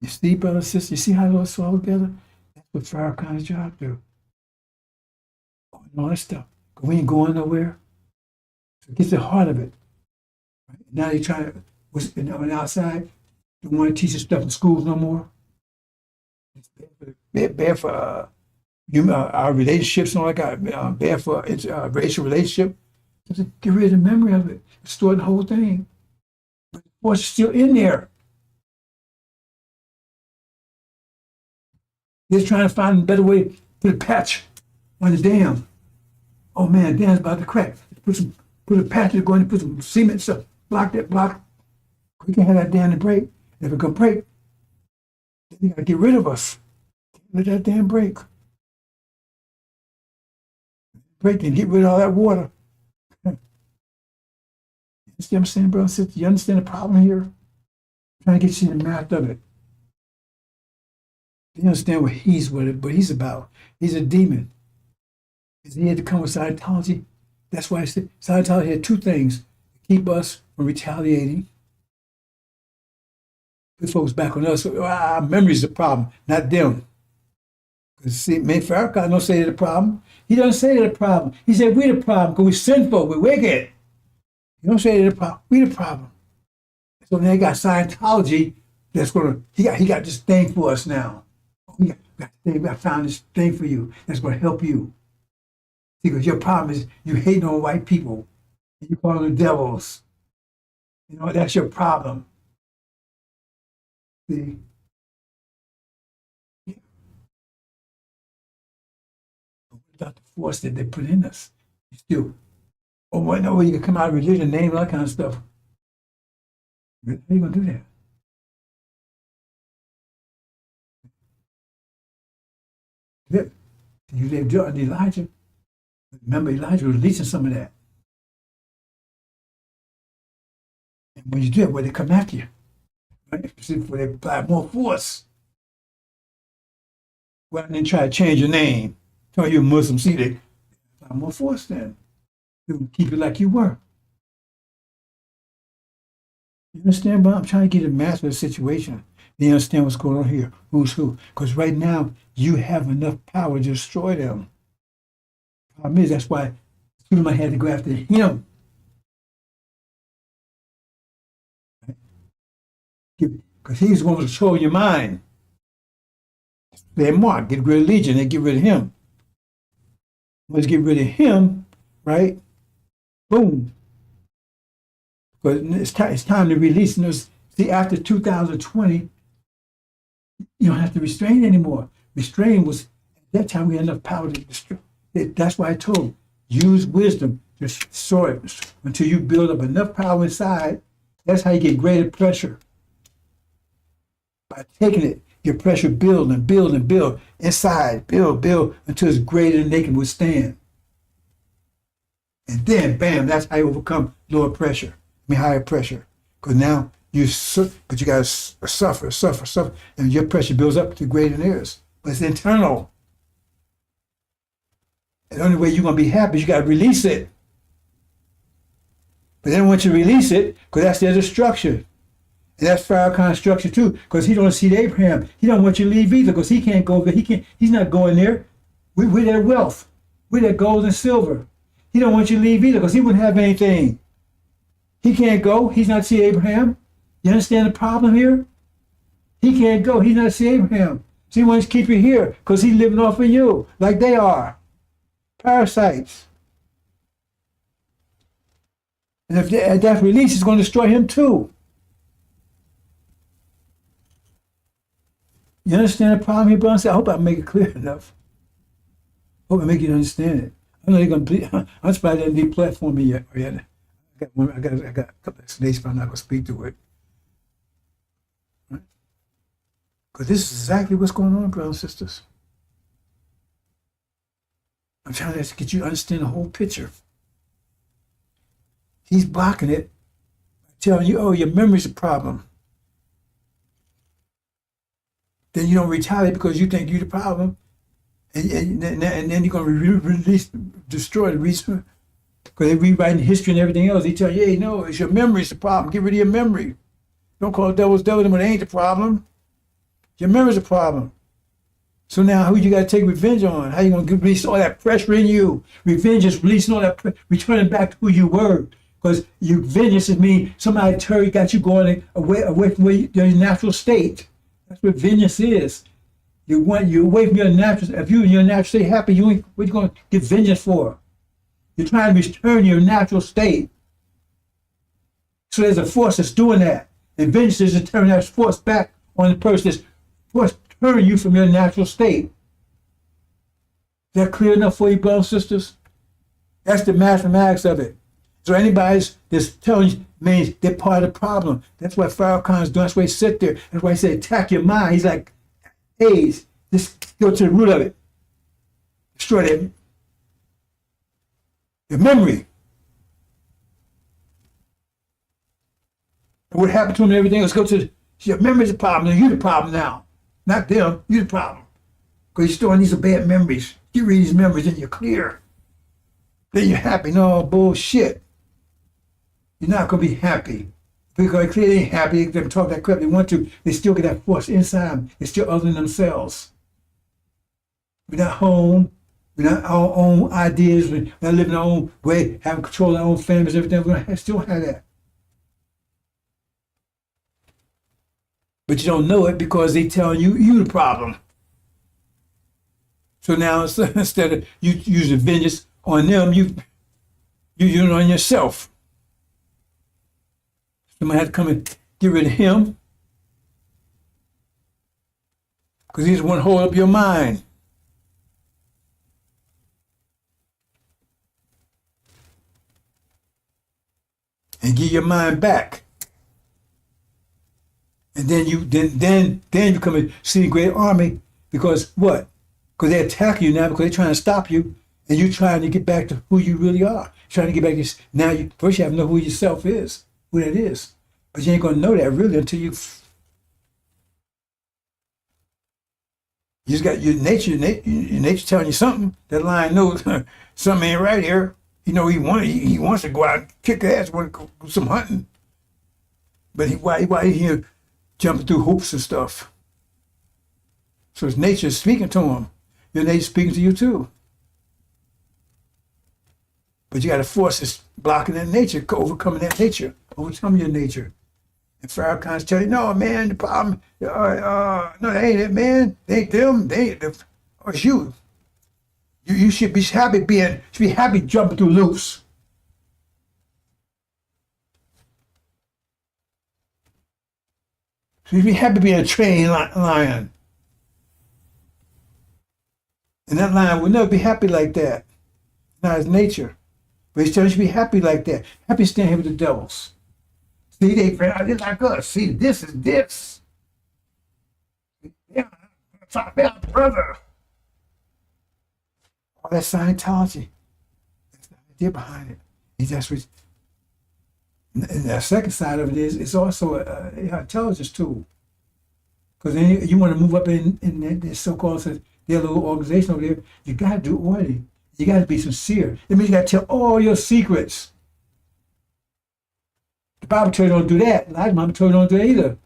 Speaker 2: You see, brother, sister, you see how those all together? That's what FARRAKHAN's job do. And all that stuff. We ain't going nowhere. So get to the heart of it. Right? Now they try to, on the outside, don't want to teach us stuff in schools no more. It's bad for our relationships and all that. Bad for racial relationship. Just get rid of the memory of it. Restore the whole thing. But the force is still in there. They're trying to find a better way to put a patch on the dam. Oh man, the dam's about to crack. Put a patch, they're going to put some cement and stuff. Block that block. We can have that dam to break. If it can break, then you gotta get rid of us. Let that dam break. Break and get rid of all that water. You understand what I'm saying, brother and sister? You understand the problem here? I'm trying to get you the math of it. You understand what he's about. He's a demon. He had to come with Scientology. That's why I said Scientology had two things: to keep us from retaliating. Put folks back on us. So, our memory's the problem, not them. Because see, man, FARRAKHAN don't say they're the problem. He doesn't say they're the problem. He said we're the problem because we're sinful, we're wicked. He don't say they're the problem. We're the problem. So now they got Scientology that's gonna. He got this thing for us now. I found this thing for you that's going to help you. See, because your problem is you hating on white people and you call them devils. You know, that's your problem. See? Yeah. But what about the force that they put in us? You still, no, you can come out of religion, name, all that kind of stuff. How are you going to do that? You lived under Elijah. Remember, Elijah was releasing some of that. And when you do it, they come after you. Right? When they apply more force. Well, then try to change your name. Tell you a Muslim, see, they apply more force then. They will keep it like you were. You understand, but I'm trying to get a master of the situation. They understand what's going on here, who's who. Because right now, you have enough power to destroy them. Problem is, that's why Suleiman had to go after him. Because he's the one who's controlling your mind. They're marked, get rid of Legion, they get rid of him. Let's get rid of him, right? Boom. But it's time to release those. See, after 2020, you don't have to restrain anymore. Restrain was That time we had enough power to destroy. That's why I told him, use wisdom to destroy it until you build up enough power inside. That's how you get greater pressure. By taking it, your pressure build and build and build inside, build until it's greater than they can withstand. And then, bam, that's how you overcome lower pressure. Higher pressure. Because now but you got to suffer, and your pressure builds up to greater than theirs. But it's internal. And the only way you're going to be happy is you got to release it. But they don't want you to release it because that's their destruction. And that's Farrakhan's structure too, because he don't see Abraham. He don't want you to leave either, because he can't go. He's not going there. We're their wealth. We're their gold and silver. He don't want you to leave either, because he wouldn't have anything. He can't go. He's not see Abraham. You understand the problem here? He can't go. He's not see Abraham. So he wants to keep you here because he's living off of you, like they are. Parasites. And if that release is going to destroy him too. You understand the problem here, brother? I hope I make it clear enough. I hope I make you understand it. I know they're going to. I'm surprised they didn't deplatform me yet. I got a couple of explanations, but I'm not going to speak to it. Right? Because this is exactly what's going on, brothers and sisters. I'm trying to get you to understand the whole picture. He's blocking it, telling you, oh, your memory's a problem. Then you don't retaliate because you think you're the problem. And then you're going to destroy the reason. Because they're rewriting history and everything else. They tell you, hey, no, it's your memory's the problem. Get rid of your memory. Don't call it devil's devil when it ain't the problem. Your memory's the problem. So now who you got to take revenge on? How you going to release all that pressure in you? Revenge is releasing all that returning back to who you were. Because vengeance means somebody got you going away from your natural state. That's what vengeance is. You away from your natural. If you're in your natural state happy, what are you going to get vengeance for? You're trying to return your natural state. So there's a force that's doing that. And vengeance is to turn that force back on the person that's force to turn you from your natural state. Is that clear enough for you, brothers and sisters? That's the mathematics of it. So anybody that's telling you means they're part of the problem. That's why Farrakhan's doing. That's why he sit there. That's why he said attack your mind. He's like, hey, just go to the root of it. Destroy that. Your memory. And what happened to him and everything, let's go to your memory's the problem. You're the problem now. Not them. You're the problem. Because you're storing these bad memories. Get rid of these memories and you're clear. Then you're happy. No, bullshit. You're not going to be happy. Because clearly they ain't happy. They can talk that crap they want to. They still get that force inside them. They're still other than themselves. We're not home. We're not our own ideas. We're not living our own way, having control of our own families, everything. We're going to still have that. But you don't know it because they telling you the problem. So now instead of you using vengeance on them, you use it on yourself. Somebody had to come and get rid of him because he's the one holding up your mind. And get your mind back. And then you come and see the great army because what? Because they attack you now because they're trying to stop you, and you're trying to get back to who you really are. Trying to get back to now. First you have to know who yourself is, who that is. But you ain't gonna know that really until you just got your nature. Your nature telling you something. That lion knows something ain't right here. You know he wants to go out and kick ass, want to go do some hunting. But why he here jumping through hoops and stuff? So his nature is speaking to him. Your nature is speaking to you too. But you got to force this blocking that nature, overcoming that nature, overcome your nature. And Farrakhan's telling you, no, man, the problem, no, that ain't it, man. They ain't them, or it's you. You should be happy jumping through loops. So you should be happy being a trained lion. And that lion will never be happy like that. Not his nature. But he's telling you to be happy like that. Happy staying here with the devils. See, they just like us. See, this is this. Yeah, talk about brother. All that Scientology. That's the idea behind it. He just was. And the second side of it is it's also an intelligence tool. Because then you want to move up in this so-called their little organization over there, you got to do orderly. You got to be sincere. That means you got to tell all your secrets. The Bible tells you don't do that. Elijah's mama told you don't do that either.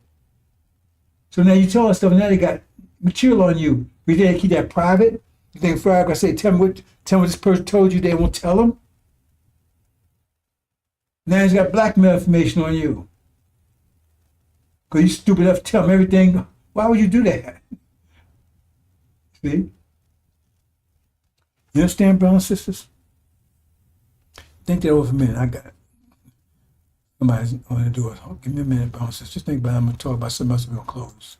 Speaker 2: So now you tell us stuff, and now they got material on you. We didn't keep that private. You think Farrakhan gonna say, tell me what this person told you, they won't tell them? Now he's got blackmail information on you. Because you stupid enough to tell him everything. Why would you do that? See? You understand, brothers and sisters? Think that over for a minute. I got it. Somebody's going to do it. Oh, give me a minute, brothers and sisters. Just think about it. I'm going to talk about something else. We're going to close.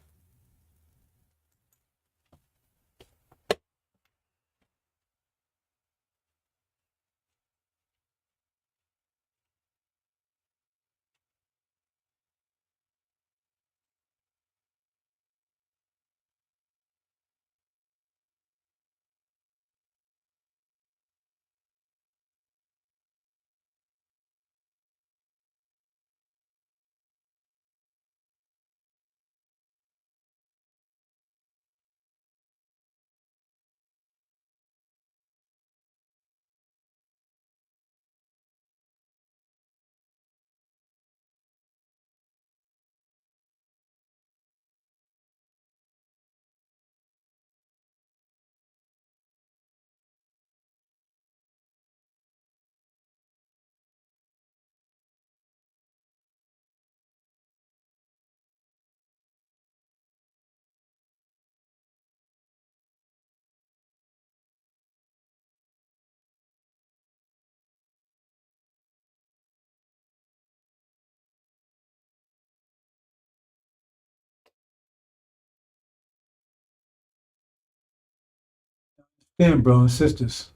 Speaker 2: Understand, brothers and sisters.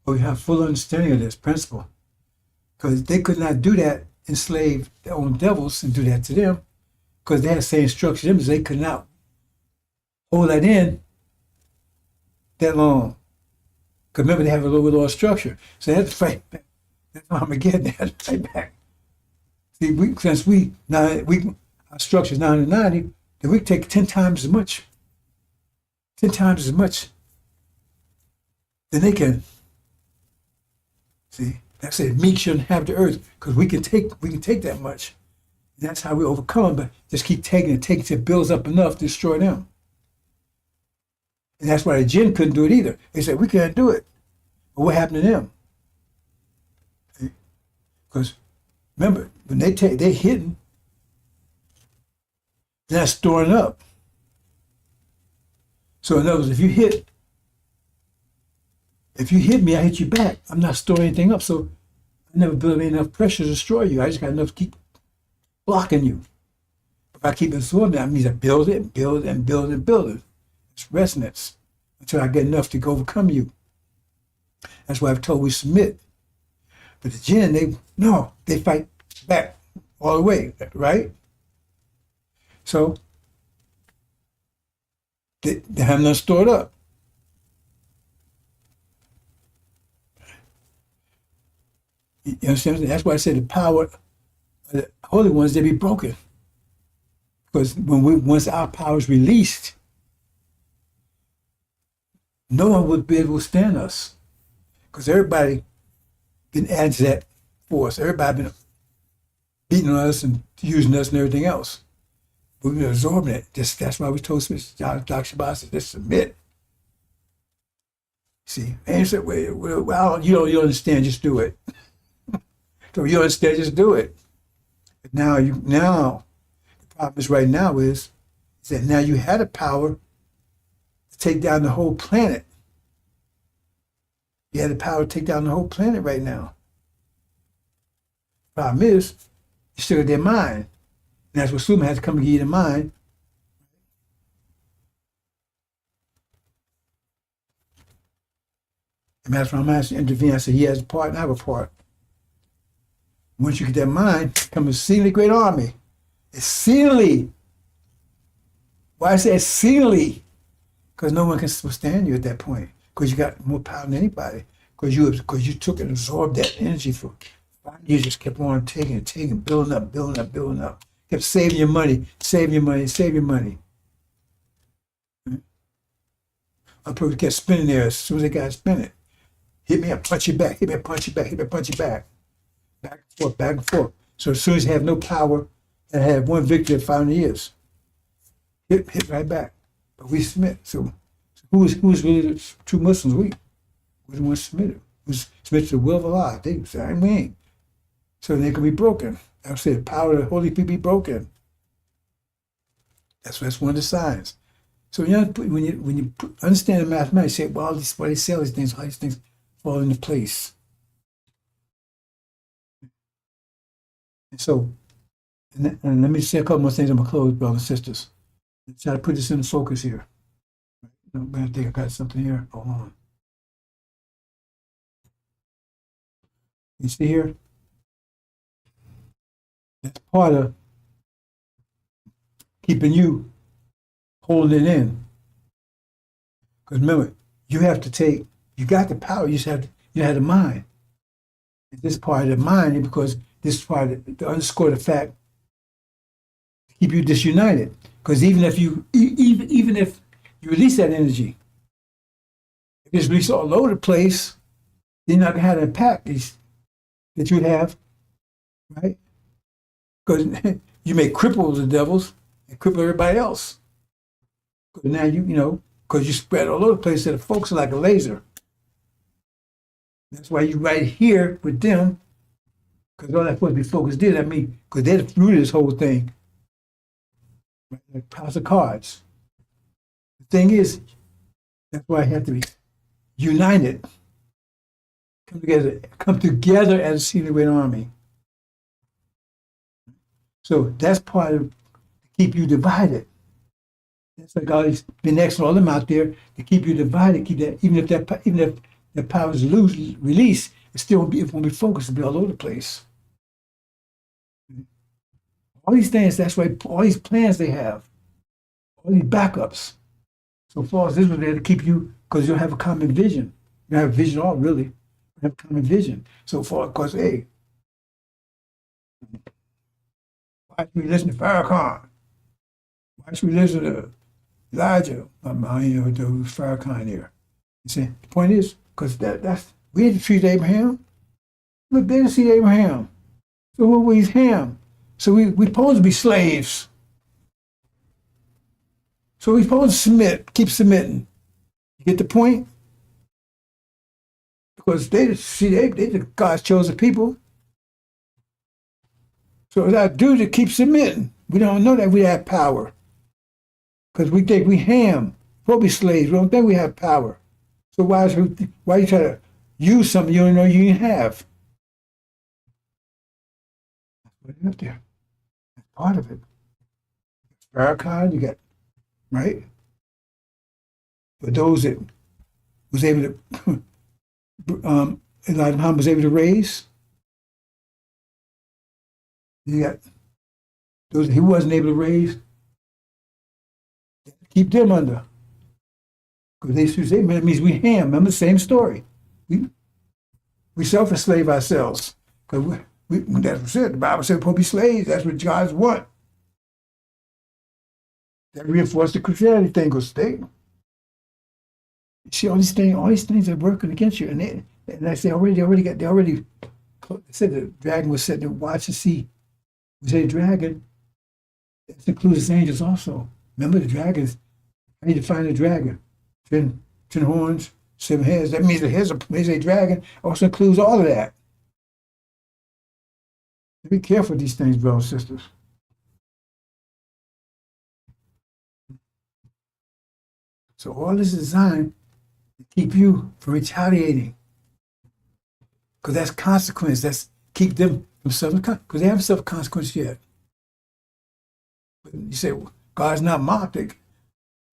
Speaker 2: But we have full understanding of this principle. Because they could not do that, enslave their own devils and do that to them. Because they had the same structure to them, they could not hold that in that long. Because remember, they have a little bit of structure. So they had to fight back. That's how Armageddon, they had to fight back. See, since our structure is 990, then we take 10 times as much. 10 times as much than they can. See, that's it. Meek shouldn't have the earth because we can take that much. And that's how we overcome. But just keep taking it till it builds up enough to destroy them. And that's why the jinn couldn't do it either. They said we can't do it. But what happened to them? Because remember, when they're hitting, they're not storing up. So in other words, if you hit me, I hit you back. I'm not storing anything up, so I never build enough pressure to destroy you. I just got enough to keep blocking you. If I keep absorbing, that means I build it, build it, and build it, and build it. It's resonance until I get enough to overcome you. That's why I've told we submit. But the jinn, they fight back all the way, right? So they have nothing stored up. You understand? That's why I said the power of the holy ones, they be broken. Because once our power is released, no one would be able to withstand us. Because everybody been adding to that force. Everybody been beating on us and using us and everything else. We've been absorbing it. That's why we told Dr. Shabbat said, just submit. See, and said, well, you don't understand, just do it. So you understand, just do it. But now the problem is right now is that now you had a power to take down the whole planet. You had the power to take down the whole planet right now. The problem is, you still got their mind. And that's what Suleiman has to come and give you the mind. And that's when I'm asked to intervene. I said, he has a part and I have a part. Once you get that mind, come a exceedingly great army. Exceedingly. Why I say exceedingly? Because no one can withstand you at that point. Because you got more power than anybody. Because you took and absorbed that energy for 5 years. Just kept on taking, building up. Kept saving your money. A person kept spinning there. As soon as they got to spin it, hit me up, punch you back. Back and forth. So as soon as you have no power, and have one victory in 500 years, hit right back. But we submit. So who's really the true Muslims? We're the ones submitted. Who's submitted to the will of Allah? They say, we ain't. So they can be broken. I say the power of the holy people be broken. That's one of the signs. So when you understand the mathematics, you say, well, why they say all these things, how these things fall into place. And so, and let me say a couple more things. I'm gonna close, brothers and sisters. Try to put this in focus here. I think I got something here. Hold on. You see here? That's part of keeping you holding it in. Because remember, you have to take, you got the power, you have the mind. And this part of the mind, because this part of to underscore the fact, to keep you disunited. Because even if you release that energy, if it's released all over the place, you're not gonna have the impact that you'd have, right? Because you may cripple the devils and cripple everybody else. Because now because you spread all over the place, that the folks are like a laser. That's why you right here with them, because all that's supposed to be focused there. I mean, because they're the root of this whole thing. Right? Like house of cards. The thing is, that's why I have to be united. Come together as a single great army. So that's part of to keep you divided. That's like all these been extra all them out there to keep you divided, keep that even if that power is released, it won't be focused, it'll be all over the place. All these things, that's why all these plans they have, all these backups. So far as this was there to keep you, because you don't have a common vision. You don't have a vision at all, really. You have a common vision. So far, because, hey, why should we listen to FARRAKHAN? Why should we listen to Elijah? To FARRAKHAN here. You see, the point is, because that's we had to treat Abraham. Look, they didn't see Abraham. So what was Ham? So we supposed to be slaves. So we supposed to submit, keep submitting. You get the point? Because they the God's chosen people. So it's our duty to keep submitting. We don't know that we have power. Because we think we Ham. We'll be slaves. We don't think we have power. So why you try to use something you don't know you didn't have? That's what up there. That's part of it. Farrakhan, you got, right? For those that was able to, Elijah Muhammad was able to raise, you got those he wasn't able to raise, keep them under. Because they means we Ham. Remember the same story. We self-enslave ourselves. Because that's what it. The Bible said we're supposed to be slaves. That's what God's want. That reinforced the Christianity thing. Goes stay. You see all these things are working against you. And I say they said the dragon was sitting there watching to see. We say dragon, that includes the angels also. Remember the dragons, how you define a dragon? 10 horns, 7 heads. That means the heads is a dragon, also includes all of that. Be careful with these things, brothers and sisters. So all this is designed to keep you from retaliating. Because that's consequence. That's keep them from suffering, because they haven't suffered consequence yet. But you say, well, God's not mocked.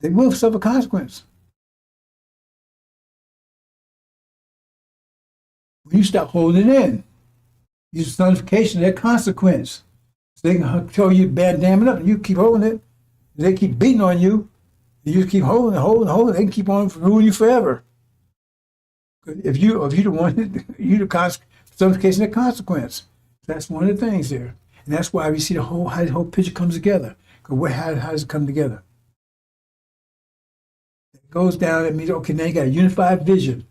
Speaker 2: They will suffer consequence. When you stop holding it in, use personification, their consequence. So they can tell you bad damn it up, and you keep holding it. They keep beating on you, and you keep holding. They can keep on ruling you forever. If you the one, you the personification, their consequence. That's one of the things there, and that's why we see how the whole picture comes together. Because how does it come together? It goes down. It means okay, now you got a unified vision.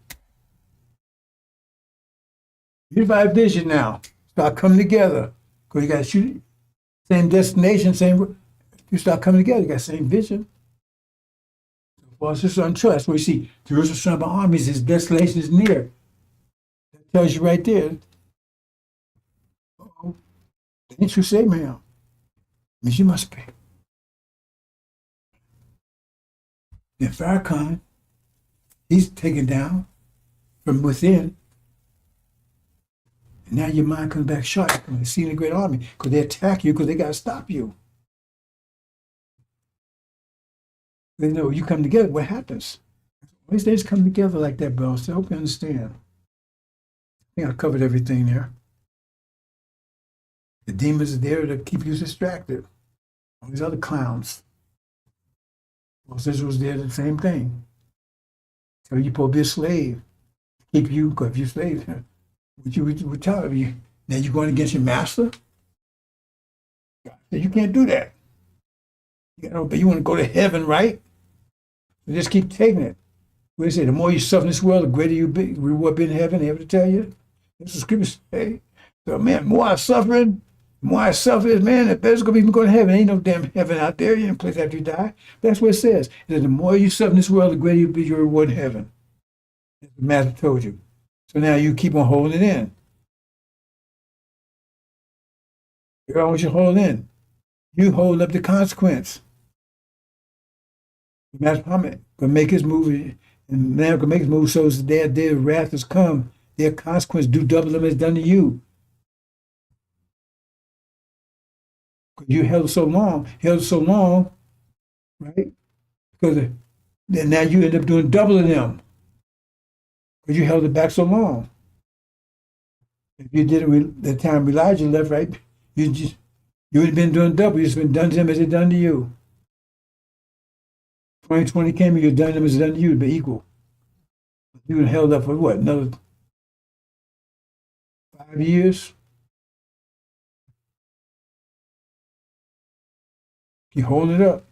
Speaker 2: Unified vision now. Start coming together. Because you got to shoot same destination, same. You start coming together. You got the same vision. Well, it's just untrue. That's where you see Jerusalem surrounded by armies. His desolation is near. That tells you right there. Uh-oh. Ain't you say, ma'am? Means you must be. Then FARRAKHAN, he's taken down from within. And now your mind comes back sharp. You're seeing a great army because they attack you because they got to stop you. They know you come together, what happens? These days come together like that, bro. So I hope you understand. I think I covered everything there. The demons are there to keep you distracted. All these other clowns. Well, Israel's there, the same thing. So you're supposed to be a slave. Keep you, because if you're a slave, what you would tell you. Now you're going against your master? You can't do that. You know, but you want to go to heaven, right? So just keep taking it. What do they say? The more you suffer in this world, the greater you be, reward be in heaven. They ever tell you? That's what scriptures say. So, man, the more I suffering, the more I suffer, man, the better it's going to be going to heaven. Ain't no damn heaven out there. You ain't a place after you die. That's what it says. It says the more you suffer in this world, the greater you be your reward in heaven. That's what the master told you. So now you keep on holding it in. You always should hold in. You hold up the consequence. Master Muhammad can make his move, and man can make his move so that their day of wrath has come. Their consequence do double them as done to you. Because you held so long, right? Because then now you end up doing double of them. Because you held it back so long. If you did it the time Elijah left, right? You would have been doing double. You'd been done to them as they done to you. 2020 came and you're done to them as they done to you to be equal. You were held up for what? Another 5 years? You hold it up.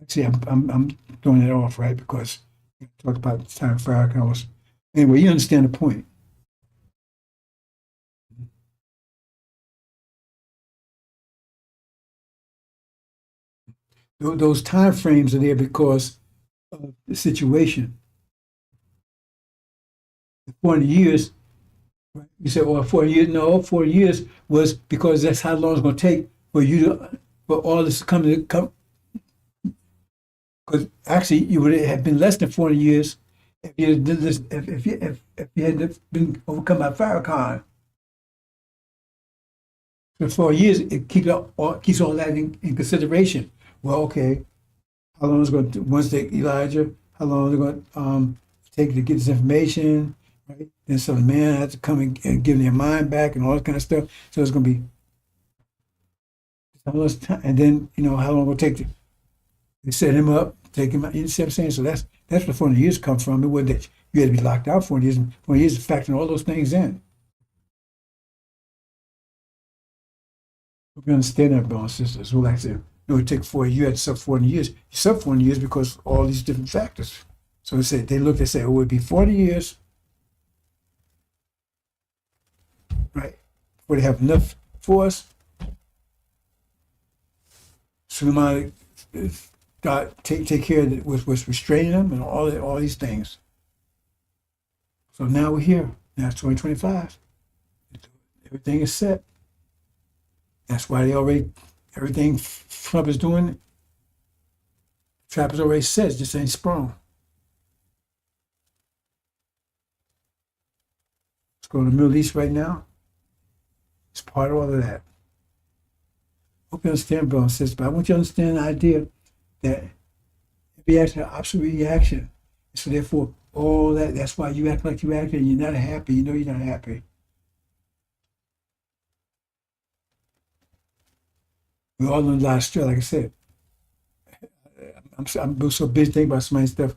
Speaker 2: See, I'm throwing it off, right? Because we talked about the time Farrakhan was. Anyway, you understand the point. Those time frames are there because of the situation. 40 years, right? You say, "Oh, 40 years." No, 40 years was because that's how long it's going to take for you to, for all this to come. Because actually, you would have been less than 40 years if you did this, if you had been overcome by Farrakhan. For 4 years, it keeps all that in consideration. Well, okay, how long is it going to, once they Elijah, how long is it going to take to get this information, right? Then some man has to come and give their mind back and all that kind of stuff. So it's going to be all this time. And then, you know, how long it will take to set him up, take him out. You see what I'm saying? So that's where the 40 years come from. It wasn't that you had to be locked out 40 years. 40 years is factoring all those things in. Hope you understand that, brothers and sisters. Well, like I said, it would take 40 years, you had to sub 40 years. You sub 40 years because of all these different factors. So they looked and said, oh, it would be 40 years, right? Before they have enough force. Suleiman take care of it, was restraining them and all these things. So now we're here. Now it's 2025. Everything is set. That's why everything Trump is doing, Trump has already said, it just ain't sprung. Let's go to the Middle East right now. It's part of all of that. Hope you understand, brothers and sisters, but I want you to understand the idea that every action is an opposite reaction. So therefore, all that's why you act like you act and you're not happy. You know you're not happy. We all under a lot of stress, like I said. I'm so busy thinking about so many stuff.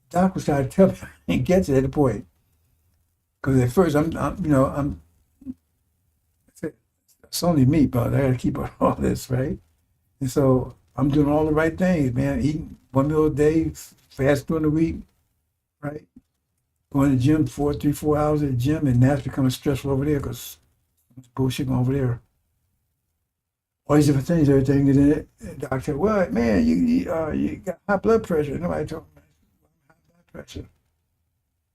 Speaker 2: Doc was trying to tell me I didn't get to that point. Because at first it's only me, but I got to keep up all this, right? And so I'm doing all the right things, man. Eating 1 meal a day, fast during the week, right? Going to the gym 4 hours at the gym, and that's becoming stressful over there because it's bullshit going over there. All these different things, everything. And then the doctor said, "What, man? You got high blood pressure." Nobody told me high blood pressure.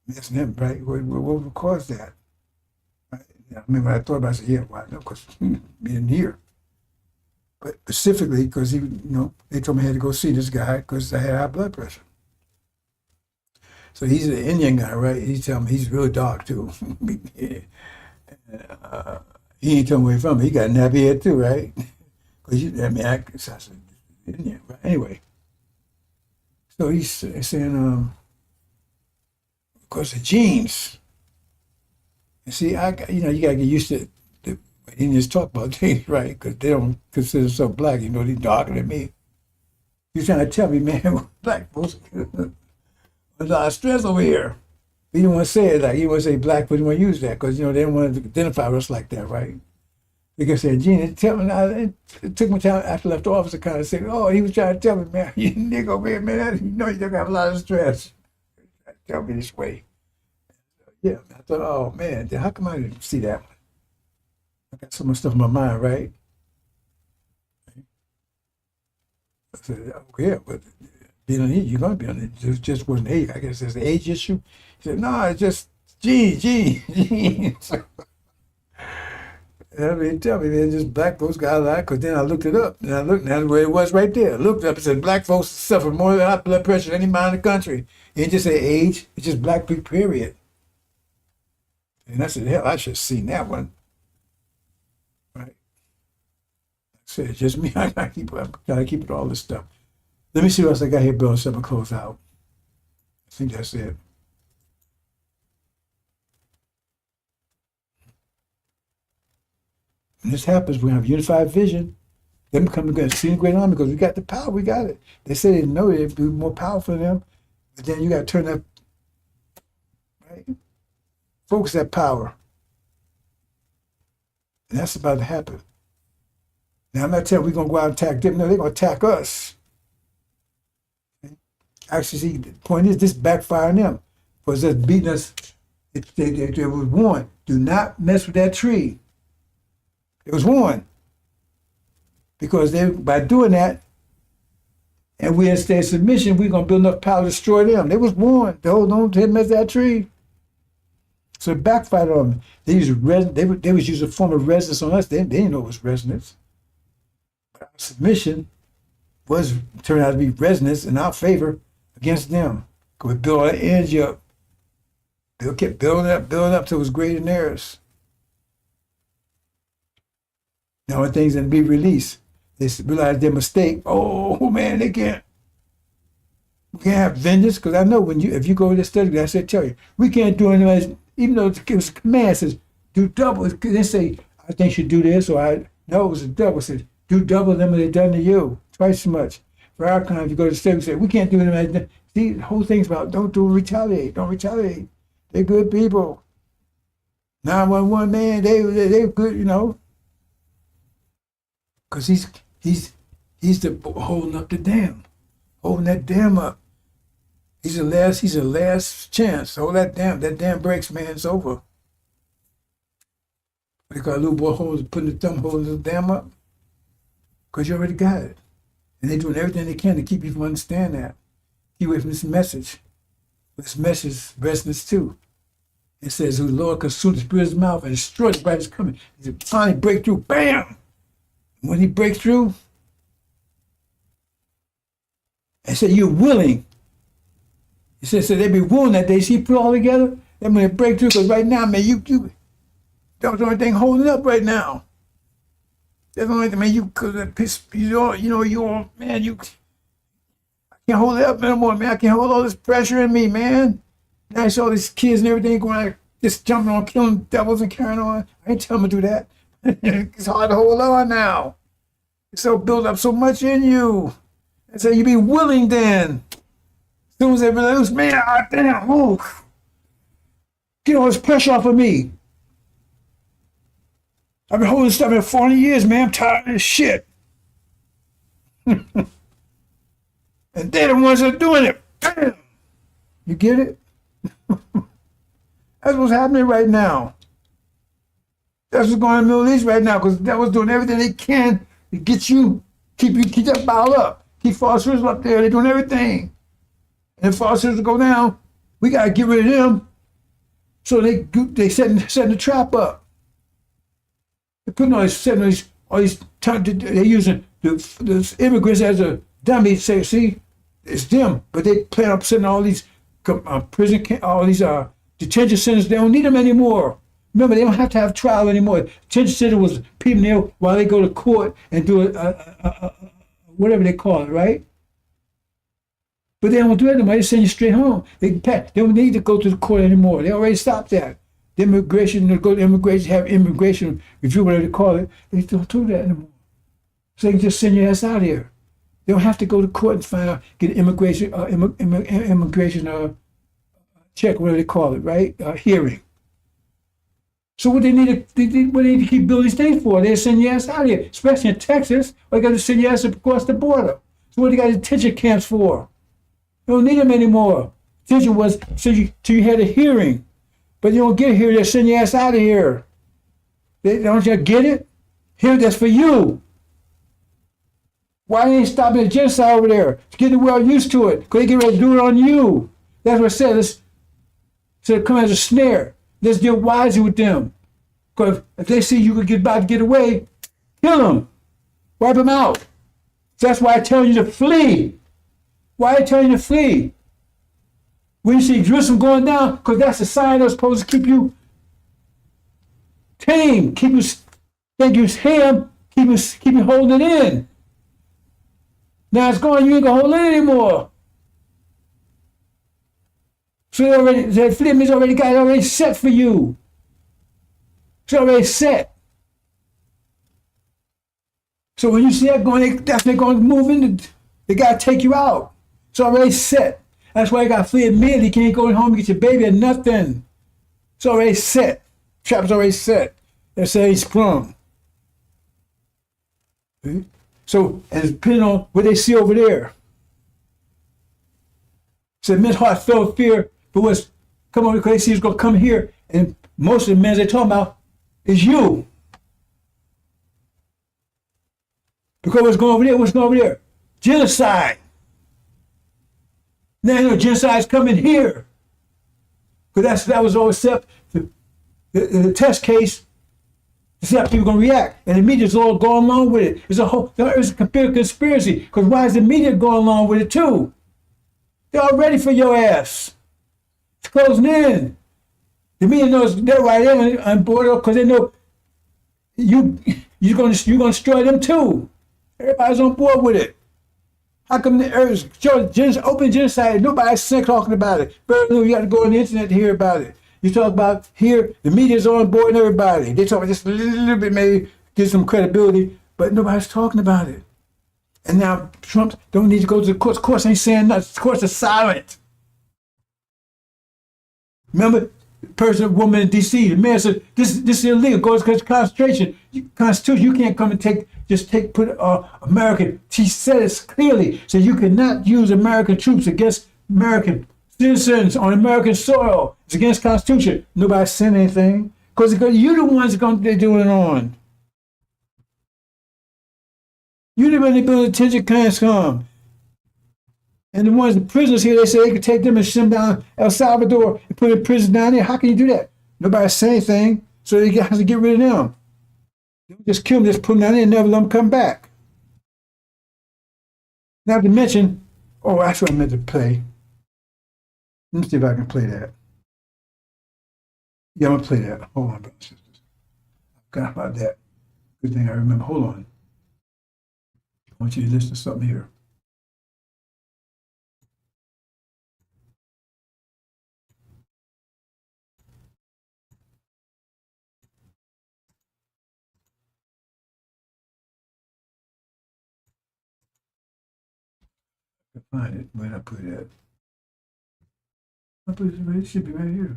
Speaker 2: That's him, right? What would cause that? Right? I mean, when I thought about it, I said, "Yeah, well, I know, because being here." But specifically, because they told me I had to go see this guy because I had high blood pressure. So he's an Indian guy, right? He's telling me he's really dark too. He ain't telling me where he's from. He got a nappy head too, right? Because I said Indian. But anyway, so he's saying, of course, the genes. And see, you gotta get used to when Indians talk about genes, right? Because they don't consider themselves black. They're darker than me. You're trying to tell me, man, black folks. There's a lot of stress over here. He didn't want to say it like he didn't want to say black, but he didn't want to use that because they didn't want to identify us like that, right? Because said, Gene, it took me time after I left the office to kind of say, oh, he was trying to tell me, man, you nigga over here, man, you don't have a lot of stress. Tell me this way. Yeah, I thought, oh man, how come I didn't see that one? I got so much stuff in my mind, right? I said, oh, yeah, but being on it, you're going to be on it. It just wasn't age. I guess it's the age issue. He said, no, it's just gene. I mean, tell me, man, just black folks got a lot, because then I looked it up, and that's where it was right there. I looked up and said, black folks suffer more than high blood pressure than any man in the country. It didn't just say age, it's just black people, period. And I said, hell, I should have seen that one. Right? I said, it's just me. I'm trying to keep it all this stuff. Let me see what else I got here, Bill, so I'm going to close out. I think that's it. When this happens, we have unified vision. Them coming to see the great army because we got the power, we got it. They said they didn't know it'd be more powerful than them, but then you got to turn that, right? Focus that power. And that's about to happen. Now, I'm not telling you we're going to go out and attack them. No, they're going to attack us. Okay? Actually, see, the point is, this backfiring them. Because they're beating us. They was warned, do not mess with that tree. It was warned. Because by doing that, and we stay in submission, we're going to build enough power to destroy them. They was warned, don't mess with that tree. So it backfired on them. They was using a form of resonance on us. They didn't know it was resonance. But our submission turned out to be resonance in our favor against them. Because we built our energy up. They kept building up till it was greater than theirs. Now when things that be released, they realize their mistake. Oh man, we can't have vengeance. Because I know if you go to this study, I said, tell you, we can't do anything. Even though it was a command, says do double. It didn't say I think you should do this no, it was a double. It said do double them what they've done to you, twice as much. FARRAKHAN, if you go to the study, we say we can't do anything. See, the whole thing's about don't retaliate. They're good people. 911 man, they good, because he's the holding up the dam, holding that dam up. He's the last chance. Hold that dam breaks, man, it's over. They got a little boy putting the thumb holding the dam up, because you already got it, and they're doing everything they can to keep you from understanding that. Keep away from this message. This message resonance too. It says, "The Lord consumed the spirit's mouth and destroyed the brightest coming." He said, finally break through, bam! When he breaks through, and said, "You're willing." He said, so they be willing that they see put all together. Then when they break through, because right now, man, that was the only thing holding up right now. That's the only thing, man. I can't hold it up no more, man. I can't hold all this pressure in me, man. Now it's all these kids and everything going out, just jumping on, killing devils and carrying on. I ain't telling them to do that. It's hard to hold on now. It's so built up so much in you. And so you be willing then. As soon as they release, man, damn, ooh, get all this pressure off of me. I've been holding stuff for 40 years, man. I'm tired of this shit. And they're the ones that are doing it. Bam! You get it? That's what's happening right now. That's what's going on in the Middle East right now, because the devil's doing everything they can to get you, keep that bile up, keep false spirits up there. They're doing everything. And if false spirits go down, we gotta get rid of them. So they setting the trap up. They're putting all these they're using the immigrants as a dummy. Say, see, it's them, but they plan on setting all these all these detention centers. They don't need them anymore. Remember, they don't have to have trial anymore. Detention center was people there while they go to court and do whatever they call it, right? But they don't do it anymore. They send you straight home. They don't need to go to the court anymore. They already stopped that. The immigration, they go to immigration, have immigration review, whatever they call it. They don't do that anymore. So they can just send your ass out here. They don't have to go to court and find out, get an immigration check, whatever they call it, right? Hearing. So what they need to keep building these things for? They send your ass out here, especially in Texas. They got to send your ass across the border. So what they got detention camps for? You don't need them anymore. Detention was till you had a hearing. But you don't get here, they send your ass out of here. Don't you get it? Here, that's for you. Why ain't stopping the genocide over there? It's getting the world used to it. Because they get ready to do it on you. That's what I said. So it comes as a snare. Let's deal wisely with them. Because if they see you about to get away, kill them. Wipe them out. So that's why I tell you to flee. Why I tell you to flee? When you see Jerusalem going down, because that's a sign that's supposed to keep you tame, keep you ham, keep you holding it in. Now it's gone, you ain't gonna hold it anymore. So that Philippians already got it already set for you. It's already set. So when you see that going, that's they're going to move in. They got to take you out. It's already set. That's why you got to flee immediately. You can't go home and get your baby or nothing. It's already set. Trap's already set. That's already sprung. Okay? So, and depending on what they see over there. So men's heart filled with fear, but what's come on, because they see it's going to come here, and most of the men they're talking about is you. Because what's going over there? Genocide. Now you know genocide's coming here. Because that was always set, the test case, to see how people are going to react. And the media's all going along with it. It's a conspiracy. Because why is the media going along with it too? They're all ready for your ass. It's closing in. The media knows they're right in on board because they know you're going to destroy them too. Everybody's on board with it. How come there's open genocide? Nobody's talking about it. But you got to go on the internet to hear about it. You talk about here, the media's on board and everybody. They talk about just a little bit, maybe get some credibility, but nobody's talking about it. And now Trump don't need to go to the courts. Courts ain't saying nothing. The courts are silent. Remember, person, woman in D.C., the mayor said, this is illegal. Goes against Constitution. You can't come and put American. She said it clearly. So you cannot use American troops against American citizens on American soil. It's against Constitution. Nobody said anything. Because you're the ones they're doing it on. You're the ones that build detention camps come. And the prisoners here, they say they could take them and send them down El Salvador and put in prison down there. How can you do that? Nobody say anything, so they have to get rid of them. They just kill them, just put them down there and never let them come back. Not to mention, that's what I meant to play. Let me see if I can play that. Yeah, I'm going to play that. Hold on, brothers and sisters. I forgot about that. Good thing I remember. Hold on. I want you to listen to something here. find it. Where did I put it? I put it right. It should be right here.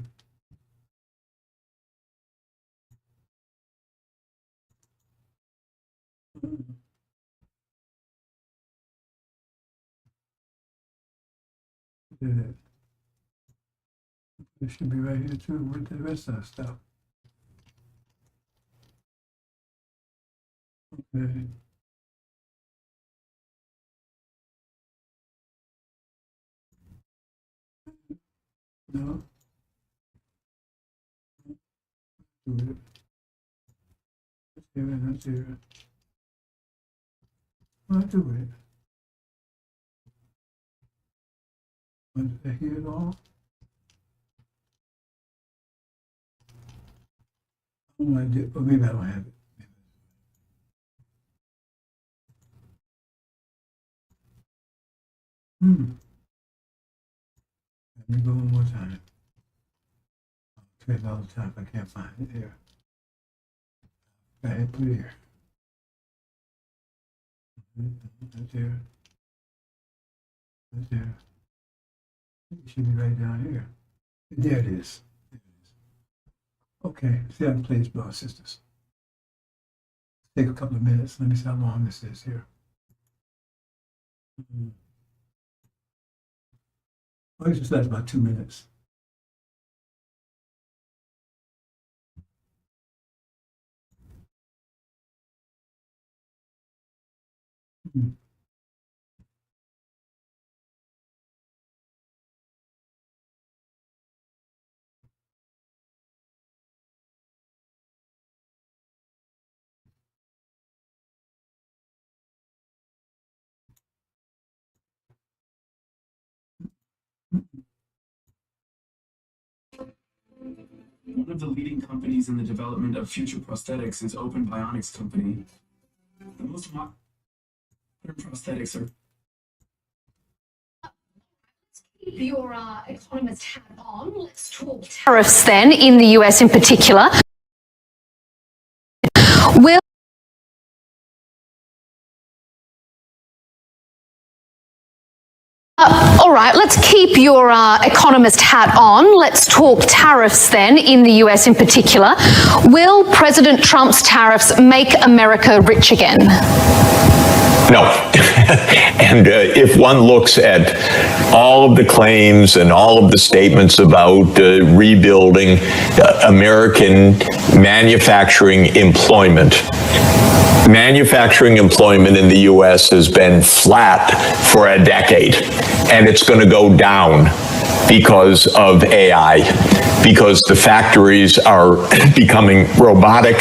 Speaker 2: It should be right here too with the rest of the stuff. Okay. No. Do it. Let's do it. Let's do it. I'll do it. Was it here at all? Oh, I did. Oh, maybe I don't have it. Let me go one more time. I'll try it all the time if I can't find it here. I had put it here. That's here. That's here. It should be right down here. There it is. There it is. Okay, see how it plays, brothers and sisters. Take a couple of minutes. Let me see how long this is here. Well, it just lasts about 2 minutes.
Speaker 5: One of the leading companies in the development of future prosthetics is Open Bionics Company. The most modern prosthetics are
Speaker 6: your economist hat on. Let's talk tariffs then in the US in particular. Will all right, let's keep your economist hat on. Let's talk tariffs then in the US in particular. Will President Trump's tariffs make America rich again?
Speaker 7: No. And if one looks at all of the claims and all of the statements about rebuilding American manufacturing employment in the U.S. has been flat for a decade, and it's going to go down because of AI, because the factories are becoming robotic,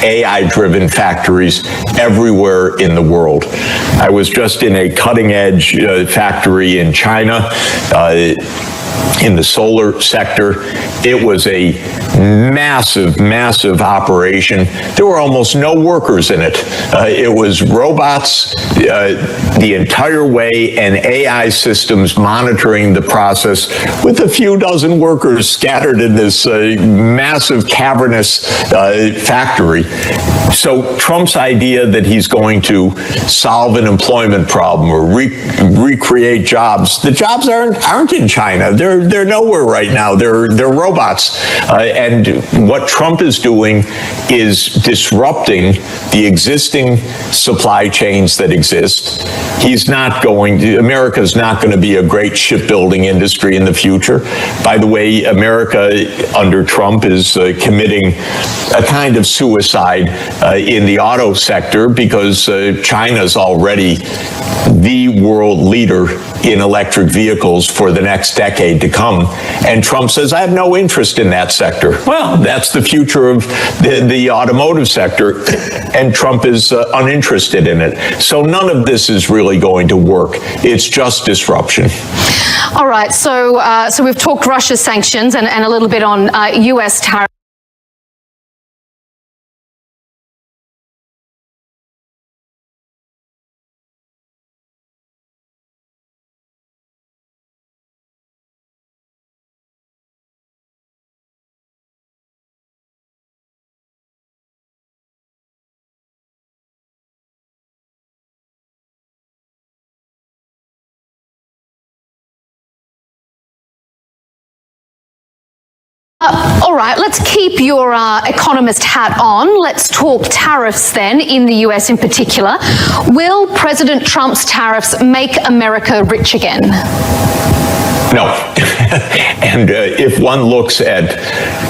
Speaker 7: AI-driven factories everywhere in the world. I was just in a cutting-edge factory in China, in the solar sector. It was a massive operation. There were almost no workers in it. It was robots the entire way and AI systems monitoring the process with a few dozen workers scattered in this massive cavernous factory. So Trump's idea that he's going to solve an employment problem or recreate jobs, the jobs aren't in China. They're nowhere right now. They're robots. And what Trump is doing is disrupting the existing supply chains that exist. America's not going to be a great shipbuilding industry in the future. By the way, America under Trump is committing a kind of suicide in the auto sector because China's already the world leader in electric vehicles for the next decade to come. And Trump says, I have no interest in that sector. Well, that's the future of the automotive sector, and Trump is uninterested in it. So none of this is really going to work. It's just disruption.
Speaker 6: All right, so we've talked Russia sanctions and a little bit on US tariffs. All right, let's keep your economist hat on. Let's talk tariffs then, in the US in particular. Will President Trump's tariffs make America rich again?
Speaker 7: No. And if one looks at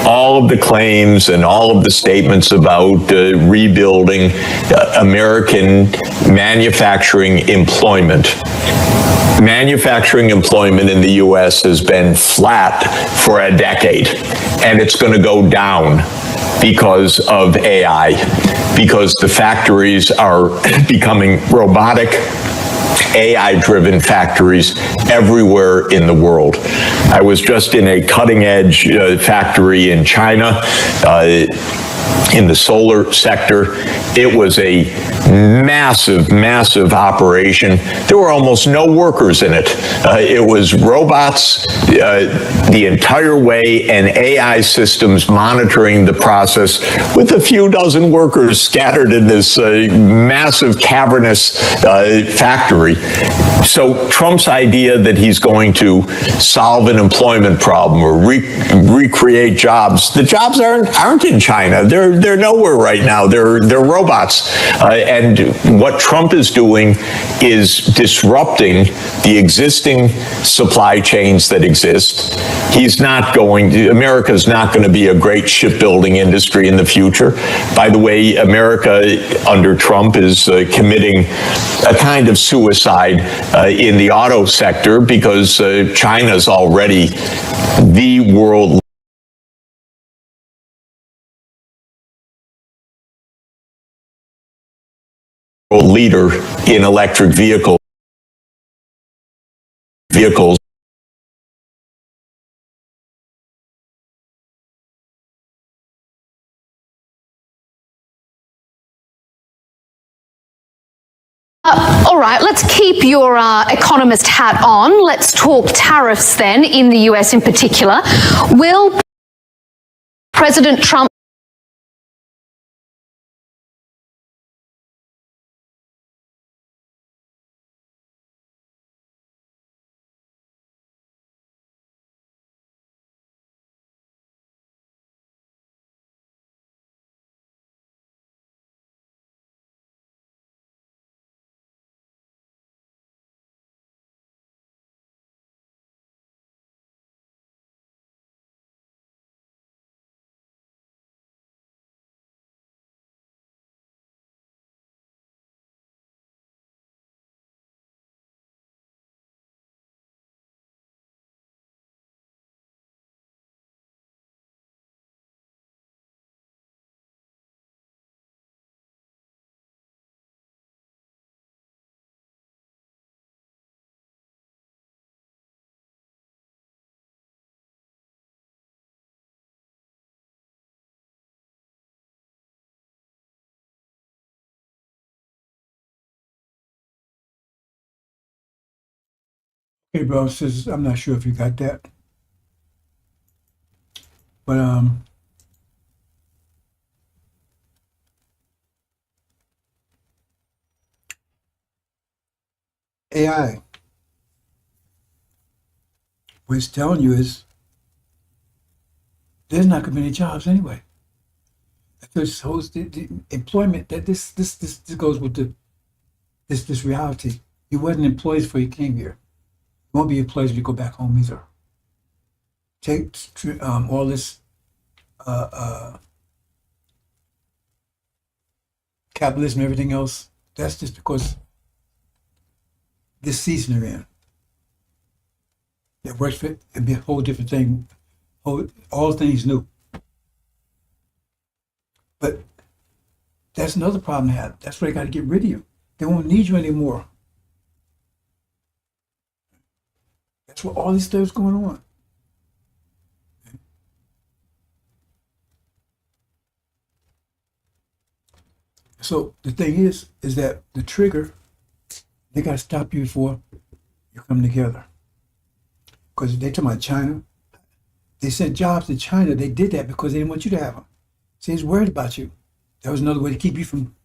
Speaker 7: all of the claims and all of the statements about rebuilding American manufacturing employment in the U.S. has been flat for a decade, and it's going to go down because of AI, because the factories are becoming robotic, AI-driven factories everywhere in the world. I was just in a cutting-edge factory in China, in the solar sector. It was a massive operation. There were almost no workers in it. It was robots the entire way, and AI systems monitoring the process, with a few dozen workers scattered in this massive cavernous factory. So Trump's idea that he's going to solve an employment problem or recreate jobs, the jobs aren't in China. They're nowhere right now. They're robots. And what Trump is doing is disrupting the existing supply chains that exist. America's not going to be a great shipbuilding industry in the future. By the way, America under Trump is committing a kind of suicide in the auto sector, because China's already the world leader in electric vehicles.
Speaker 6: All right, let's keep your economist hat on. Let's talk tariffs then, in the US in particular. Will President Trump
Speaker 2: Okay, bro, sisters, I'm not sure if you got that, but AI, what it's telling you is there's not going to be any jobs anyway. This whole the employment, that this goes with this reality. You wasn't employed before you came here. You won't be employed when you go back home either. Take all this capitalism and everything else. That's just because this season they're in. That works for it. It'd be a whole different thing. All things new. But that's another problem they have. That's why they got to get rid of you. They won't need you anymore. That's what all this stuff's going on. So the thing is that the trigger, they got to stop you before you come together. Because they talking about China. They sent jobs to China. They did that because they didn't want you to have them. See, he's worried about you. That was another way to keep you from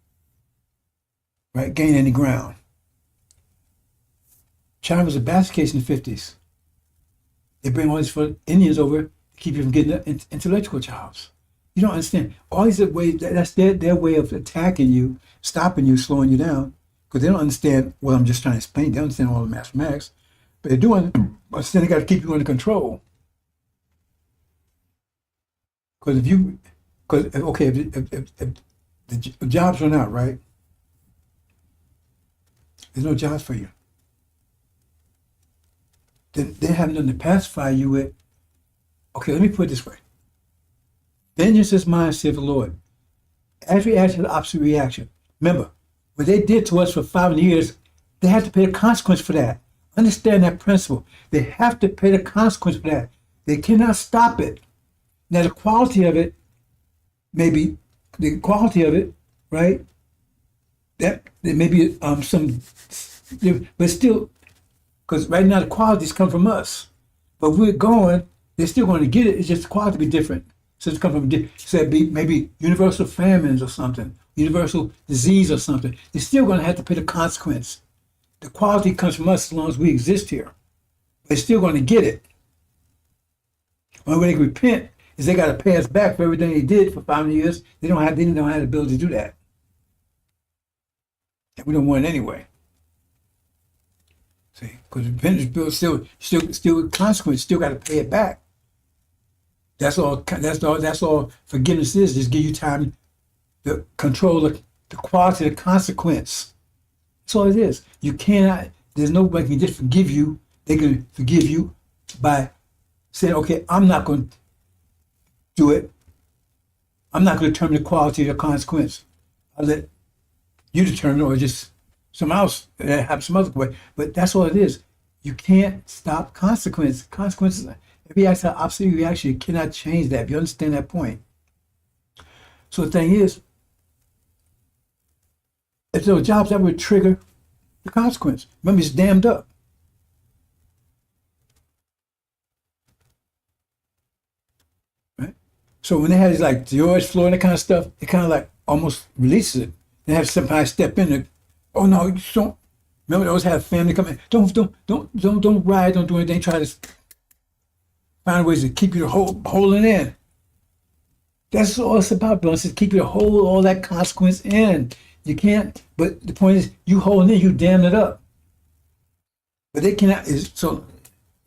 Speaker 2: gaining any ground. China was a basket case in the 50s. They bring all these Indians over to keep you from getting the intellectual jobs. You don't understand. All these ways, that's their way of attacking you, stopping you, slowing you down, because they don't understand what I'm just trying to explain. They don't understand all the mathematics, but they do understand they got to keep you under control. Because if the jobs run out, right? There's no jobs for you. Then they have nothing to pacify you with. Okay, let me put it this way. Vengeance is mine, saith the Lord. Every action is the opposite reaction. Remember, what they did to us for 500 years, they have to pay the consequence for that. Understand that principle. They have to pay the consequence for that. They cannot stop it. Now, the quality of it, right? That there may be some, but still, because right now the qualities come from us. But we're going, they're still going to get it. It's just the quality be different. So it's come from, so it'd be maybe universal famines or something, universal disease or something. They're still going to have to pay the consequence. The quality comes from us as long as we exist here. They're still going to get it. Only way they can repent is they got to pay us back for everything they did for 500 years. They don't have the ability to do that. And we don't want it anyway. See, because the repentance bill still consequence, still got to pay it back. That's all forgiveness is. Just give you time to control the quality of the consequence. That's all it is. You cannot, there's nobody can just forgive you. They can forgive you by saying, okay, I'm not going to do it. I'm not going to determine the quality of the consequence. I'll let you determine, or just someone else have some other way. But that's all it is. You can't stop consequences. Consequences, every action has opposite reaction. You cannot change that. If you understand that point. So the thing is, if there were jobs that would trigger the consequence, remember it's dammed up. Right? So when they have these like George Floyd and that kind of stuff, it kind of like almost releases it. They have somebody step in there. Oh no, you don't. Remember, they always have family come in. Don't ride. Don't do anything. Try to find ways to keep you holding in. That's all it's about, Bill. It's keep you to hold all that consequence in. You can't. But the point is, you holding in, you damn it up. But they cannot. So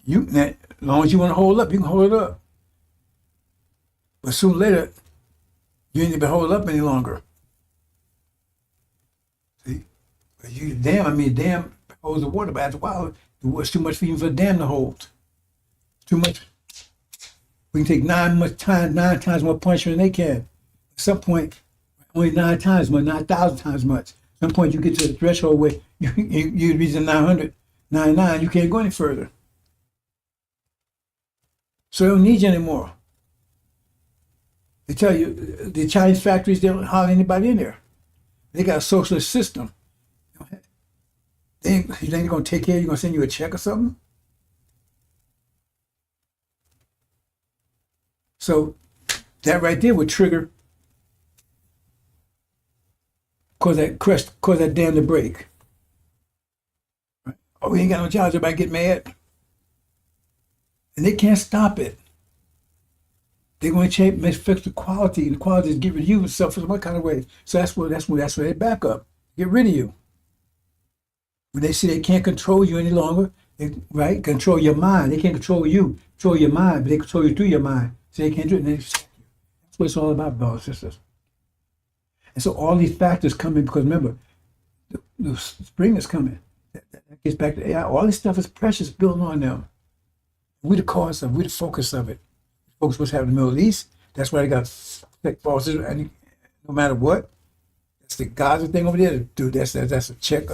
Speaker 2: you, as long as you want to hold up, you can hold it up. But sooner or later, you ain't even hold it up any longer. You dam holds the water, but after a while, it's too much for even for the dam to hold. Too much. We can take nine times more punishment than they can. At some point, only 9 times more, 9,000 times much. At some point, you get to the threshold where you reach the 999, you can't go any further. So they don't need you anymore. They tell you, the Chinese factories, they don't hire anybody in there. They got a socialist system. You think they're going to take care of you, going to send you a check or something? So that right there would trigger, cause that dam to break. Right? Oh, we ain't got no jobs, everybody get mad. And they can't stop it. They're going to fix the quality, and the quality is get rid of you and stuff in some kind of way. So that's where they back up, get rid of you. When they see they can't control you any longer, right? Control your mind. They can't control you, control your mind, but they control you through your mind. So they can't do it. That's what it's all about, brothers and sisters. And so all these factors come in because remember, the spring is coming. That gets back to AI. All this stuff is precious built on them. We're the cause of it. We're the focus of it. Focus what's happening in the Middle East. That's why they got fake forces. And no matter what, that's the Gaza thing over there. Dude, that's a check.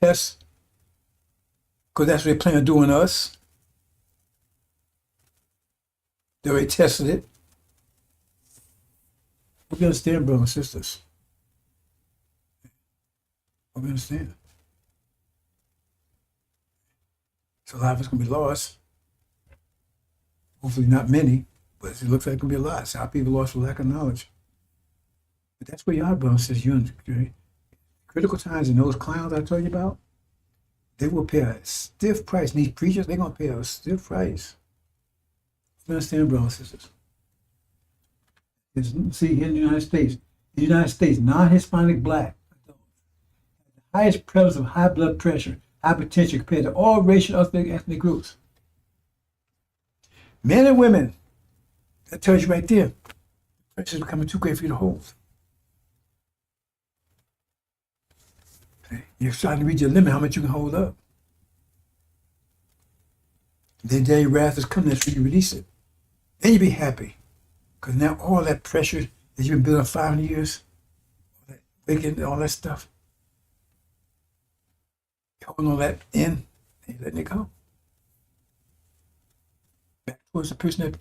Speaker 2: Test, because that's what they plan on doing to us. They already tested it. Hope you understand, brothers and sisters. Hope you understand. So a lot of it's going to be lost. Hopefully not many, but it looks like it's going to be a lot. So how people lost for lack of knowledge. But that's where you are, brothers and sisters. You're in critical times, and those clowns I told you about, They will pay a stiff price. And these preachers, they're going to pay a stiff price. You understand, brothers and sisters? See, here in the United States, non-Hispanic black, the highest prevalence of high blood pressure, hypertension compared to all racial ethnic groups. Men and women, that tells you right there, pressure is becoming too great for you to hold. You're starting to reach your limit, how much you can hold up. Then day wrath is coming, that's when you release it. Then you be happy. Because now all that pressure that you've been building 500 years, all that wicked, all that stuff, you're holding all that in and you're letting it go. Back towards the person that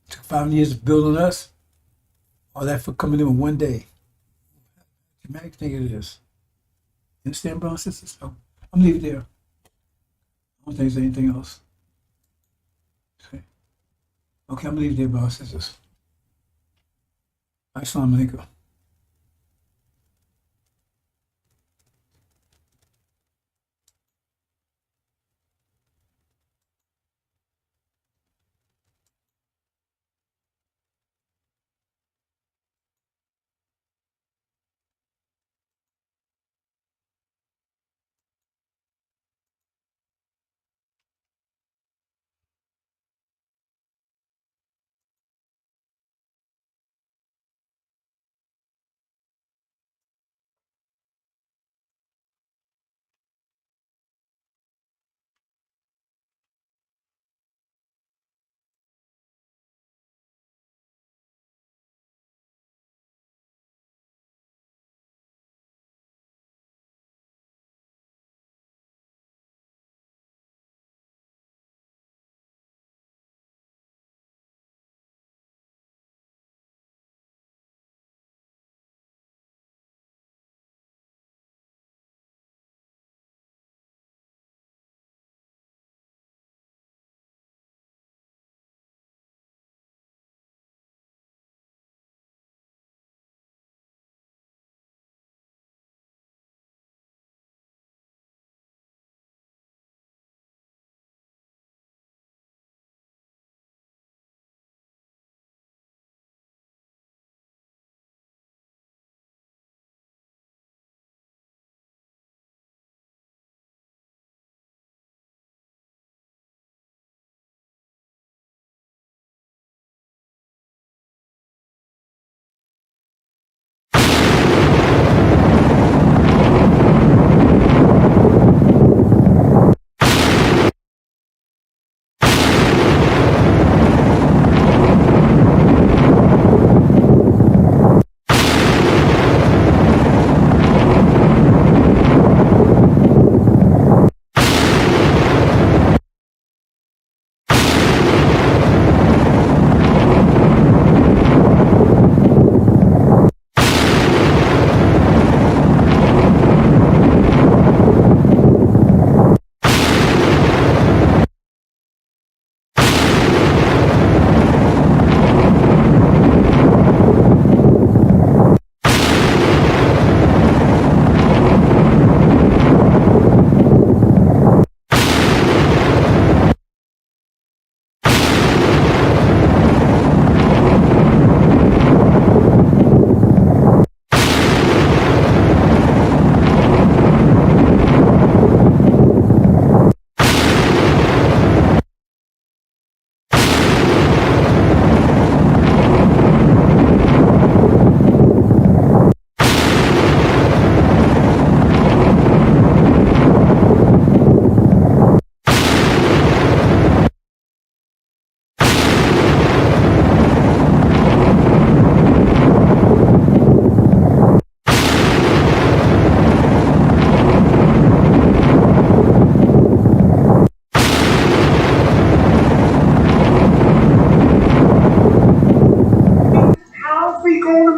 Speaker 2: took 500 years to build on us, all that for coming in with one day. Dramatic thing it is. You understand, brothers and sisters? So I'm gonna leave it there. I don't think there's anything else. Okay, I'm gonna leave it there, brothers and sisters. Assalamu alaikum.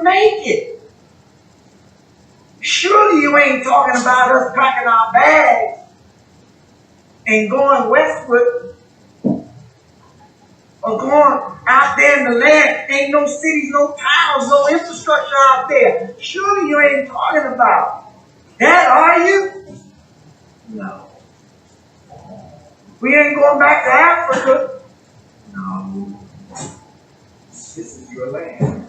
Speaker 8: make it. Surely you ain't talking about us packing our bags and going westward or going out there in the land. Ain't no cities, no towns, no infrastructure out there. Surely you ain't talking about that, are you? going back to Africa. No. This is your land.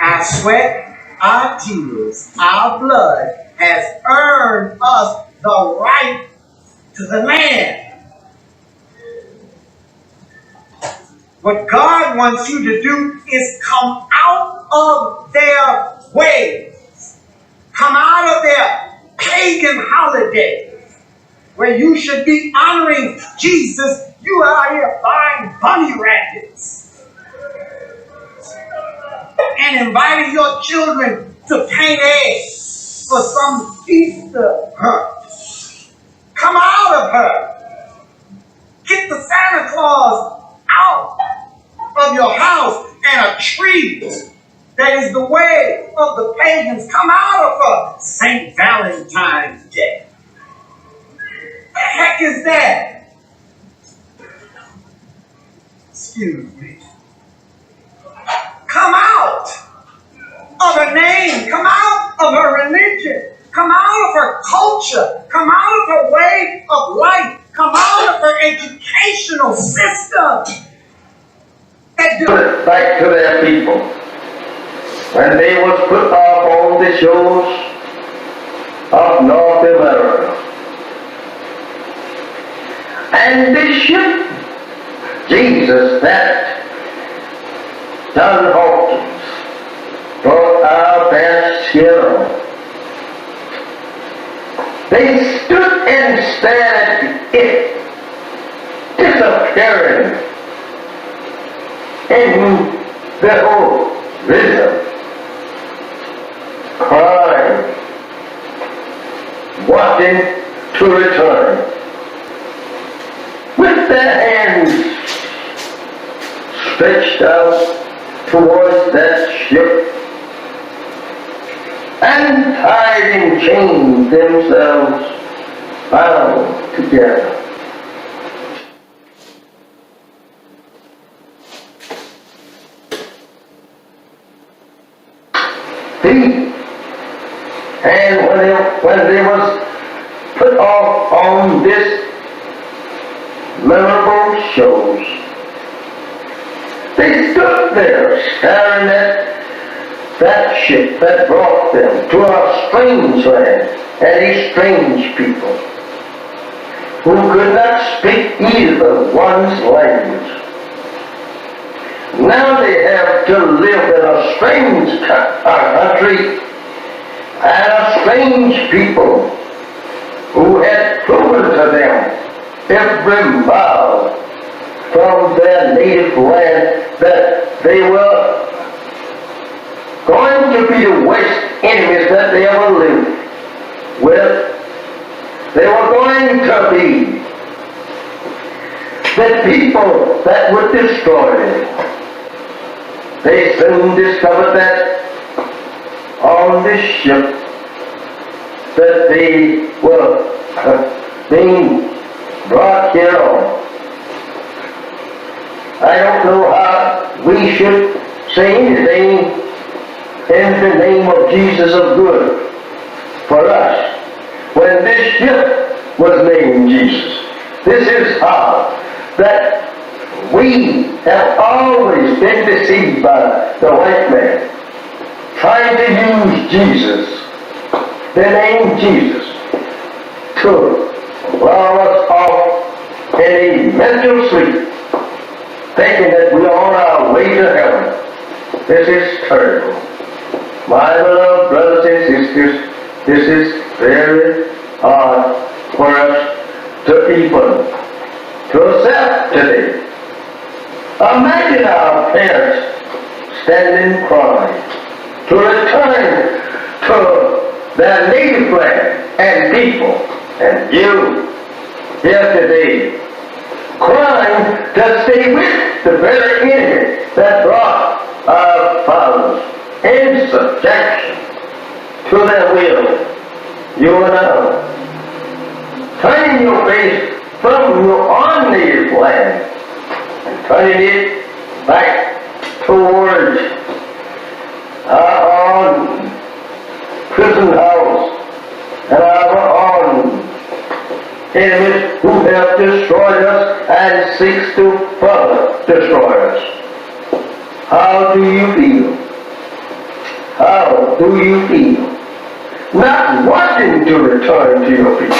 Speaker 8: Our sweat, our tears, our blood has earned us the right to the land. What God wants you to do is come out of their ways. Come out of their pagan holidays where you should be honoring Jesus. You are out here buying bunny rabbits and inviting your children to paint eggs for some Easter hunt. Come out of her. Get the Santa Claus out of your house and a tree that is the way of the pagans. Come out of her. St. Valentine's Day. What the heck is that? Excuse me. Come out of her name. Come out of her religion. Come out of her culture. Come out of her way of life. Come out of her educational system.
Speaker 9: Back to their people. When they was put off on the shores of North America. And the ship, Jesus, that John Hawkins brought our best hero. They stood and stared at it disappearing in the horizon, crying, wanting to return. With their hands stretched out towards that ship and tied in chains themselves bound together. And when they was put off on this memorable shows, they stood there staring at that ship that brought them to a strange land and a strange people who could not speak either one's language. Now they have to live in a strange country and a strange people who had proven to them every mile from their native land that they were going to be the worst enemies that they ever lived with. They were going to be the people that would destroy them. They soon discovered that on this ship that they were being brought here on. I don't know how we should say anything in the name of Jesus of good for us when this ship was named Jesus. This is how that we have always been deceived by the white man, trying to use Jesus, the name Jesus, to lull us off in a mental sleep, thinking that we are on our way to heaven. This is terrible. My beloved brothers and sisters, this is very hard for us to even to accept today. Imagine our parents standing crying to return to their native land and people, and you here today crying to stay with the very enemy that brought our fathers in subjection to their will. You and I, turning your face from your own native land and turning it back towards our own prison house and our own enemies who has destroyed us and seeks to further destroy us. How do you feel? How do you feel? Not wanting to return to your people.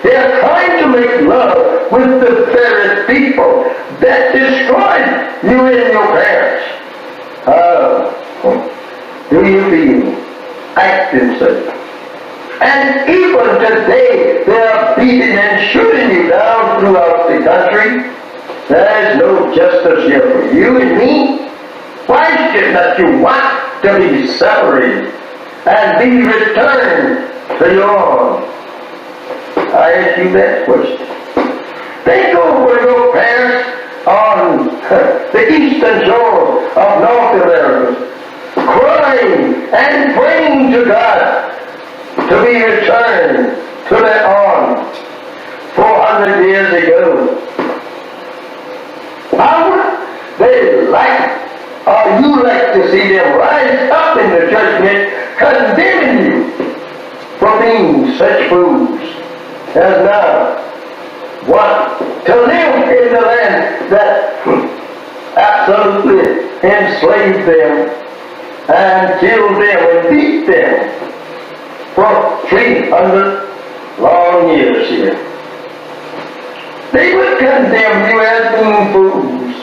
Speaker 9: They are trying to make love with the very people that destroyed you and your parents. How do you feel? Acting such. And even today, they are beating and shooting you down throughout the country. There is no justice here for you and me. Why should not you want to be separated and be returned to your own? I ask you that question. Think over your parents on the eastern shore of North America, crying and praying to God to be returned to their own 400 years ago. How would they like, or you like to see them rise up in the judgment condemning you for being such fools as now want to live in the land that absolutely enslaved them and killed them and beat them for 300 long years here. They would condemn you as being fools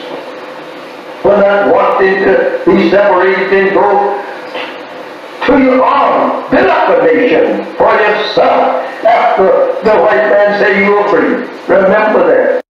Speaker 9: for not wanting to be separated and go to your own, build up a nation for yourself after the white man say you are free. Remember that.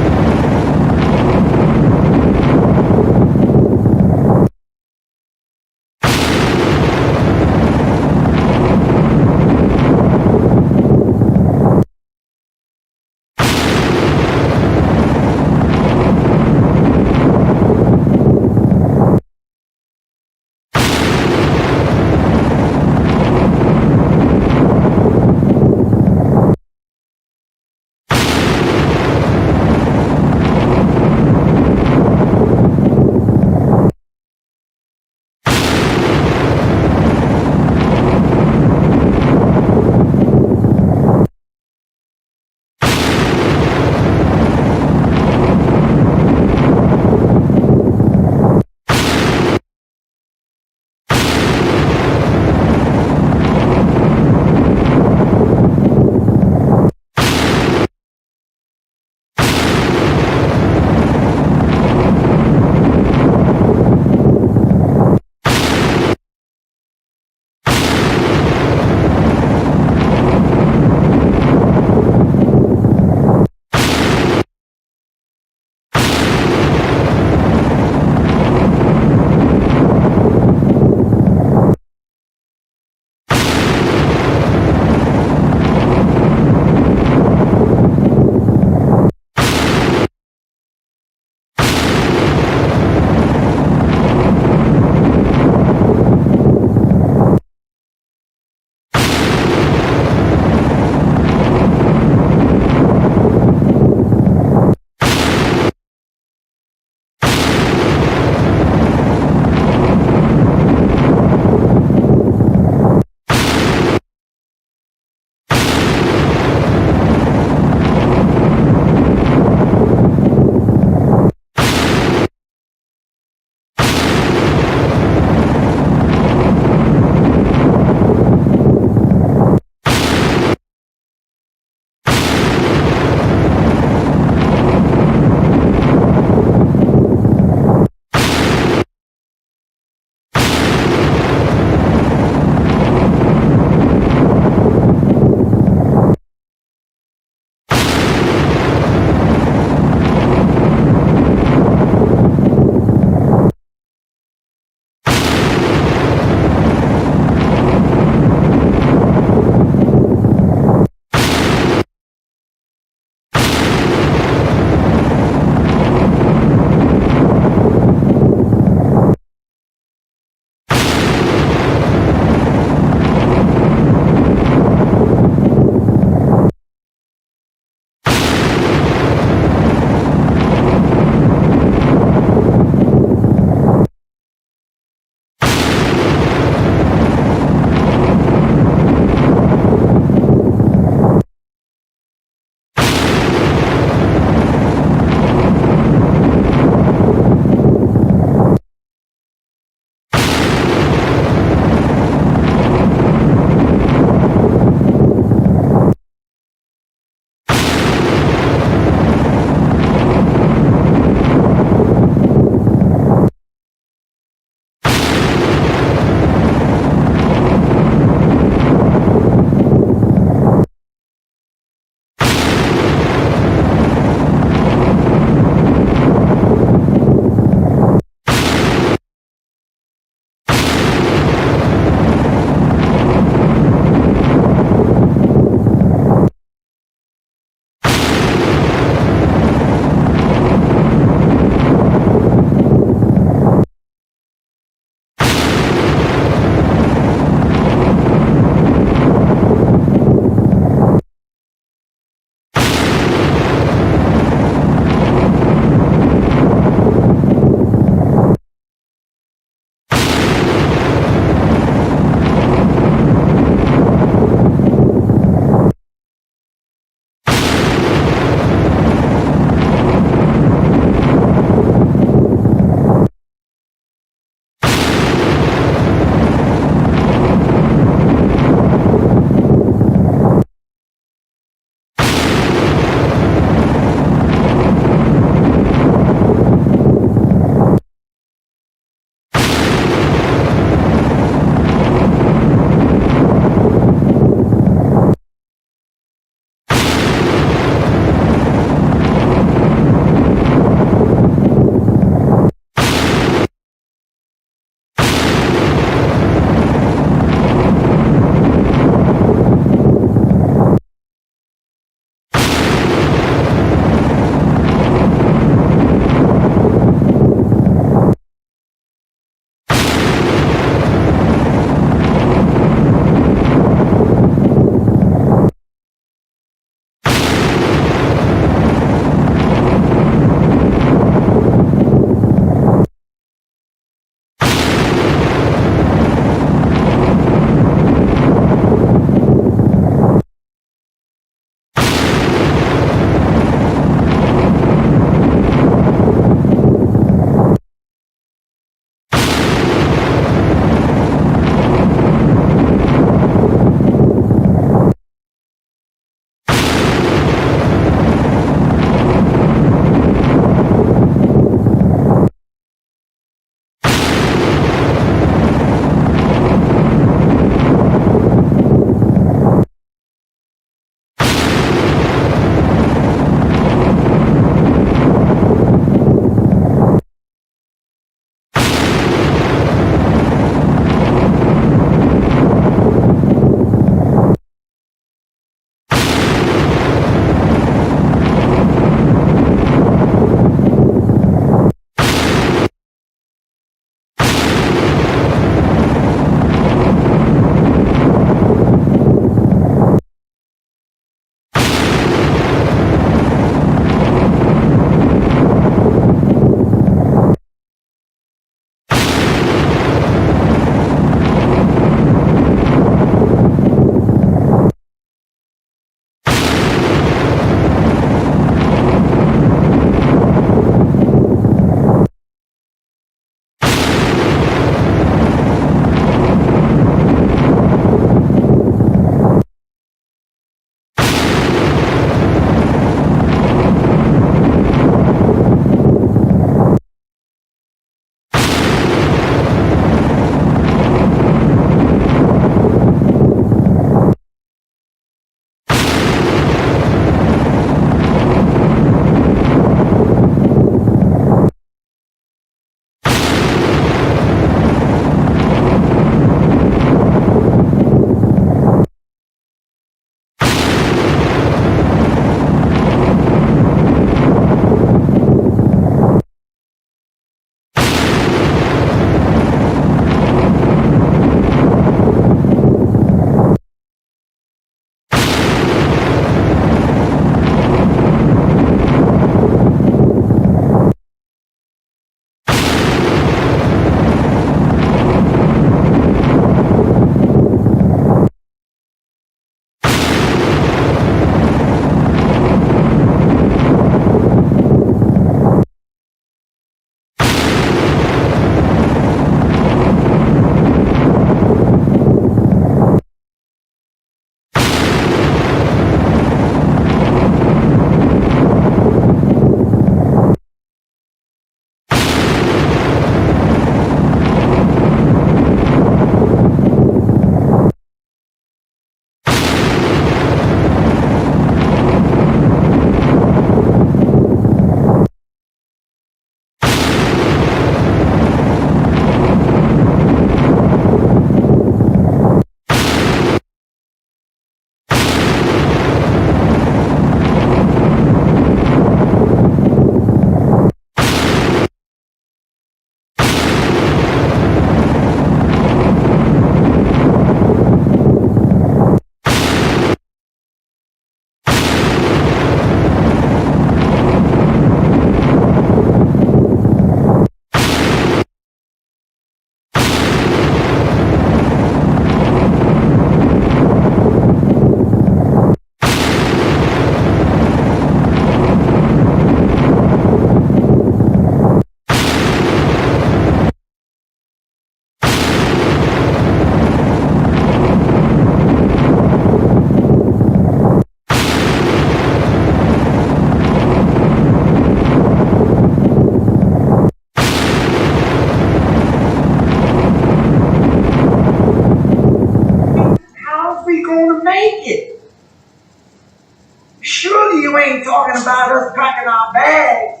Speaker 8: you ain't talking about us packing our bags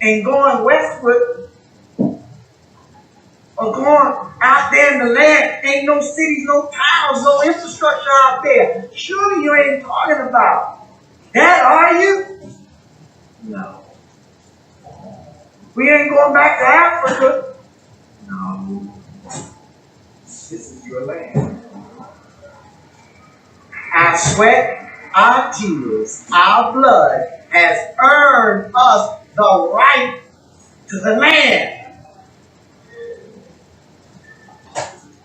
Speaker 8: and going westward or going out there in the land. Ain't no cities, no towns, no infrastructure out there. Surely you ain't talking about that, are you? No. We ain't going back to Africa. No. This is your land. Our sweat, our tears, our blood has earned us the right to the land.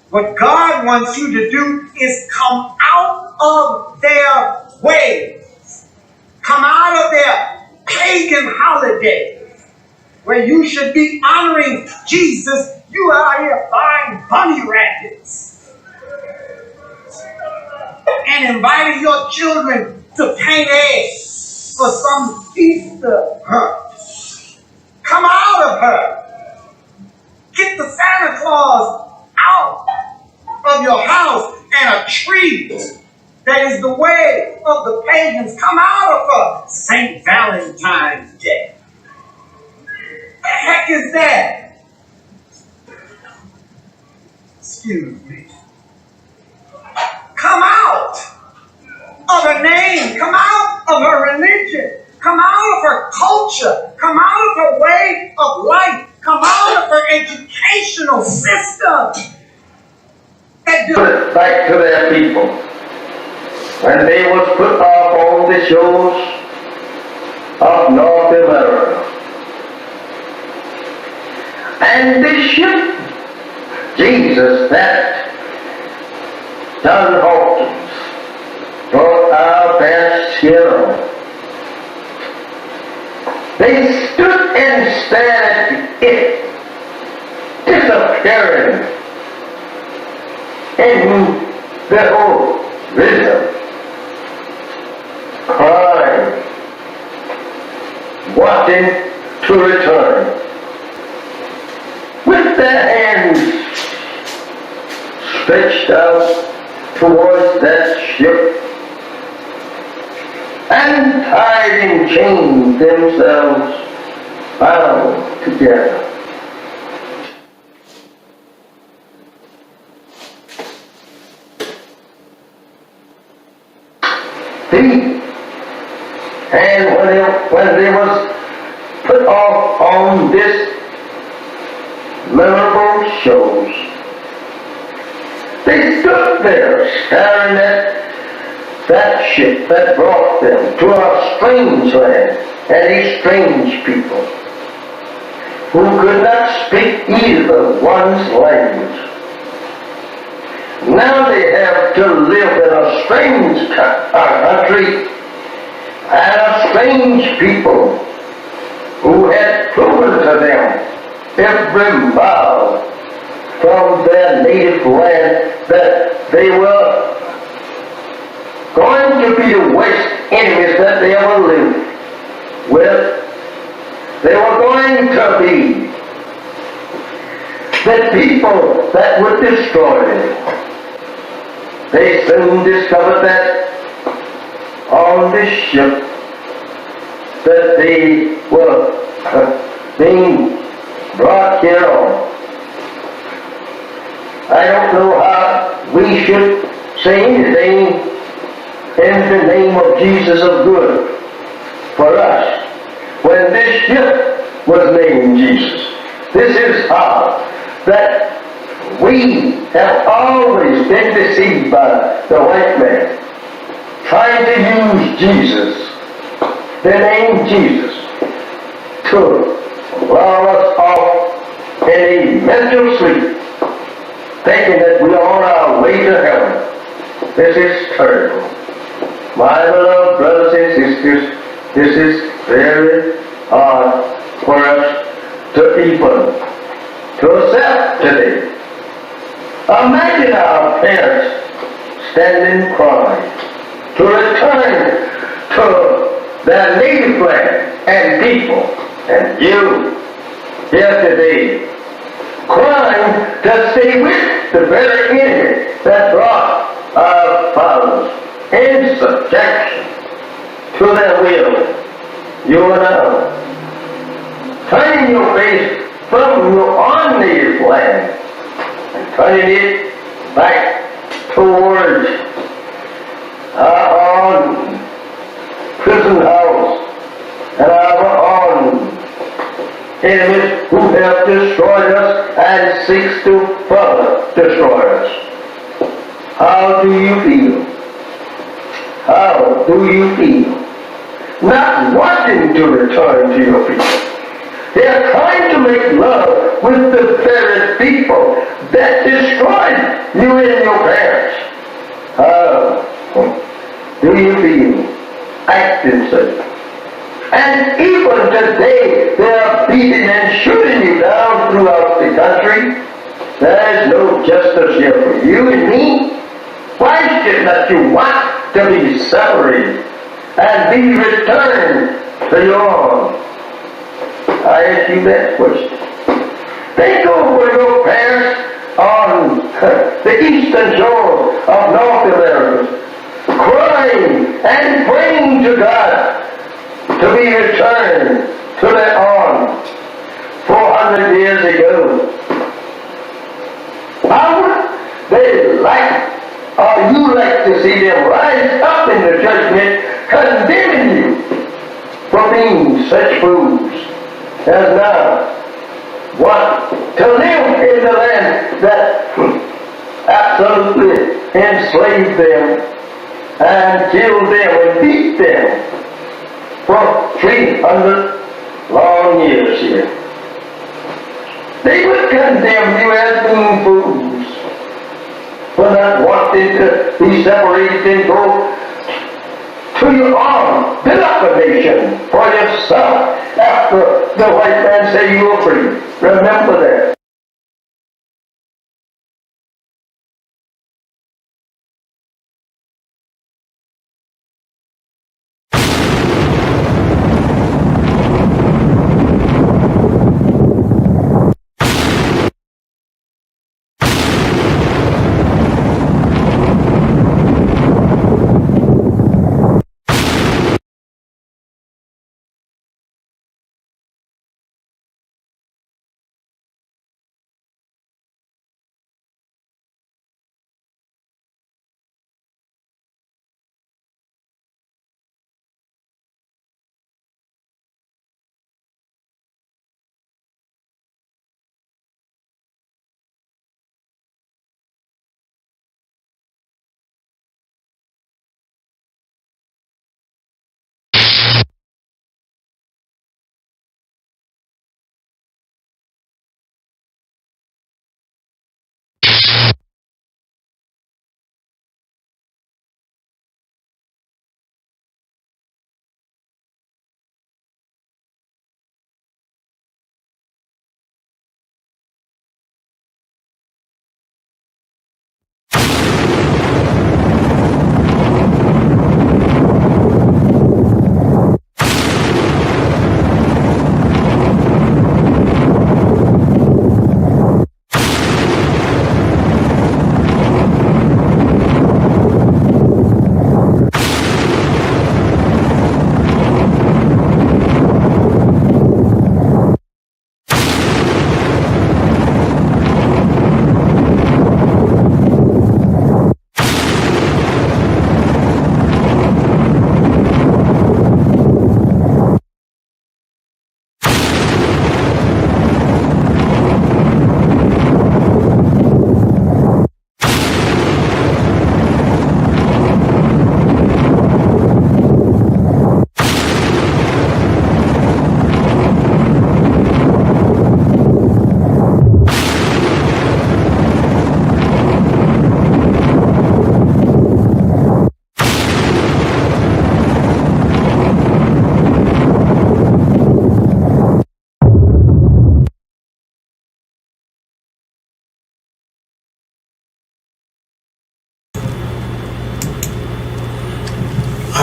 Speaker 8: What God wants you to do is come out of their ways. Come out of their pagan holidays where you should be honoring Jesus. You are out here buying bunny rabbits and inviting your children to paint eggs for some Easter hunt. Come out of her. Get the Santa Claus out of your house and a tree that is the way of the pagans. Come out of her. St. Valentine's Day. What the heck is that? Excuse me. Come out of her name. Come out of her religion. Come out of her culture. Come out of her way of life. Come out of her educational system.
Speaker 9: Put it back to their people. When they was put off on the shores of North America. And this ship, Jesus, that John Hawkins brought our best hero. They stood and stared at it disappearing in the horizon, crying, wanting to return. With their hands stretched out towards that ship and tied in chains themselves bound together. And when they was put off on this memorable shows, they stood there staring at that ship that brought them to a strange land and a strange people who could not speak either one's language. Now they have to live in a strange country and a strange people who had proven to them every mile from their native land that they were going to be the worst enemies that they ever lived with. They were going to be the people that would destroy them. They soon discovered that on this ship that they were being brought here on. I don't know how we should say anything in the name of Jesus of good for us when this ship was named Jesus. This is how that we have always been deceived by the white man, trying to use Jesus, the name Jesus, to lull us off in a mental sleep, thinking that we are on our way to heaven. This is terrible. My beloved brothers and sisters, this is very hard for us to even to accept today. Imagine our parents standing crying to return to their native land and people, and you here today crying to stay with the very enemy that brought our fathers in subjection to their will. You are now turning your face from your on-native land and turning it back towards our own prison house and our own enemies who have destroyed us and seeks to further destroy us. How do you feel? How do you feel? Not wanting to return to your people. They are trying to make love with the very people that destroyed you and your parents. How do you feel acting such? And even today, they are beating and shooting you down throughout the country. There is no justice here for you and me. Why is it that you want to be separated and be returned to your own? I ask you that question. Think over your parents on the eastern shore of North America, crying and praying to God to be returned to their own 400 years ago. How would they like, or you like to see them rise up in the judgment condemning you for being such fools as now want to live in the land that absolutely enslaved them and killed them and beat them for 300 long years here. They would condemn you as being fools for not wanting to be separated and go to your own, build up a nation for yourself after the white man say you are free. Remember that.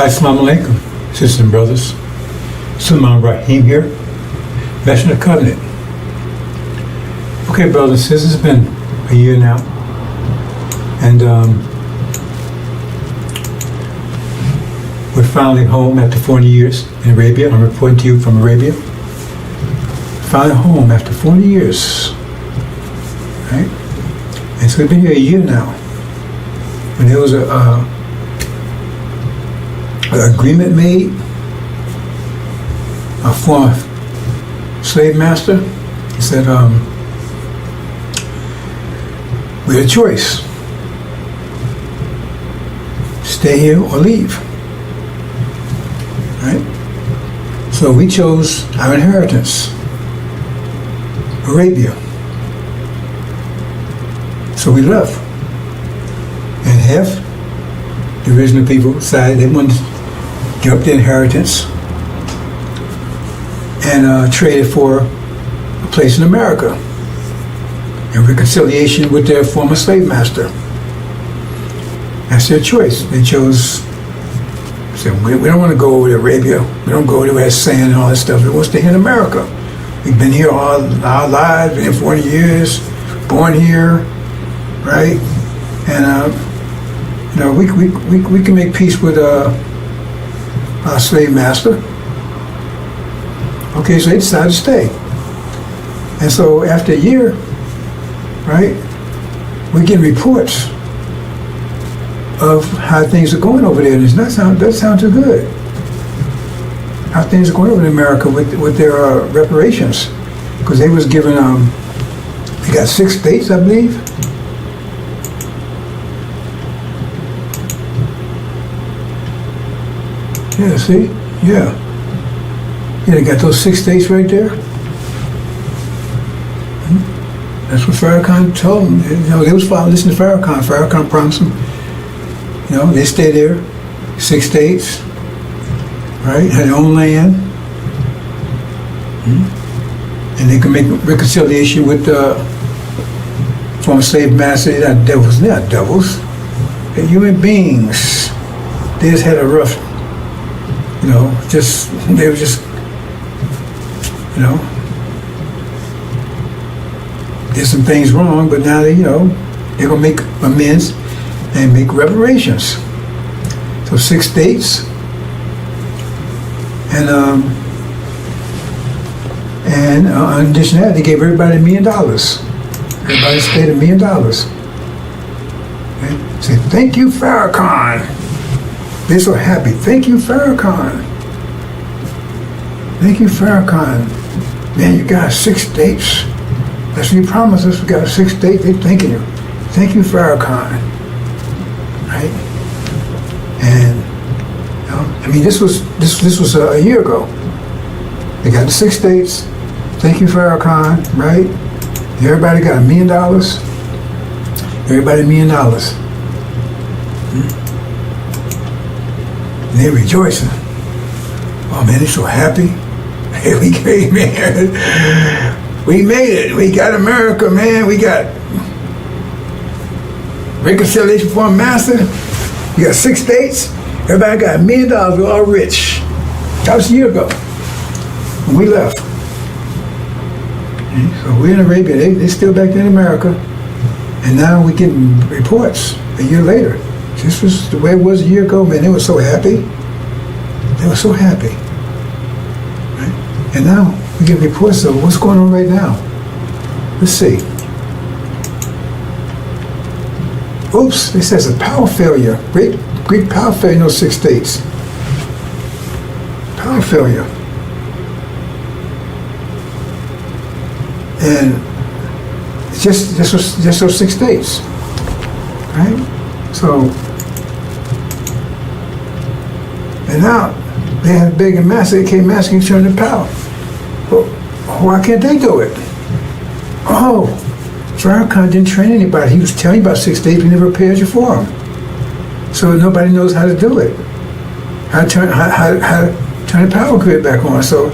Speaker 2: Assalamu alaikum, sisters and brothers. Sulman Rahim here, Messenger of Covenant. Okay, brothers and sisters, it's been a year now, and We're finally home after 40 years in Arabia. I'm reporting to you from Arabia. Finally home after 40 years. Right? And so we've been here a year now. And there was an agreement made. A former slave master, he said, we had a choice. Stay here or leave. Right? So we chose our inheritance, Arabia. So we left. And half the original people decided they wanted to give up their inheritance and traded for a place in America in reconciliation with their former slave master. That's their choice. They chose, said, we don't want to go over to Arabia. We don't go to where it's sand and all that stuff. We want to stay here in America. We've been here all our lives, been here 40 years, born here, right? And we can make peace with our slave master. Okay, so they decided to stay. And so after a year, right, we're getting reports of how things are going over there. And it doesn't sound too good. How things are going over in America with their reparations. Because they was given, they got 6 states, I believe. Yeah, see? Yeah. Yeah, they got those 6 states right there. That's what Farrakhan told them. They was listening to Farrakhan. Farrakhan promised them, they stay there, 6 states, right? Had their own land. And they can make reconciliation with the former slave master. They're not devils. They're not devils. They're human beings. They just had a rough, they were just, did some things wrong, but now they're gonna make amends and make reparations. So 6 states, and in addition to that, they gave everybody $1 million. Everybody stayed $1 million. Okay? Say, thank you, Farrakhan. They're so happy. Thank you, Farrakhan. Thank you, Farrakhan. Man, you got 6 states. That's what you promised us. We got 6 states. They're thanking you. Thank you, Farrakhan. Right? And this was a year ago. They got the 6 states. Thank you, Farrakhan. Right? Everybody got $1 million. Everybody $1 million. And they're rejoicing. Oh man, they're so happy. Hey, we came here. We made it. We got America, man. We got reconciliation for a master. We got 6 states. Everybody got $1 million. We're all rich. That was a year ago when we left. So we're in Arabia. They're still back there in America. And now we're getting reports a year later. This was the way it was a year ago, man. They were so happy. They were so happy. Right? And now we get reports of what's going on right now. Let's see. Oops, it says a power failure. Great power failure in those 6 states. Power failure. And it's just those 6 states. Right? So, and now they have big and massive. They came asking to turn the power. Well, why can't they do it? Oh, Farrakhan didn't train anybody. He was telling you about 6 states, but never prepared you for them. So nobody knows how to do it. How to turn the power grid back on. So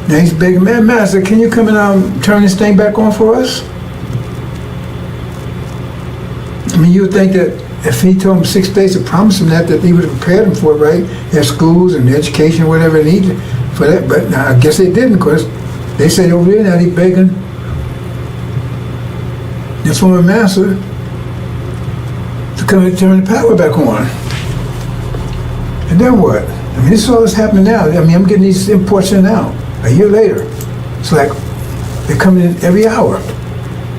Speaker 2: now he's begging, man, master, can you come and turn this thing back on for us? I mean, you would think that if he told him 6 states to promise him that he would have prepared him for it, right? Their schools and education, whatever they needed for that. But now I guess they didn't, because they said over there now they're begging the former master to come and turn the power back on. And then what? I mean, this is all that's happening now. I mean, I'm getting these imports in now. A year later, it's like they're coming in every hour.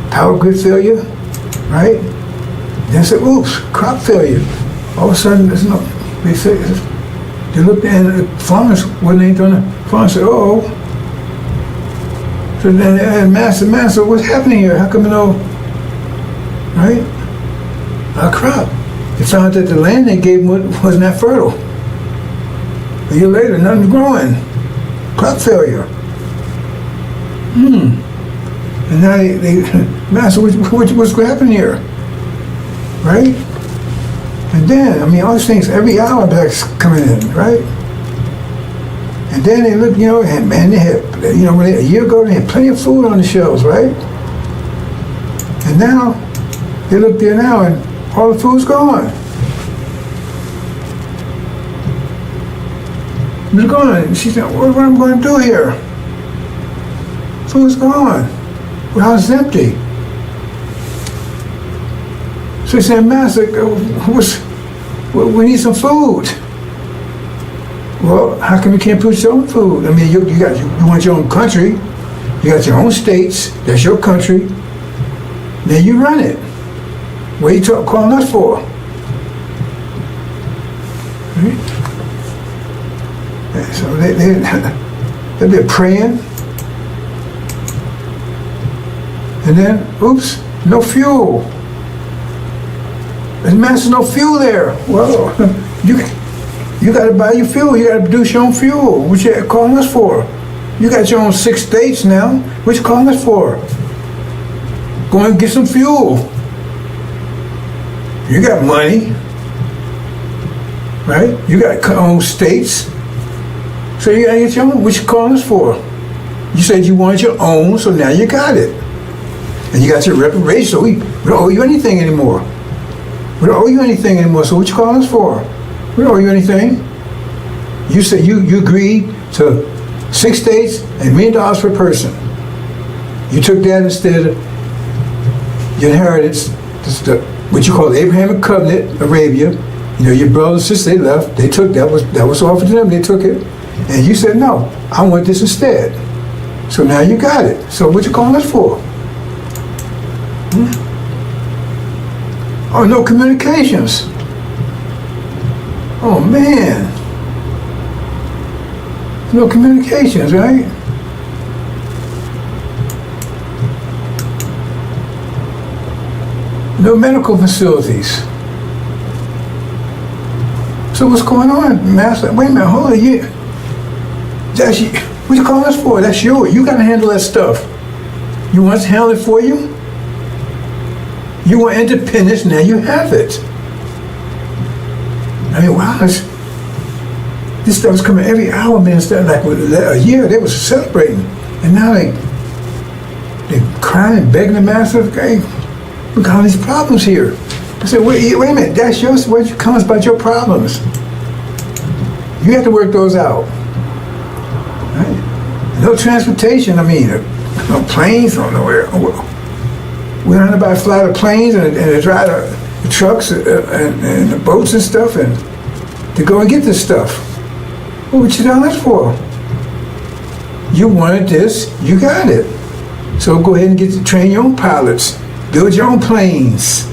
Speaker 2: Power grid failure, right? Then say, oops, crop failure. All of a sudden, there's no. They say, they looked at the farmers when they doing the farmers said, oh. So then they had master, what's happening here? How come you know, right? Our crop. They found that the land they gave them wasn't that fertile. A year later, nothing's growing. Crop failure. And now they master, what's happening here? Right? And then, I mean, all these things, every hour back's coming in, right? And then they look, you know, and they had, you know, a year ago they had plenty of food on the shelves, right? And now, they look there now and all the food's gone. It's gone. She said, what am I going to do here? Food's gone. The house is empty. So he said, Master, we need some food. Well, how come you can't produce your own food? I mean, you want your own country. You got your own states. That's your country. Then you run it. What are you calling us for? Right? And so they've been praying. And then, oops, no fuel. There's master no fuel there. Well, you got to buy your fuel. You got to produce your own fuel. What you calling us for? You got your own 6 states now. What you calling us for? Go and get some fuel. You got money, right? You got your own states. So you got to get your own. What you calling us for? You said you wanted your own, so now you got it. And you got your reparations, so we don't owe you anything anymore. We don't owe you anything anymore, so what you calling us for? We don't owe you anything. You said you agreed to 6 states and $1 million per person. You took that instead of your inheritance, what you call the Abrahamic Covenant, Arabia. You know, your brothers and sisters, they left, they took that was offered to them, they took it. And you said, no, I want this instead. So now you got it. So what you calling us for? Oh, no communications. Oh, man. No communications, right? No medical facilities. So what's going on, Master? Wait a minute, hold on. That's you. What you calling us for? That's yours. You got to handle that stuff. You want us to handle it for you? You want independence, now you have it. I mean, wow, this stuff was coming every hour, man. Like a year, they was celebrating. And now they're crying, begging the master, okay, we got all these problems here. I said, wait a minute, that's yours, where you come about your problems? You have to work those out. Right? No transportation, I mean, no planes, no nowhere. We don't have to fly the planes and to drive the trucks and the boats and stuff and to go and get this stuff. Well, what you done this for? You wanted this, you got it. So go ahead and get to train your own pilots, build your own planes,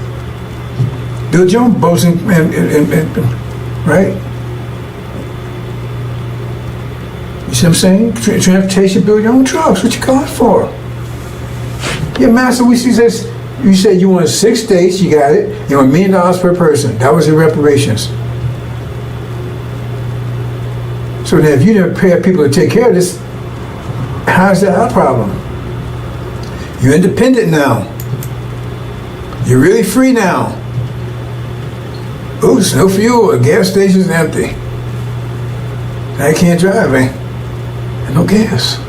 Speaker 2: build your own boats and right? You see what I'm saying? Transportation, build your own trucks. What you calling for? Yeah, Master, we see this. You said you wanted 6 states, you got it. You want $1 million per person. That was your reparations. So then if you didn't pay people to take care of this, how's that our problem? You're independent now. You're really free now. Oops, no fuel, the gas station's empty. I can't drive, eh? And no gas.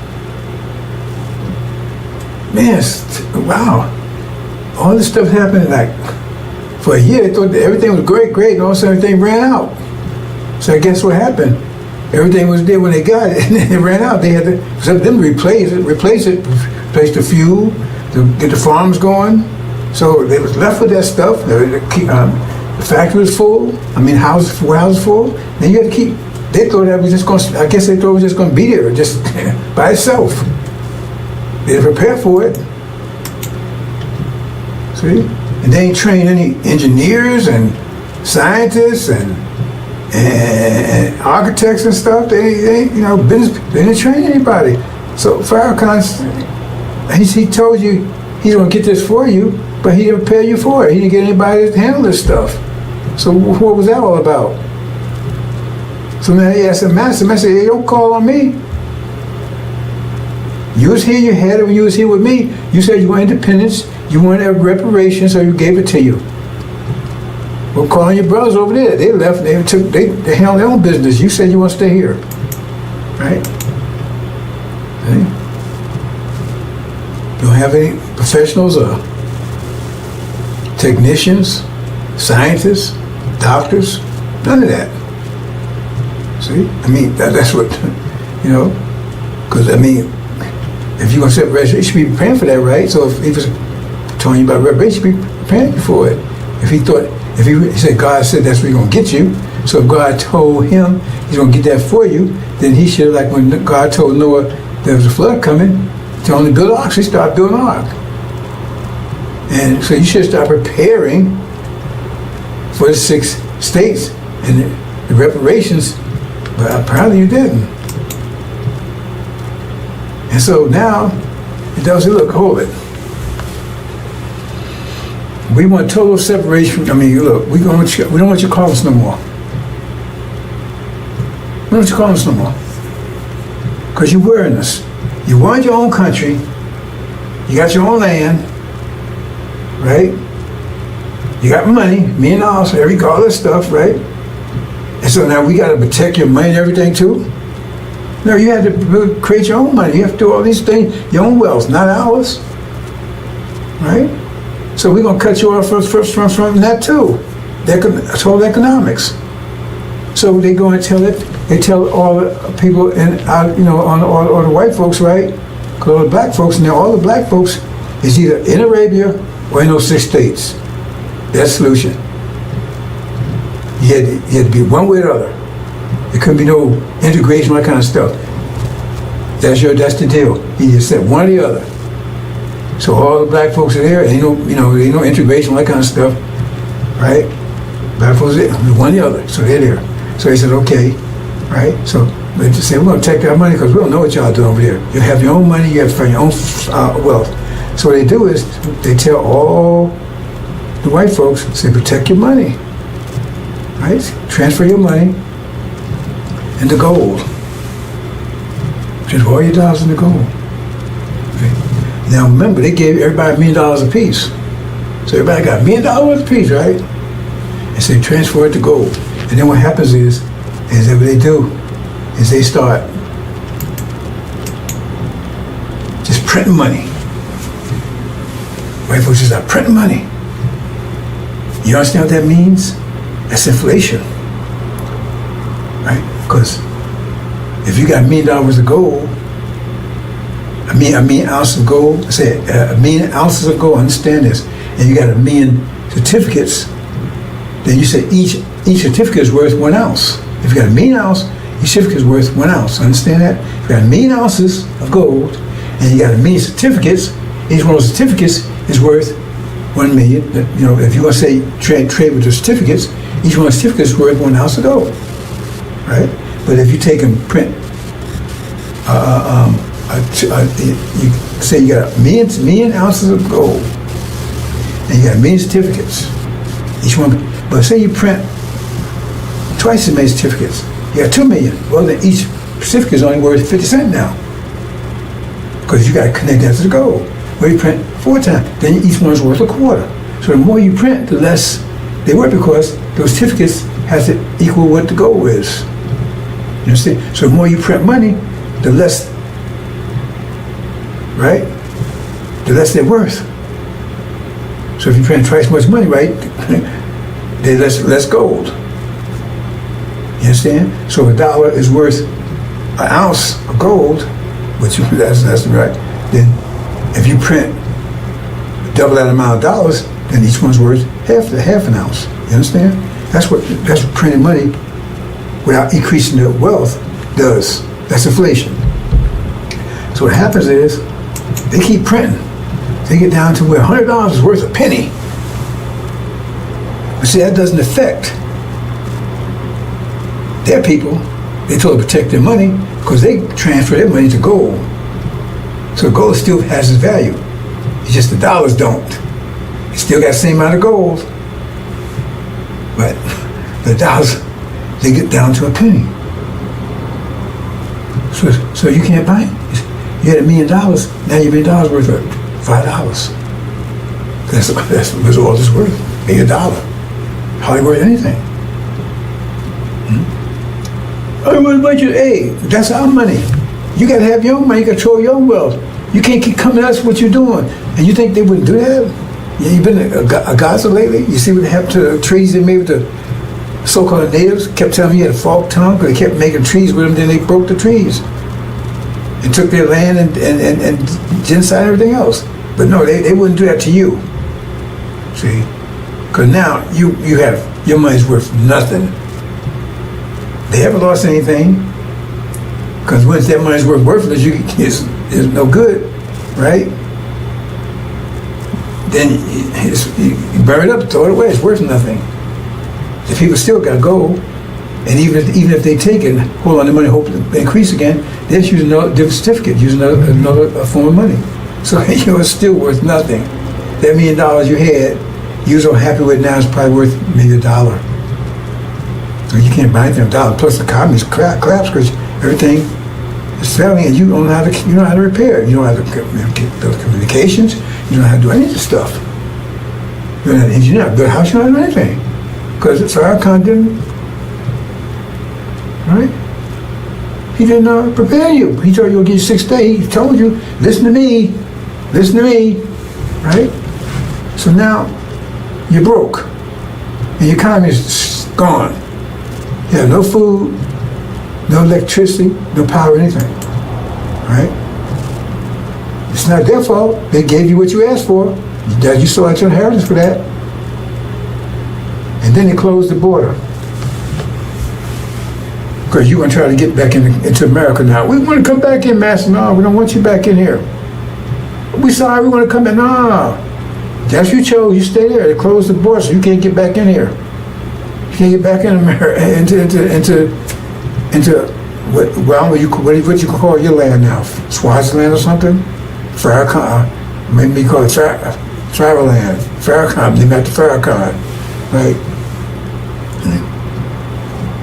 Speaker 2: Man, wow. All this stuff happened like for a year. They thought that everything was great, and all of a sudden everything ran out. So I guess what happened? Everything was there when they got it, and then it ran out. They had to, for them to replace the fuel, to get the farms going. So they was left with that stuff. The factory was full. I mean, warehouses full. Then you had to keep they thought that was just going. I guess they thought it was just going to be there, just by itself. They didn't prepare for it. See, and they ain't trained any engineers and scientists and architects and stuff. They you know, business. They didn't train anybody. So FARRAKHAN, he told you he's going to get this for you, but he didn't prepare you for it. He didn't get anybody to handle this stuff. So what was that all about? So now he asked the master, said, hey, don't call on me. You was here, you had it when you was here with me. You said you want independence, you wanted reparations, so you gave it to you. Well, call on your brothers over there. They left, they handled their own business. You said you want to stay here. Right? See? You don't have any professionals or technicians, scientists, doctors, none of that. See? I mean, that's what, you know, because, I mean, if you're going to set reparation, you should be preparing for that, right? So if he was telling you about reparation, you should be preparing for it. If he thought, if he said, God said that's where he's going to get you, so if God told him he's going to get that for you, then he should, like when God told Noah there was a flood coming, to only build an ark, so he started building an ark. And so you should start preparing for the 6 states and the reparations, but apparently you didn't. And so now, it does say, look, hold it. We want total separation. I mean, look, we don't want you to call us no more. We don't want you to call us no more. Because you're wearing us. You want your own country. You got your own land. Right? You got money, $1,000,000, all this stuff, right? And so now we got to protect your money and everything too? No, you have to create your own money. You have to do all these things, your own wealth, not ours. Right? So we're going to cut you off from that too. That's all economics. So they go and tell it. They tell all the people and you know, on all the white folks, right? Because all the black folks, now all the black folks is either in Arabia or in those 6 states. That's the solution. You had to be one way or the other. There couldn't be no integration, that kind of stuff. That's the deal. You just said one or the other. So all the black folks are there, and ain't no integration, that kind of stuff, right? Black folks are there, one or the other, so they're there. So they said, okay, right? So they just say, we're going to take our money because we don't know what y'all doing over there. You have your own money, you have your own wealth. So what they do is they tell all the white folks, say, protect your money, right? Transfer your money into gold. Transfer all your dollars into gold. Okay. Now remember, they gave everybody $1 million apiece. So everybody got $1 million apiece, right? And so they transfer it to gold. And then what happens is that what they do is they start just printing money. White folks just start printing money. You understand what that means? That's inflation, right? Because if you got $1 million of gold, a million ounces of gold, say $1 million ounces of gold, understand this, and you got 1 million certificates, then you say each certificate is worth 1 ounce. If you got 1 million ounce, each certificate is worth 1 ounce. Understand that? If you got 1 million ounces of gold, and you got 1 million certificates, each one of those certificates is worth 1 million. You know, if you're going to say trade with the certificates, each one of the certificates is worth 1 ounce of gold, right? But if you take and print, you say you got 1 million ounces of gold, and you got 1 million certificates, each one. But say you print twice as many certificates, you got 2 million. Well, then each certificate is only worth 50 cents now, because you got to connect that to the gold. Well, you print 4 times, then each one is worth a quarter. So the more you print, the less they worth, because those certificates has to equal what the gold is. You understand? So the more you print money, the less, right? The less they're worth. So if you print twice as much money, right, there's less gold. You understand? So $1 is worth 1 ounce of gold, which that's right. Then if you print double that amount of dollars, then each one's worth half an ounce. You understand? That's what printing money without increasing their wealth does. That's inflation. So what happens is they keep printing. They get down to where $100 is worth a penny. But see, that doesn't affect their people. They told to protect their money because they transfer their money to gold. So gold still has its value. It's just the dollars don't. It still got the same amount of gold. But the dollars, they get down to a penny. So you can't buy it. You had $1 million, now your $1 million worth of $5. That's all it's worth. $1 million. Hardly worth anything. Oh, what about you? Hey, that's our money. You gotta have your money, you gotta control your wealth. You can't keep coming at us what you're doing. And you think they wouldn't do that? Yeah, you've been a Gaza lately? You see what happened to the trees they made with the so-called natives? Kept telling me he had a forked tongue because they kept making trees with them, then they broke the trees. And took their land and genocide and everything else. But no, they wouldn't do that to you. See? Because now you have, your money's worth nothing. They haven't lost anything. Because once that money's worthless, it's no good, right? Then you bury it up, throw it away, it's worth nothing. The people still got gold. And even if they take it, hold on the money, hope to increase again, they just use another different certificate, use another form of money. So it's still worth nothing. That $1 million you had, you was so happy with now, it's probably worth maybe $1. So you can't buy anything with $1. Plus the economy's collapse because everything is failing, and you don't know how to repair it. You don't know how to build communications. You don't know how to do any of this stuff. You don't know how to engineer, build a house. You don't know how to do anything because FARRAKHAN didn't. Right? He didn't prepare you. He told you he'll give you 6 days. He told you, listen to me, right? So now you're broke, and your economy is gone. You have no food, no electricity, no power, anything, right? It's not their fault. They gave you what you asked for. You still had your inheritance for that. And then they closed the border. Because you want to try to get back into America now. We want to come back in, Master. No, we don't want you back in here. We sorry, we want to come in. No. That's what you chose. You stay there. They closed the border, so you can't get back in here. You can't get back in America, into what you call your land now? Swaziland or something? FARRAKHAN. Maybe call it Traveland. FARRAKHAN. They met the FARRAKHAN, right?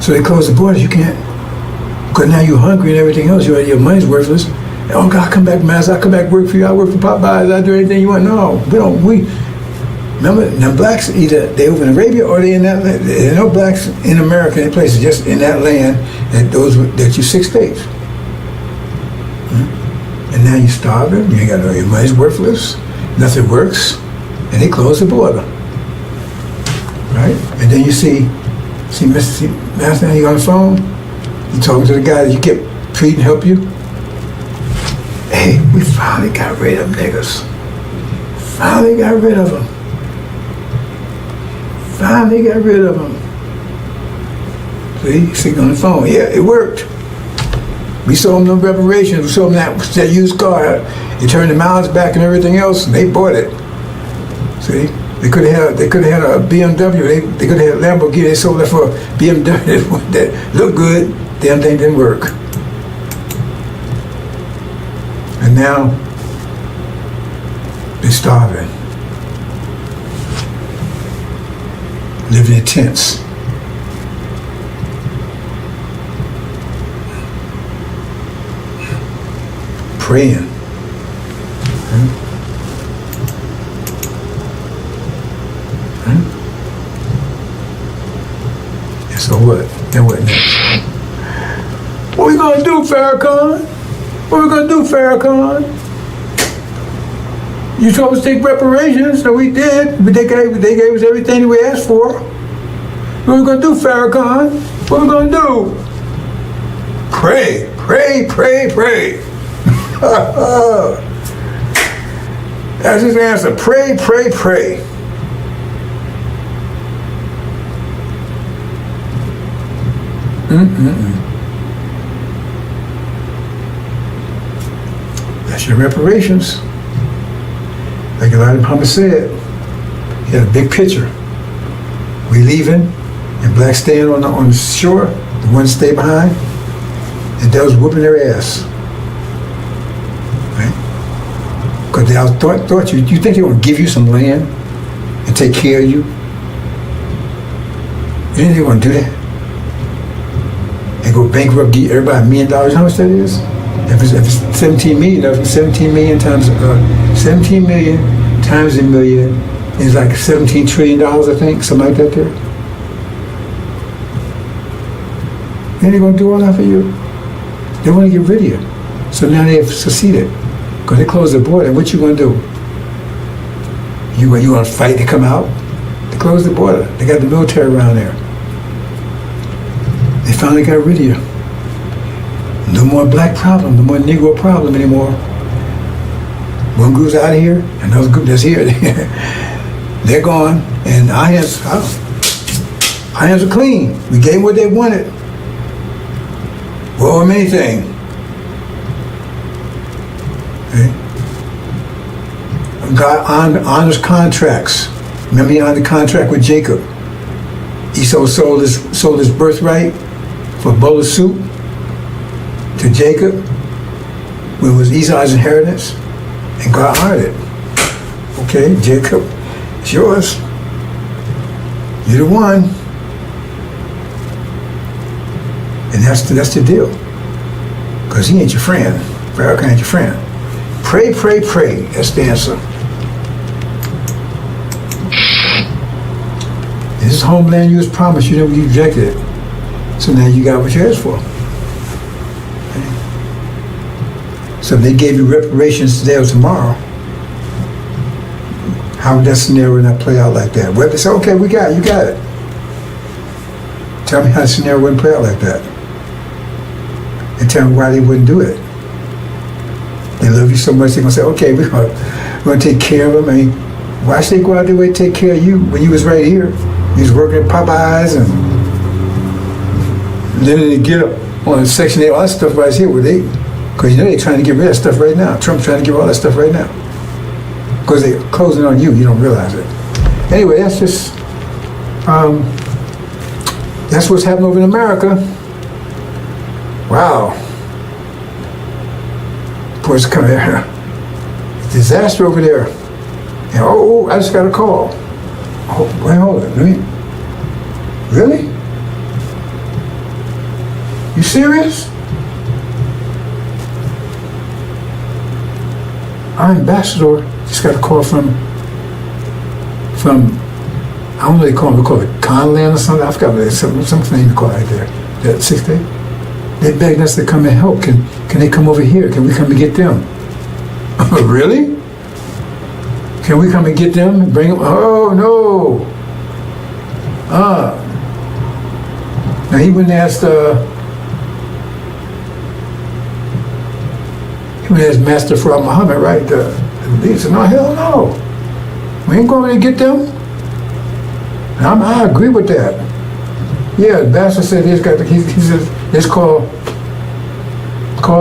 Speaker 2: So they close the borders, you can't. Because now you're hungry and everything else, your money's worthless. And, oh God, come back, Master, I'll come back work for you, I'll work for Popeyes, I'll do anything you want. No, remember, now blacks, either they over in Arabia or they in that land. There are no blacks in America, in places, just in that land, that you 6 states. And now you're starving, you ain't got your money's worthless, nothing works, and they close the border. Right? And then you see Master, you on the phone, you talking to the guy that you kept treating, help you. Hey, we finally got rid of niggas. Finally got rid of them. See, on the phone. Yeah, it worked. We sold them no reparations. We sold them that used car. You turned the miles back and everything else, and they bought it. See? They could have had a BMW. They could have had a Lamborghini. They sold it for a BMW that looked good. Damn thing didn't work. And now they're starving, living in tents. Praying. So what? Then what next? What we gonna do, FARRAKHAN? You told us to take reparations, so we did. But they gave us everything that we asked for. What we gonna do, FARRAKHAN? What we gonna do? Pray. That's his answer. Pray. That's your reparations. Like Elijah Muhammad said, he had a big picture. We leaving, and blacks staying on the shore, the ones stay behind, and they was whooping their ass. Right? Because they thought you think they want to give you some land and take care of you? You think they want to do that? And go bankrupt, give everybody $1 million? How much that is? If it's 17 million, that's 17 million times 17 million times a million is like $17 trillion, I think, something like that there. Then they're gonna do all that for you. They want to get rid of you. So now they have succeeded. Because they closed the border. What you gonna do? You gonna fight to come out? They closed the border. They got the military around there. They finally got rid of you. No more black problem, no more Negro problem anymore. One group's out of here, another group that's here. They're gone, and our hands are clean. We gave them what they wanted. Well, anything. Okay. God honors contracts. Remember, he honored the contract with Jacob. Esau sold his birthright for a bowl of soup to Jacob, when it was Esau's inheritance, and God honored it. Okay, Jacob, it's yours. You're the one. And that's the deal. Because he ain't your friend. FARRAKHAN ain't your friend. Pray, pray, pray. That's the answer. This is homeland you was promised, you rejected it. So now you got what you asked for. So if they gave you reparations today or tomorrow, how would that scenario not play out like that? Well, they say, okay, we got it, you got it. Tell me how the scenario wouldn't play out like that. And tell me why they wouldn't do it. They love you so much, they're gonna say, okay, we're gonna take care of them. I mean, why should they go out their way to take care of you when you was right here? You was working at Popeyes and then they get up on Section 8, all that stuff right here where they, because they're trying to get rid of that stuff right now. Trump's trying to get rid of all that stuff right now. Because they're closing on you don't realize it. Anyway, that's just, that's what's happening over in America. Wow. Boys come here. Disaster over there. And, oh, I just got a call. Oh, wait, hold on. Really? You serious? Our ambassador just got a call from I don't know what they call it Conland or something. I forgot what it's some name to call it right there. That 6 day. They begged us to come and help. Can they come over here? Can we come and get them? Really? Can we come and get them and bring them? Oh no. Now he went and asked Master Farrah Muhammad, right? He said, no, hell no. We ain't going to get them. And I agree with that. Yeah, the Master said he said, let's call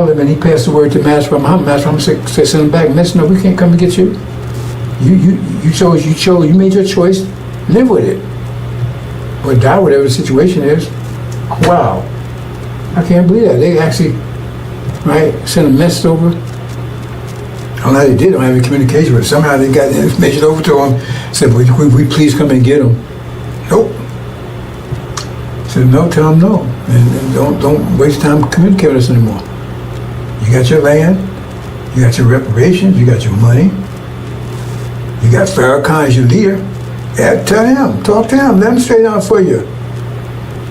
Speaker 2: him, and he passed the word to Master Farrah Muhammad. Master Farrah Muhammad said, send him back. Master, no, we can't come and get you. You made your choice, live with it. Or die, whatever the situation is. Wow. I can't believe that. They actually, right, sent a message over. I don't know how they did. I don't have any communication with it. Somehow they got the information over to them. Said, we please come and get them. Nope. Said, no, tell them no. And don't waste time communicating with us anymore. You got your land. You got your reparations. You got your money. You got FARRAKHAN as your leader. Yeah, tell him. Talk to him. Let him straighten out for you.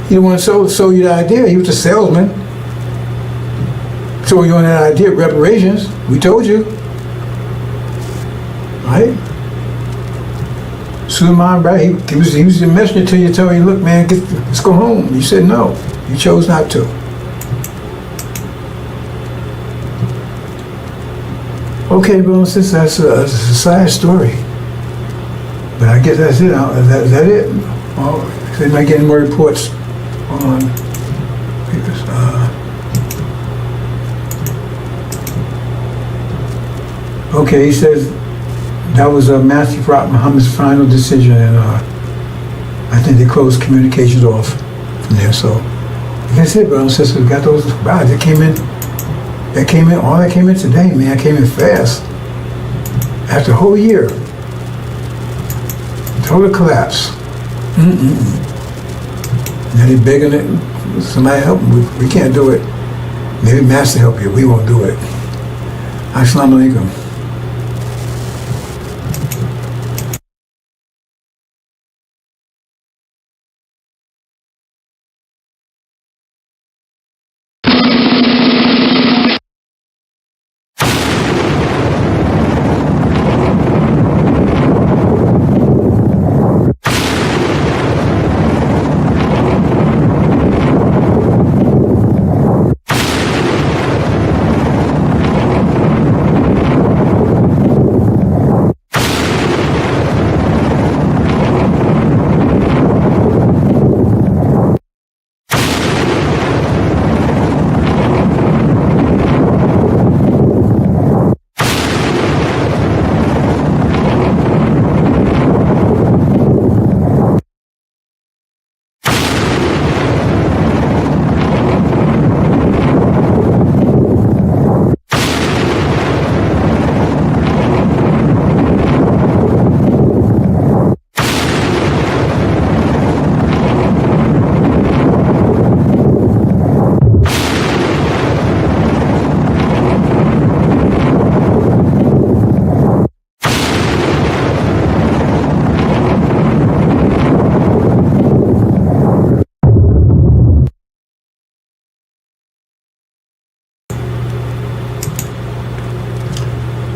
Speaker 2: He didn't want to sell you the idea. He was a salesman. So you on that idea of reparations. We told you. Right? Suleiman, right? He was the messenger to you, telling you, look, man, let's go home. You said no. You chose not to. Okay, brothers and sisters, that's a sad story. But I guess that's it. Is that it? Oh, so they might get any more reports on Okay, he says that was Matthew Farrakhan Muhammad's final decision, and I think they closed communications off from there. So, like I said, brothers and sisters, we got those rides. All that came in today, man. Came in fast. After a whole year. Total collapse. Now they're begging it. Somebody help them. We can't do it. Maybe Master help you. We won't do it. Assalamu alaikum.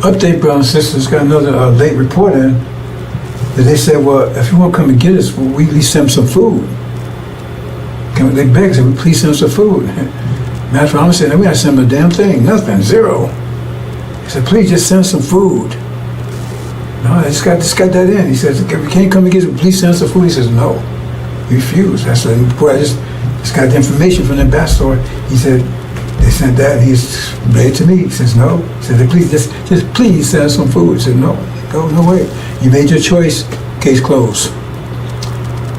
Speaker 2: Update, brothers and sisters, got another late report in that they said, well, if you want to come and get us, we at least send them some food. They begged, said, please send us some food. Master Muhammad said, we got to send them a damn thing, nothing, zero. He said, please just send us some food. No, I just got that in. He says, if you can't come and get us, please send us some food. He says, no, he refused. I said, I just got the information from the ambassador. He said, they sent that, and he's read to me. He says, no. He said, please, just please send us some food. He said, no way. You made your choice, case closed.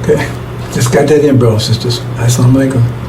Speaker 2: Okay, just got that in, brothers and sisters. Assalamu alaikum.